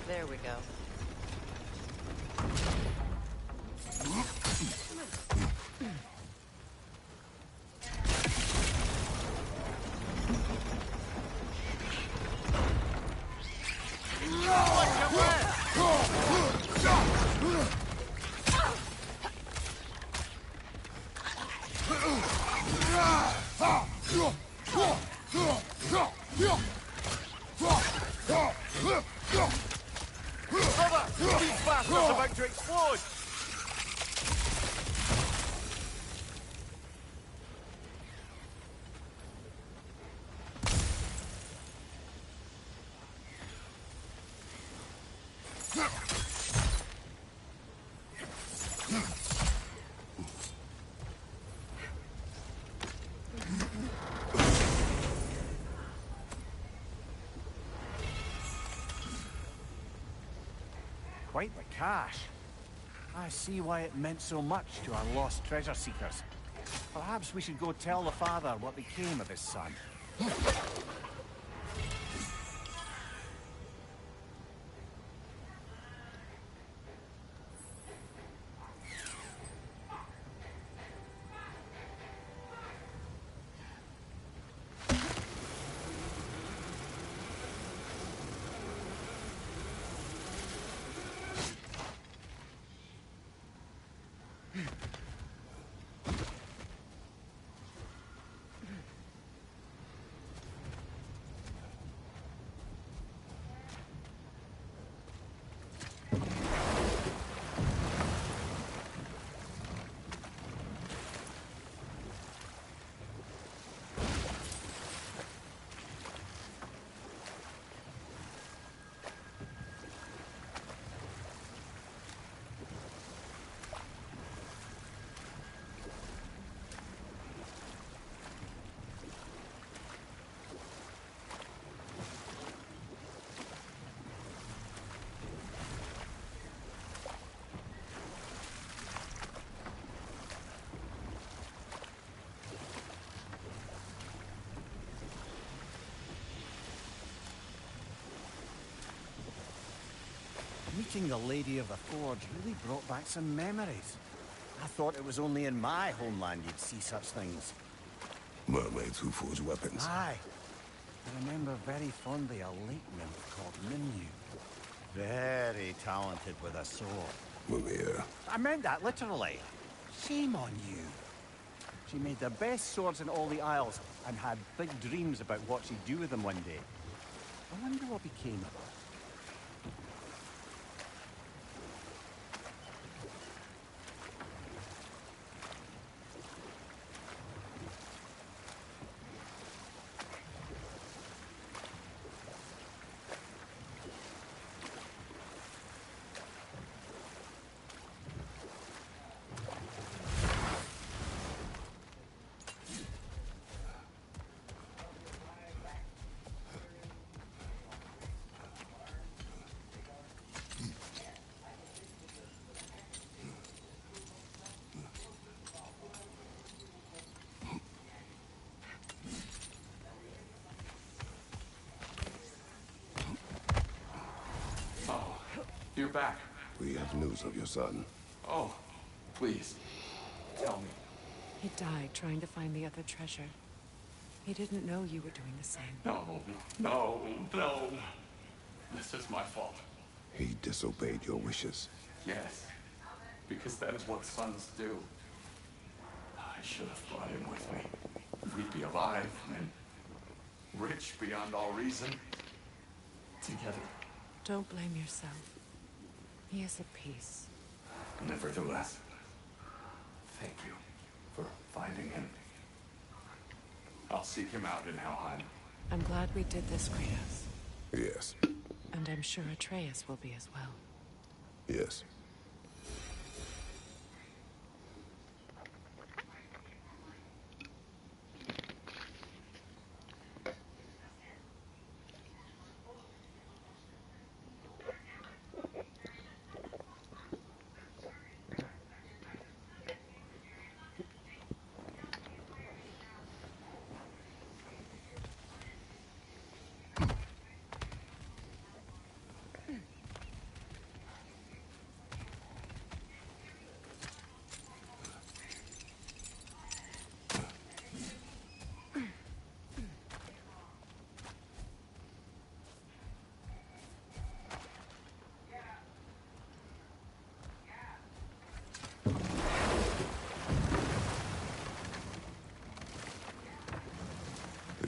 There we go. These bastards are about to explode! Quite the cache. I see why it meant so much to our lost treasure seekers. Perhaps we should go tell the father what became of his son. Meeting the Lady of the Forge really brought back some memories. I thought it was only in my homeland you'd see such things. Mermaids who forge weapons. Aye. I remember very fondly a lake nymph called Nimue. Very talented with a sword. Mimir. I meant that literally. Shame on you. She made the best swords in all the Isles and had big dreams about what she'd do with them one day. I wonder what became of her. You're back. We have news of your son. Oh, please, tell me. He died trying to find the other treasure. He didn't know you were doing the same. No. This is my fault. He disobeyed your wishes. Yes, because that is what sons do. I should have brought him with me. We'd be alive and rich beyond all reason. Together. Don't blame yourself. He is at peace. Nevertheless, thank you for finding him. I'll seek him out in Helheim. I'm glad we did this, Kratos. Yes. And I'm sure Atreus will be as well. Yes.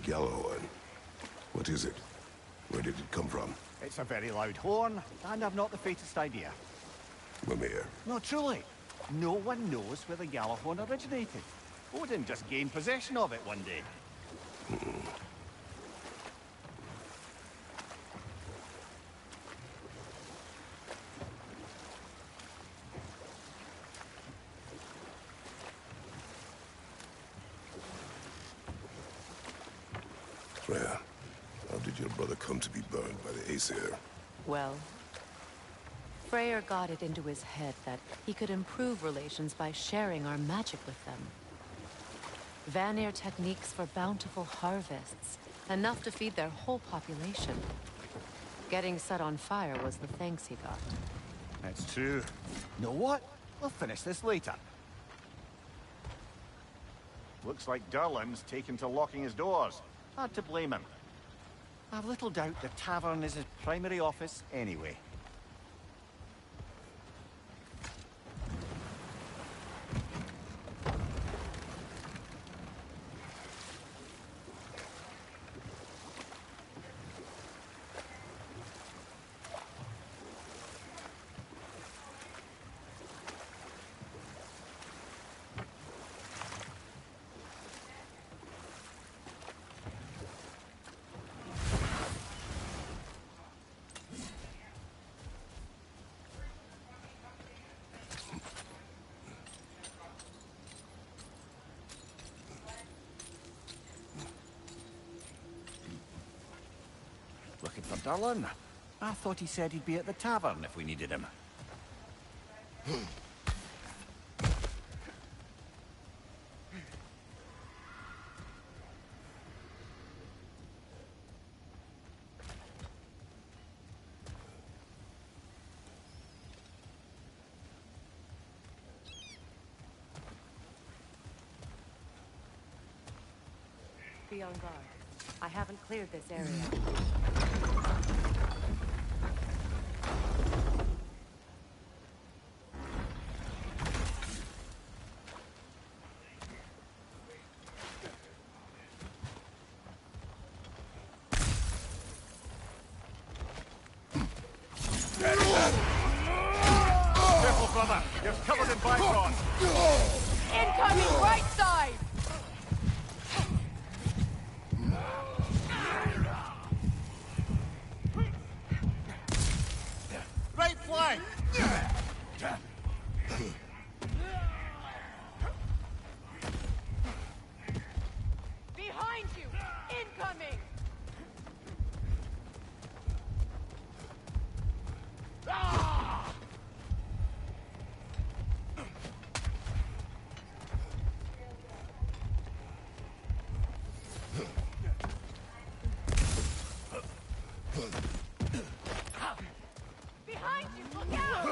Gjallarhorn. What is it? Where did it come from? It's a very loud horn, and I've not the faintest idea. Mimir. No, truly. No one knows where the Gjallarhorn originated. Odin just gained possession of it one day. brother come to be burned by the Aesir? Well, Freyr got it into his head that he could improve relations by sharing our magic with them. Vanir techniques for bountiful harvests, enough to feed their whole population. Getting set on fire was the thanks he got. That's true. Know what? We'll finish this later. Looks like Durlin's taken to locking his doors. Hard to blame him. I've little doubt the tavern is his primary office anyway. Looking for Durlin? I thought he said he'd be at the tavern if we needed him. Be on guard. I haven't cleared this area. Careful, brother. You're covered in bifrost. Incoming right side! Right flank! Behind you! Incoming! Behind you! Look out!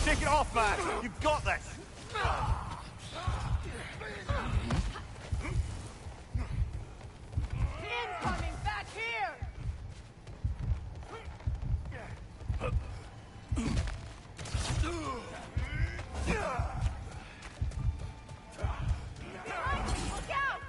Take it off, man! You've got this! Incoming back here! Behind you! Look out!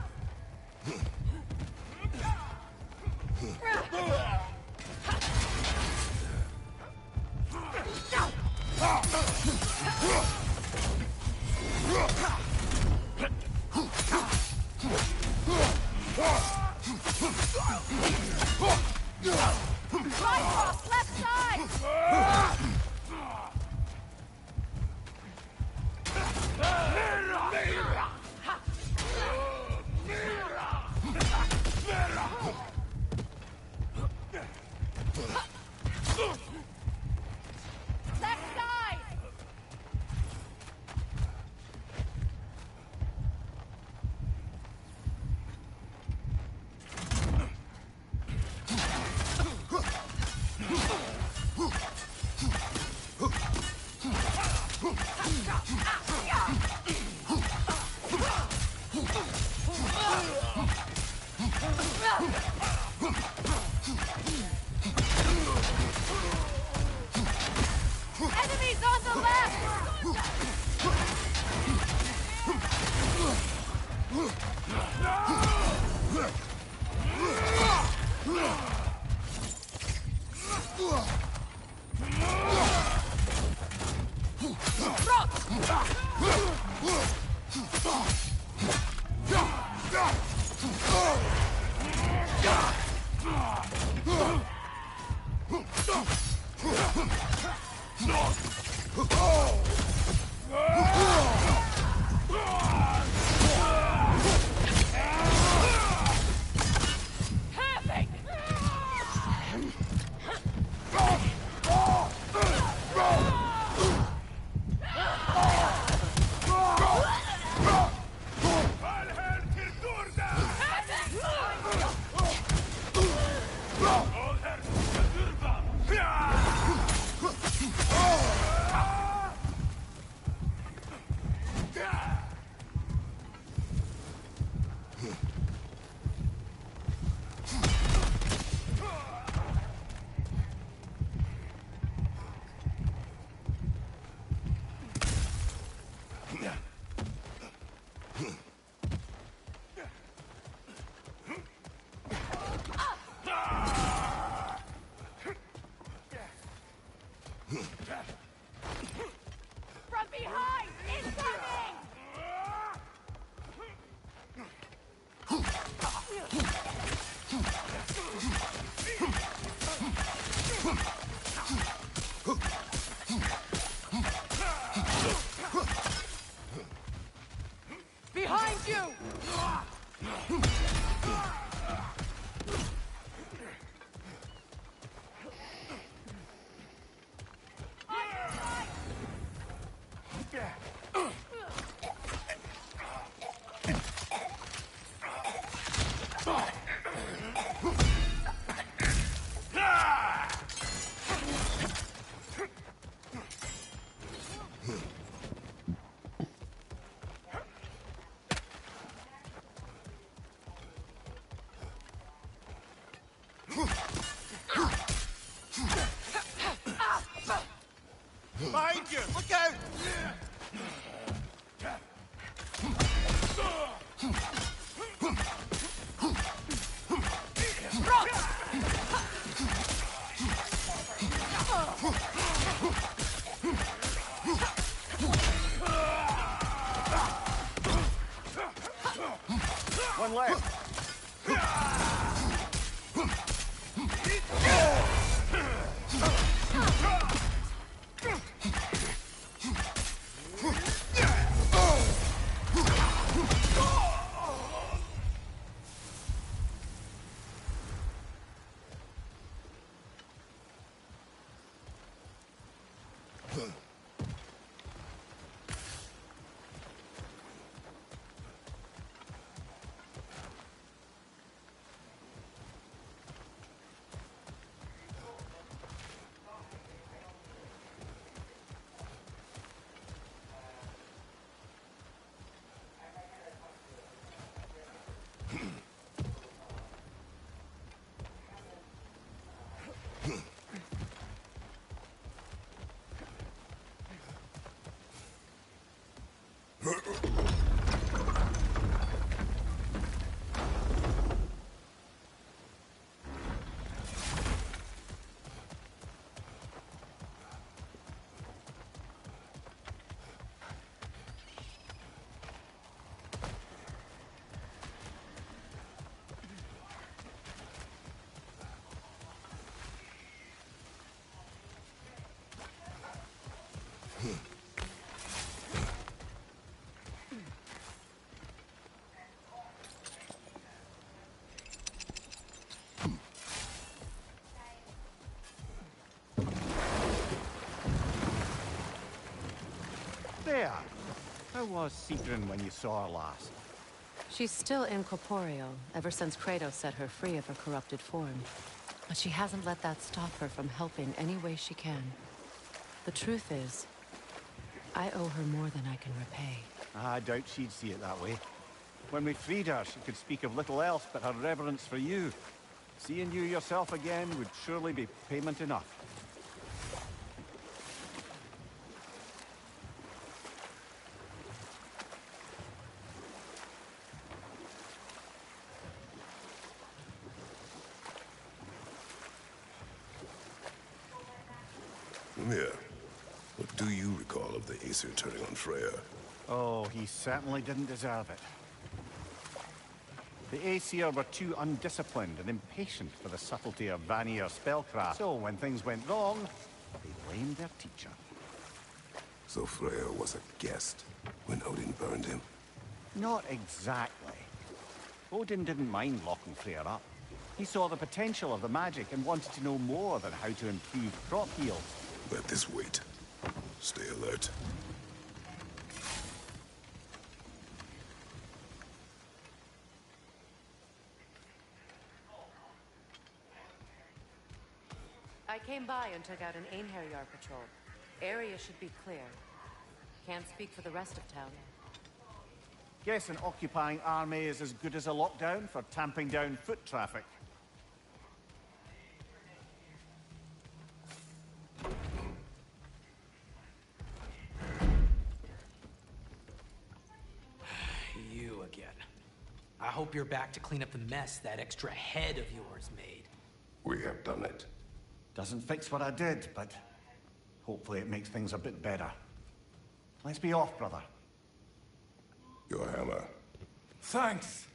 Bifrost, left side! Left side! Enemies on the left! From behind! Incoming! Behind you! Behind you! Look out! One left. There. How was Sigrun when you saw her last? She's still incorporeal, ever since Kratos set her free of her corrupted form. But she hasn't let that stop her from helping any way she can. The truth is, I owe her more than I can repay. I doubt she'd see it that way. When we freed her, she could speak of little else but her reverence for you. Seeing you yourself again would surely be payment enough. Mimir, what do you recall of the Aesir turning on Freya? Oh, he certainly didn't deserve it. The Aesir were too undisciplined and impatient for the subtlety of Vanir spellcraft. So when things went wrong, they blamed their teacher. So Freya was a guest when Odin burned him? Not exactly. Odin didn't mind locking Freya up. He saw the potential of the magic and wanted to know more than how to improve crop yields. Let this wait. Stay alert. I came by and took out an Einherjar patrol. Area should be clear. Can't speak for the rest of town. Guess an occupying army is as good as a lockdown for tamping down foot traffic. You again. I hope you're back to clean up the mess that extra head of yours made. We have done it. Doesn't fix what I did, but hopefully it makes things a bit better. Let's be off, brother. Your hammer. Thanks.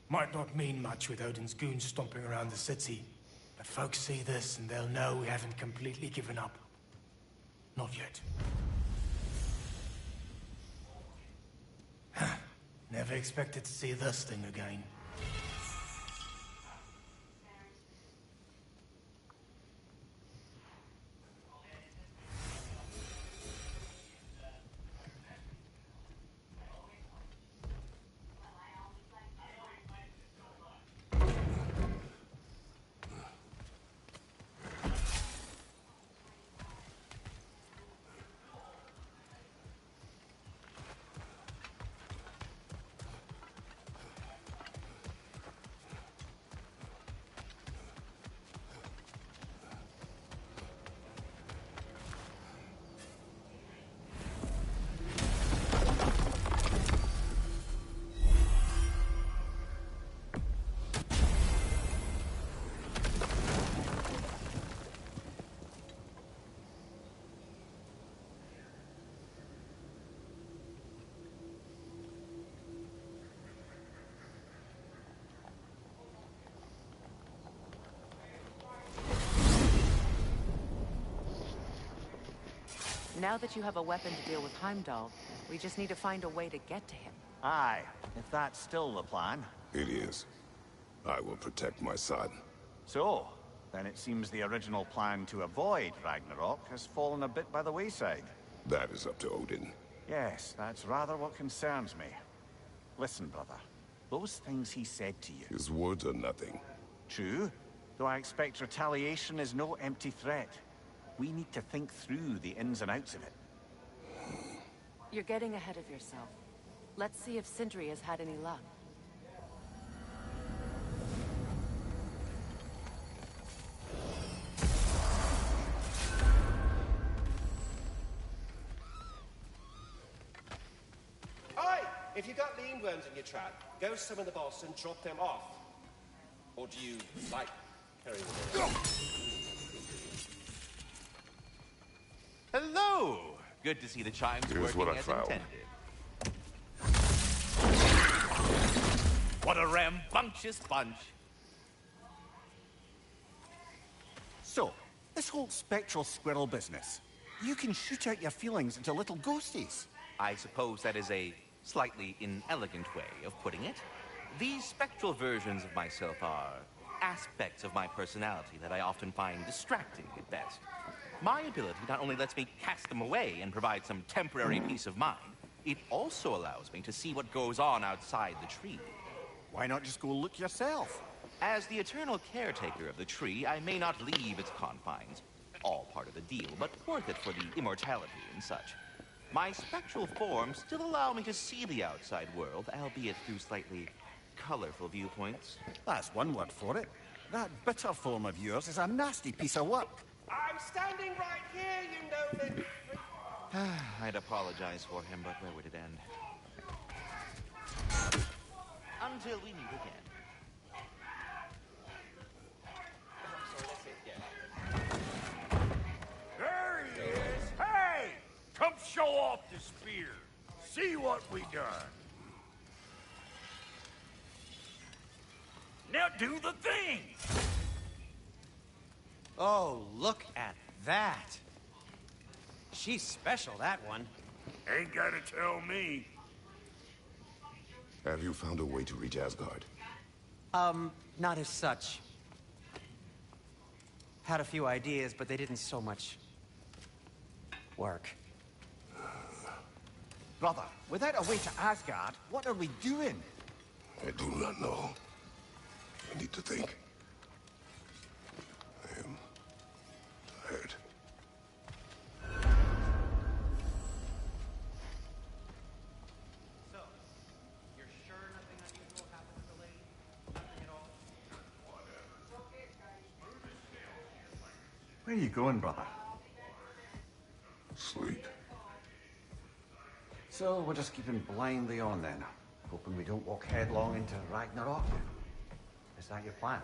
Might not mean much with Odin's goons stomping around the city, but folks see this and they'll know we haven't completely given up. Not yet. Never expected to see this thing again. Now that you have a weapon to deal with Heimdall, we just need to find a way to get to him. Aye, if that's still the plan. It is. I will protect my son. So, then it seems the original plan to avoid Ragnarok has fallen a bit by the wayside. That is up to Odin. Yes, that's rather what concerns me. Listen, brother. Those things he said to you... His words are nothing. True, though I expect retaliation is no empty threat. We need to think through the ins and outs of it. You're getting ahead of yourself. Let's see if Sindri has had any luck. Aye! If you got lean worms in your trap, go summon the boss and drop them off. Or do you like carrying them? Hello! Good to see the chimes Here's working what I as found. intended. What a rambunctious bunch. So, this whole spectral squirrel business, you can shoot out your feelings into little ghosties. I suppose that is a slightly inelegant way of putting it. These spectral versions of myself are aspects of my personality that I often find distracting at best. My ability not only lets me cast them away and provide some temporary peace of mind, it also allows me to see what goes on outside the tree. Why not just go look yourself? As the eternal caretaker of the tree, I may not leave its confines. All part of the deal, but worth it for the immortality and such. My spectral forms still allow me to see the outside world, albeit through slightly colorful viewpoints. That's one word for it. That bitter form of yours is a nasty piece of work. I'm standing right here, you know that... I'd apologize for him, but where would it end? Until we meet again. I'm sorry, that's it, yeah. show off the spear. See what we done. Now do the thing! Oh, look at that. She's special, that one. Ain't gotta tell me. Have you found a way to reach Asgard? Not as such. Had a few ideas, but they didn't so much work. Brother, without a way to Asgard, what are we doing? I do not know. I need to think. I am tired. So, you're sure nothing unusual happened to the lady? Nothing at all? Where are you going, brother? Sleep. So we're just keeping blindly on then, hoping we don't walk headlong into Ragnarok? Is that your plan?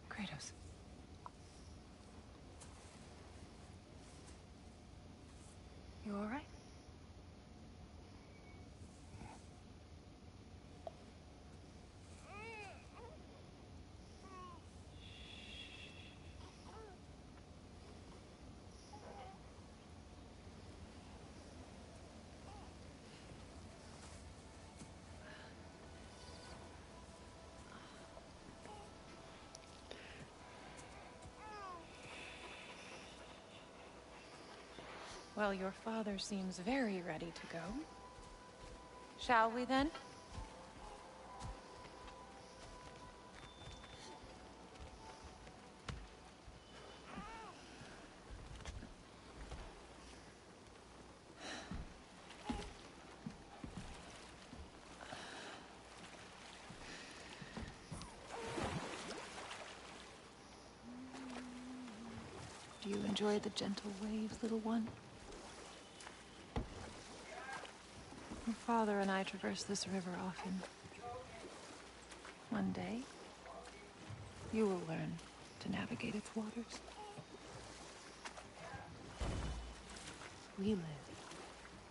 Kratos. You all right? Well, your father seems very ready to go. Shall we then? Do you enjoy the gentle waves, little one? Your father and I traverse this river often. One day, you will learn to navigate its waters. We live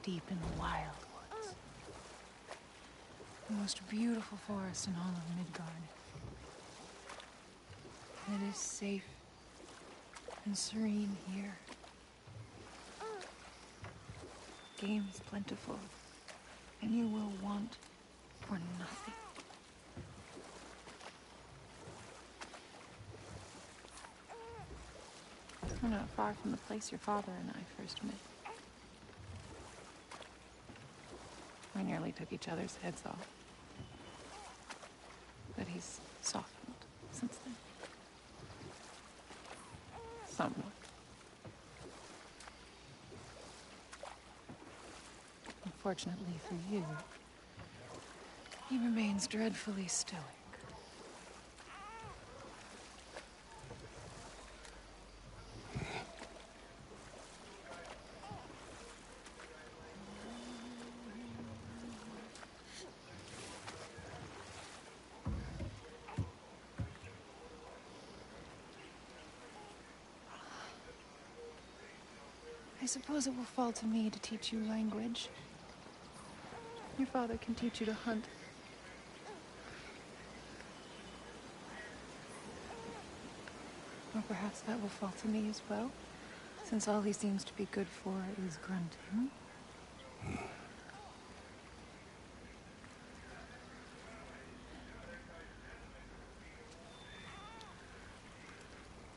deep in the wild woods. The most beautiful forest in all of Midgard. And it is safe and serene here. Game is plentiful, and you will want for nothing. We're not far from the place your father and I first met. We nearly took each other's heads off. But he's softened since then. Somewhat. Unfortunately for you, he remains dreadfully stoic. I suppose it will fall to me to teach you language. Your father can teach you to hunt. Or perhaps that will fall to me as well, since all he seems to be good for is grunting.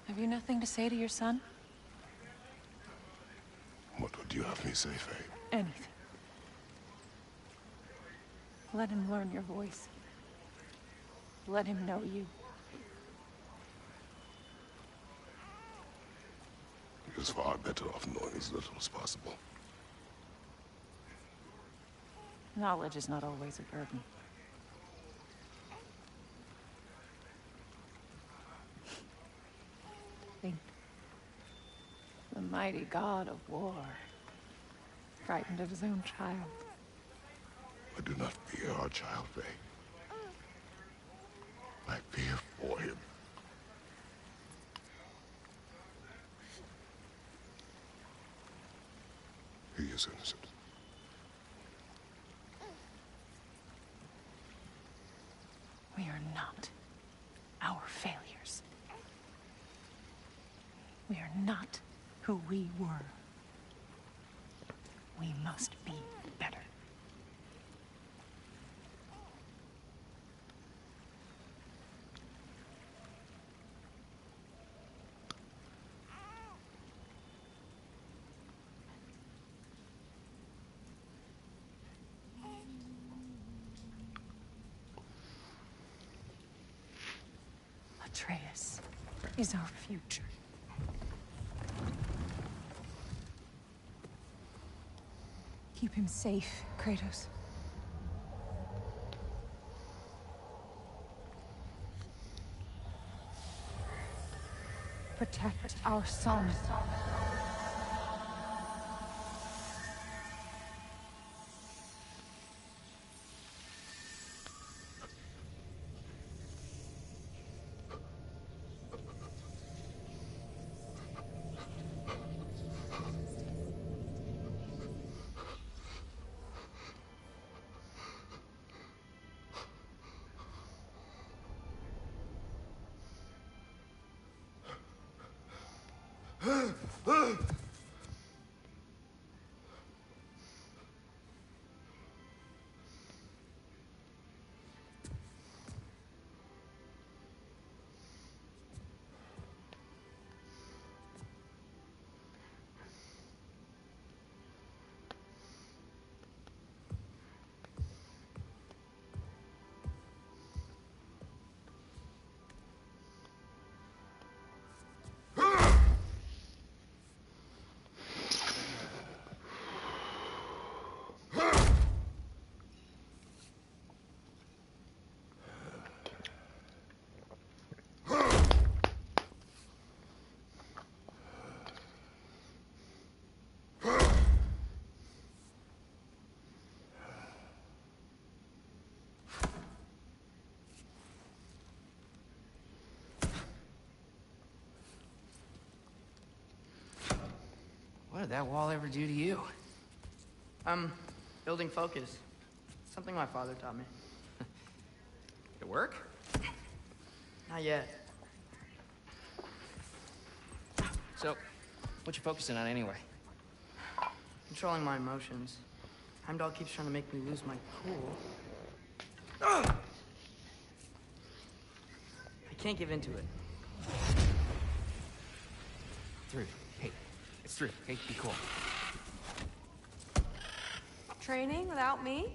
Have you nothing to say to your son? What would you have me say, Faye? Anything. Let him learn your voice. Let him know you. He is far better off knowing as little as possible. Knowledge is not always a burden. Think. The mighty god of war, frightened of his own child. I do not fear our child, Faye. I fear for him. He is innocent. We are not our failures. We are not who we were. We must be better. Atreus is our future. Keep him safe, Kratos. Protect our son. did that wall ever do to you? Building focus. Something my father taught me. It work? Not yet. So, what you focusing on anyway? Controlling my emotions. Heimdall keeps trying to make me lose my cool. I can't give into it. Through. Hey, it's through. Hey, be cool. Training without me?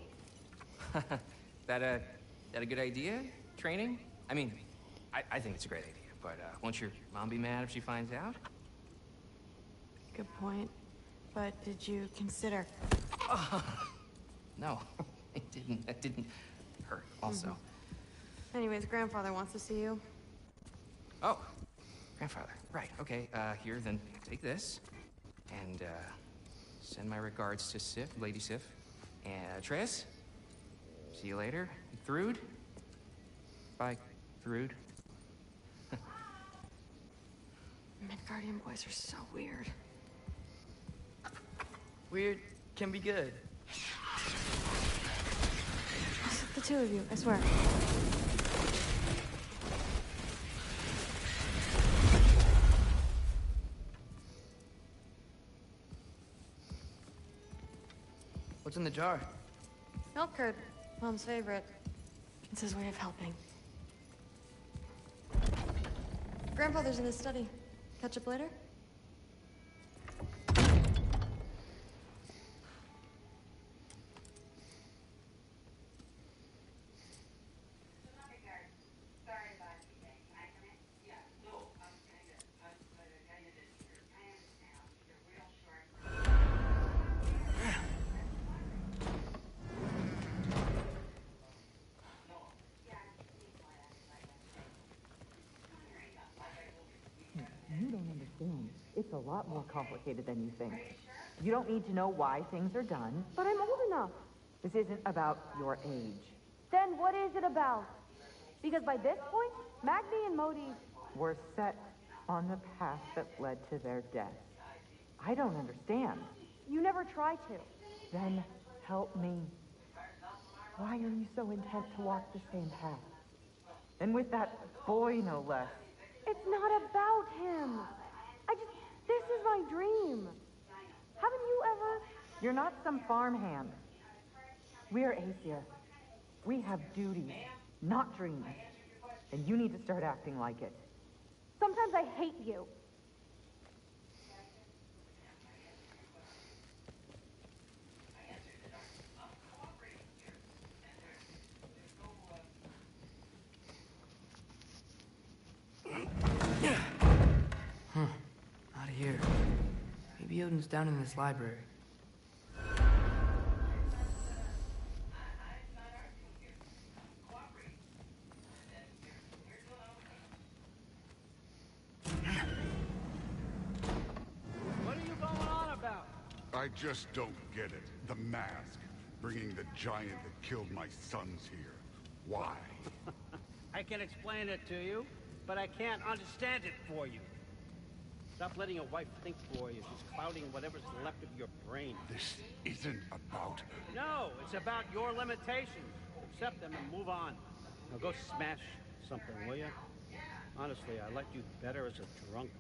That a good idea? Training? I mean, I think it's a great idea, but won't your mom be mad if she finds out? Good point. But did you consider? No, it didn't. That didn't hurt. Also. Anyways, grandfather wants to see you. Oh, grandfather. Right. Okay. Here, then take this, and send my regards to Sif, Lady Sif, and Atreus. See you later, Thrud. Bye, Thrud. Midgardian boys are so weird. Weird can be good. The two of you, I swear. What's in the jar? Milk curd, Mom's favorite. It's his way of helping. Grandfather's in his study. Catch up later? You don't understand. It's a lot more complicated than you think. You don't need to know why things are done. But I'm old enough. This isn't about your age. Then what is it about? Because by this point, Magni and Modi... We're set on the path that led to their death. I don't understand. You never try to. Then help me. Why are you so intent to walk the same path? And with that boy, no less. It's not about him. This is my dream. Haven't you ever? You're not some farmhand. We're Aesir. We have duties, not dreams. And you need to start acting like it. Sometimes I hate you. Not here. Maybe Odin's down in this library. What are you going on about? I just don't get it. The mask. Bringing the giant that killed my sons here. Why? I can explain it to you, but I can't understand it for you. Stop letting your wife think for you. She's clouding whatever's left of your brain. This isn't about... No, it's about your limitations. Accept them and move on. Now go smash something, will you? Honestly, I liked you better as a drunk.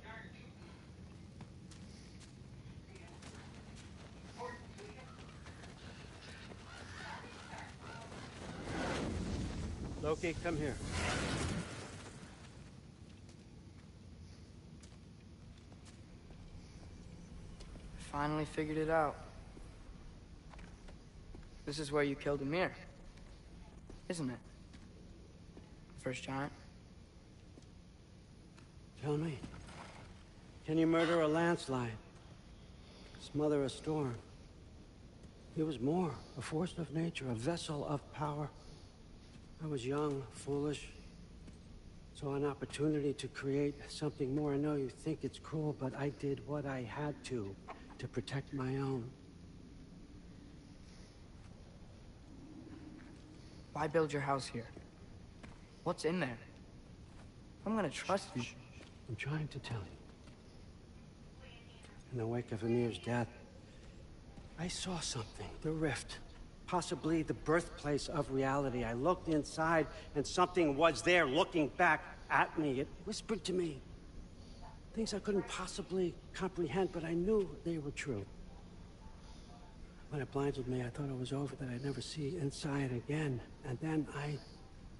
Loki, come here. Finally figured it out. This is where you killed Ymir, isn't it? First giant. Tell me, can you murder a landslide? Smother a storm? He was more, a force of nature, a vessel of power. I was young, foolish, saw an opportunity to create something more. I know you think it's cruel, but I did what I had to protect my own. Why build your house here? What's in there? I'm gonna trust you. I'm trying to tell you. In the wake of Amir's death, I saw something. The rift. Possibly the birthplace of reality. I looked inside, and something was there looking back at me. It whispered to me things I couldn't possibly comprehend, but I knew they were true. When it blinded me, I thought it was over, that I'd never see inside again. And then I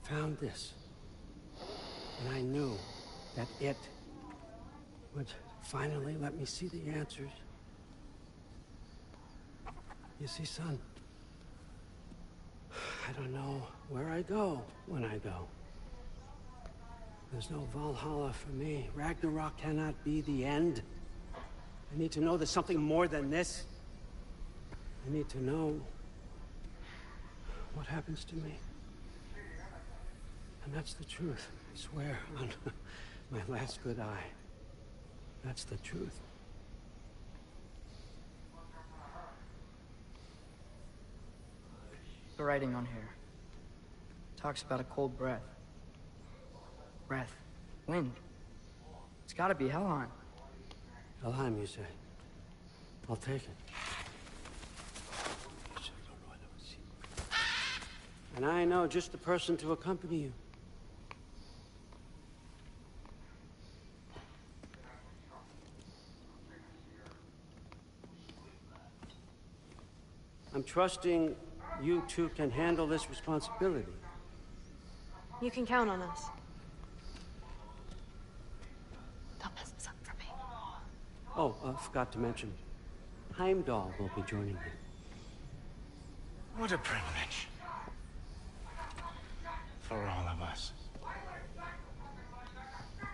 found this. And I knew that it would finally let me see the answers. You see, son, I don't know where I go when I go. There's no Valhalla for me. Ragnarok cannot be the end. I need to know there's something more than this. I need to know what happens to me. And that's the truth. I swear on my last good eye. That's the truth. The writing on here talks about a cold breath. Breath. Wind. It's gotta be Helheim. Helheim, you say? I'll take it. And I know just the person to accompany you. I'm trusting you two can handle this responsibility. You can count on us. Don't mess this up for me. Oh, forgot to mention, Heimdall will be joining you. What a privilege. For all of us.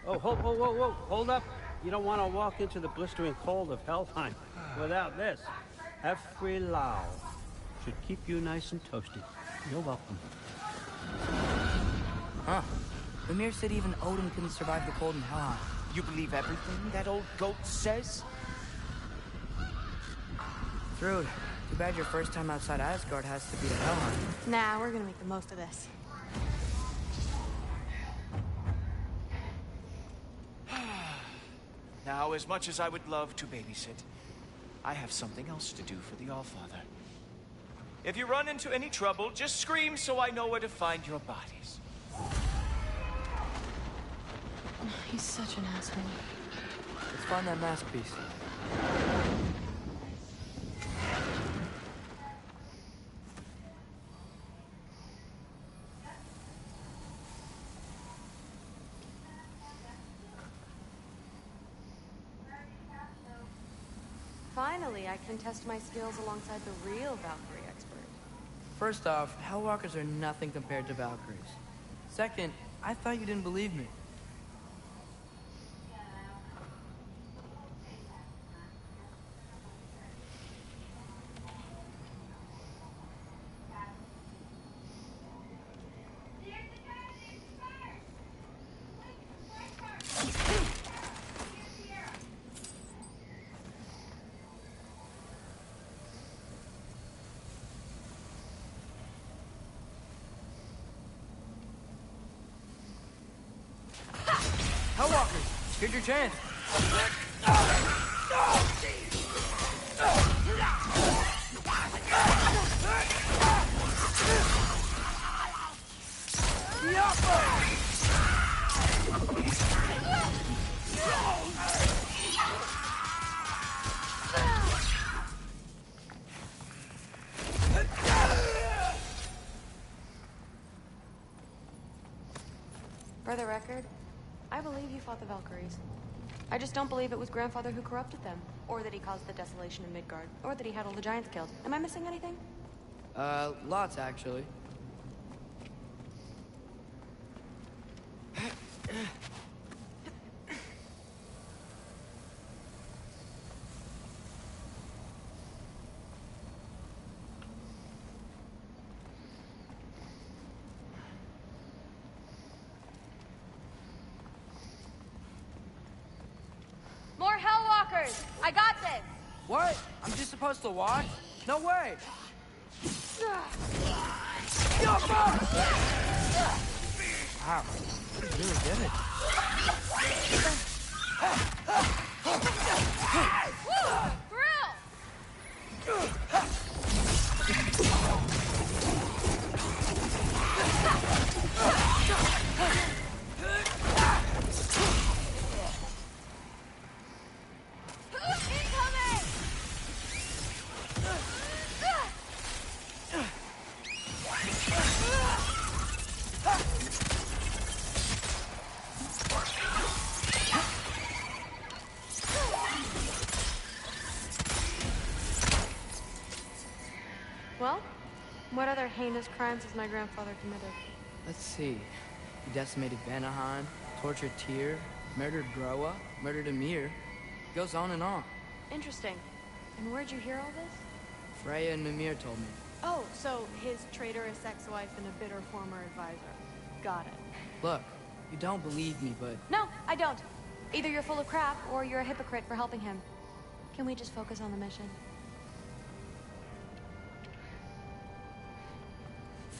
Oh, whoa, hold up. You don't want to walk into the blistering cold of Helheim without this. Every Lao should keep you nice and toasty. You're welcome. Huh. Ymir said even Odin couldn't survive the cold in Helheim. You believe everything that old goat says? Thrud, too bad your first time outside Asgard has to be to Helheim. Nah, we're gonna make the most of this. Now, as much as I would love to babysit, I have something else to do for the Allfather. If you run into any trouble, just scream so I know where to find your bodies. He's such an asshole. Let's find that masterpiece. Finally, I can test my skills alongside the real Valkyrie expert. First off, Hellwalkers are nothing compared to Valkyries. Second, I thought you didn't believe me. Hellwalkers, here's your chance. For the record, I believe you fought the Valkyries. I just don't believe it was Grandfather who corrupted them, or that he caused the desolation in Midgard, or that he had all the giants killed. Am I missing anything? Lots, actually. More Hellwalkers! I got this! What? I'm just supposed to watch? No way! Wow, you really did it. Well, what other heinous crimes has my grandfather committed? Let's see. He decimated Vanaheim, tortured Tyr, murdered Groa, murdered Emir. Goes on and on. Interesting. And where'd you hear all this? Freya and Mimir told me. Oh, so his traitorous ex-wife and a bitter former advisor. Got it. Look, you don't believe me, but... No, I don't. Either you're full of crap, or you're a hypocrite for helping him. Can we just focus on the mission?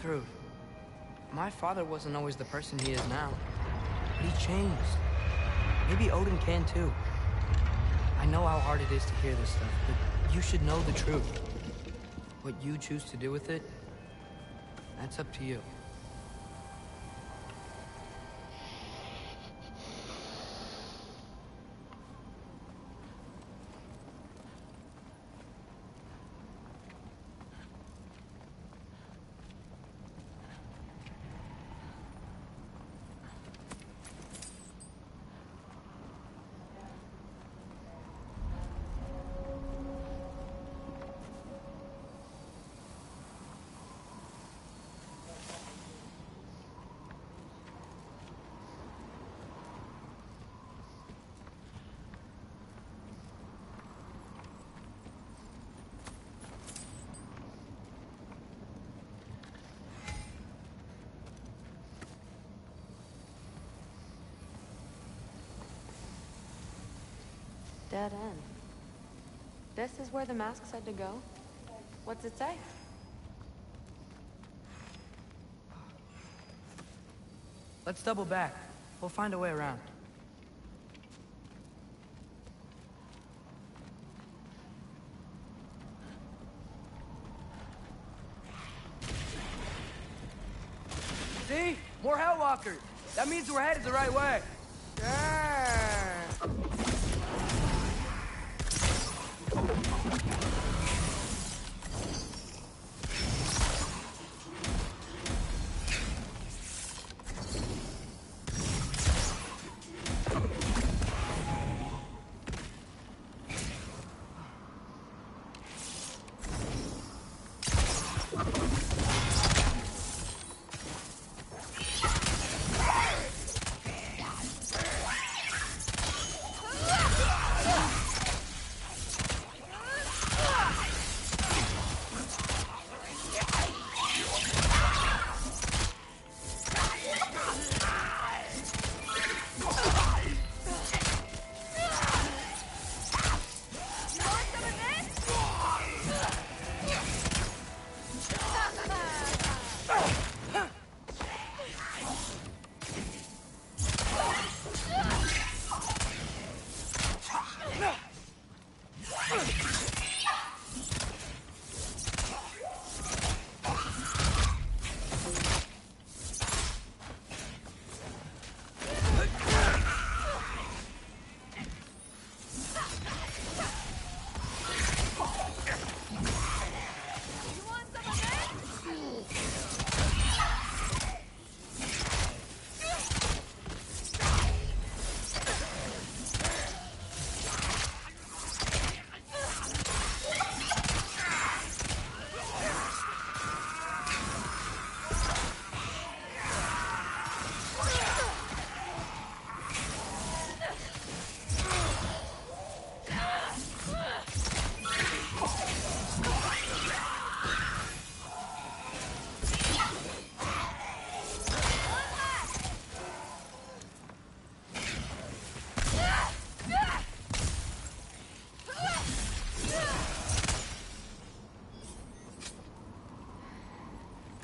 Thrud. My father wasn't always the person he is now. But he changed. Maybe Odin can too. I know how hard it is to hear this stuff, but you should know the truth. What you choose to do with it, that's up to you. Dead end. This is where the mask said to go? What's it say? Let's double back. We'll find a way around. See? More Hellwalkers! That means we're headed the right way! Yeah.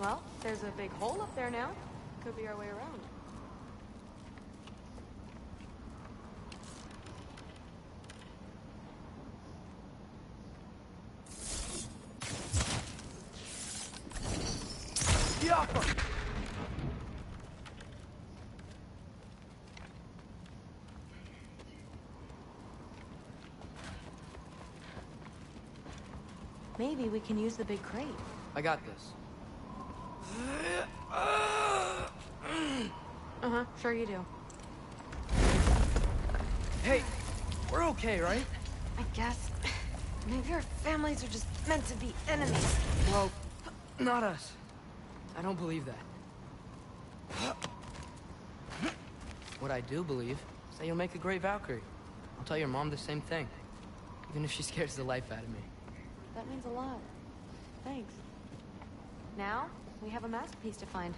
Well, there's a big hole up there now. Could be our way around. Maybe we can use the big crate. I got this. Uh-huh, sure you do. Hey, we're okay, right? I guess. Maybe our families are just meant to be enemies. Well, Not us. I don't believe that. What I do believe is that you'll make a great Valkyrie. I'll tell your mom the same thing, even if she scares the life out of me. That means a lot. Thanks. Now, we have a masterpiece to find.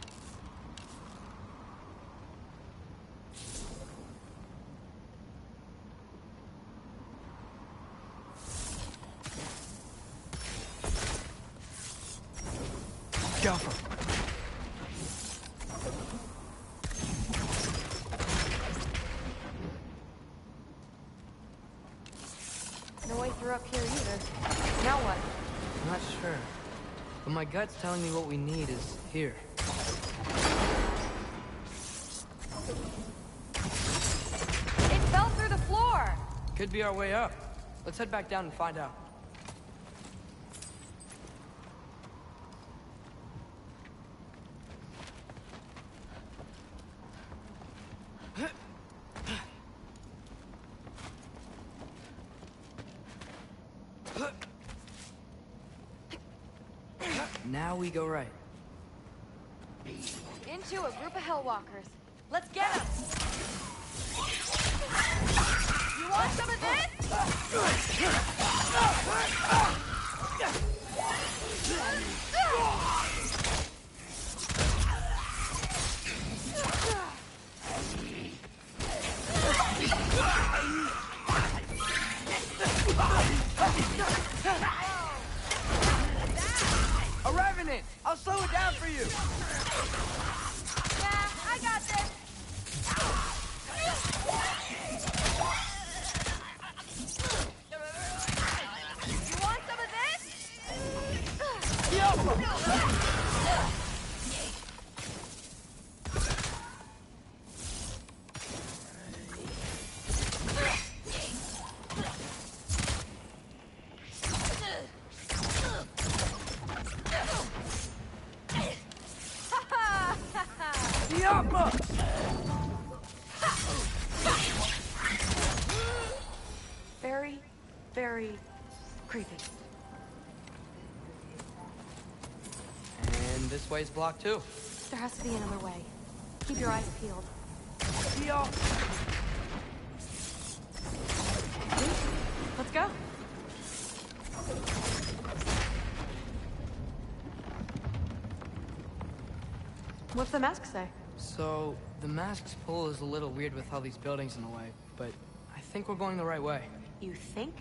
Gwampa. No way through up here either. Now what? I'm not sure. But my gut's telling me what we need is here. It fell through the floor! Could be our way up. Let's head back down and find out. Now we go right. Into a group of hellwalkers. Let's get them! You want some of this? A revenant! I'll slow it down for you! Yeah, I got this! You want some of this? Very, very creepy. And this way's blocked too. There has to be another way. Keep your eyes peeled. Yo! Let's go. What's the mask say? So, the mask's pull is a little weird with all these buildings in the way, but I think we're going the right way. You think?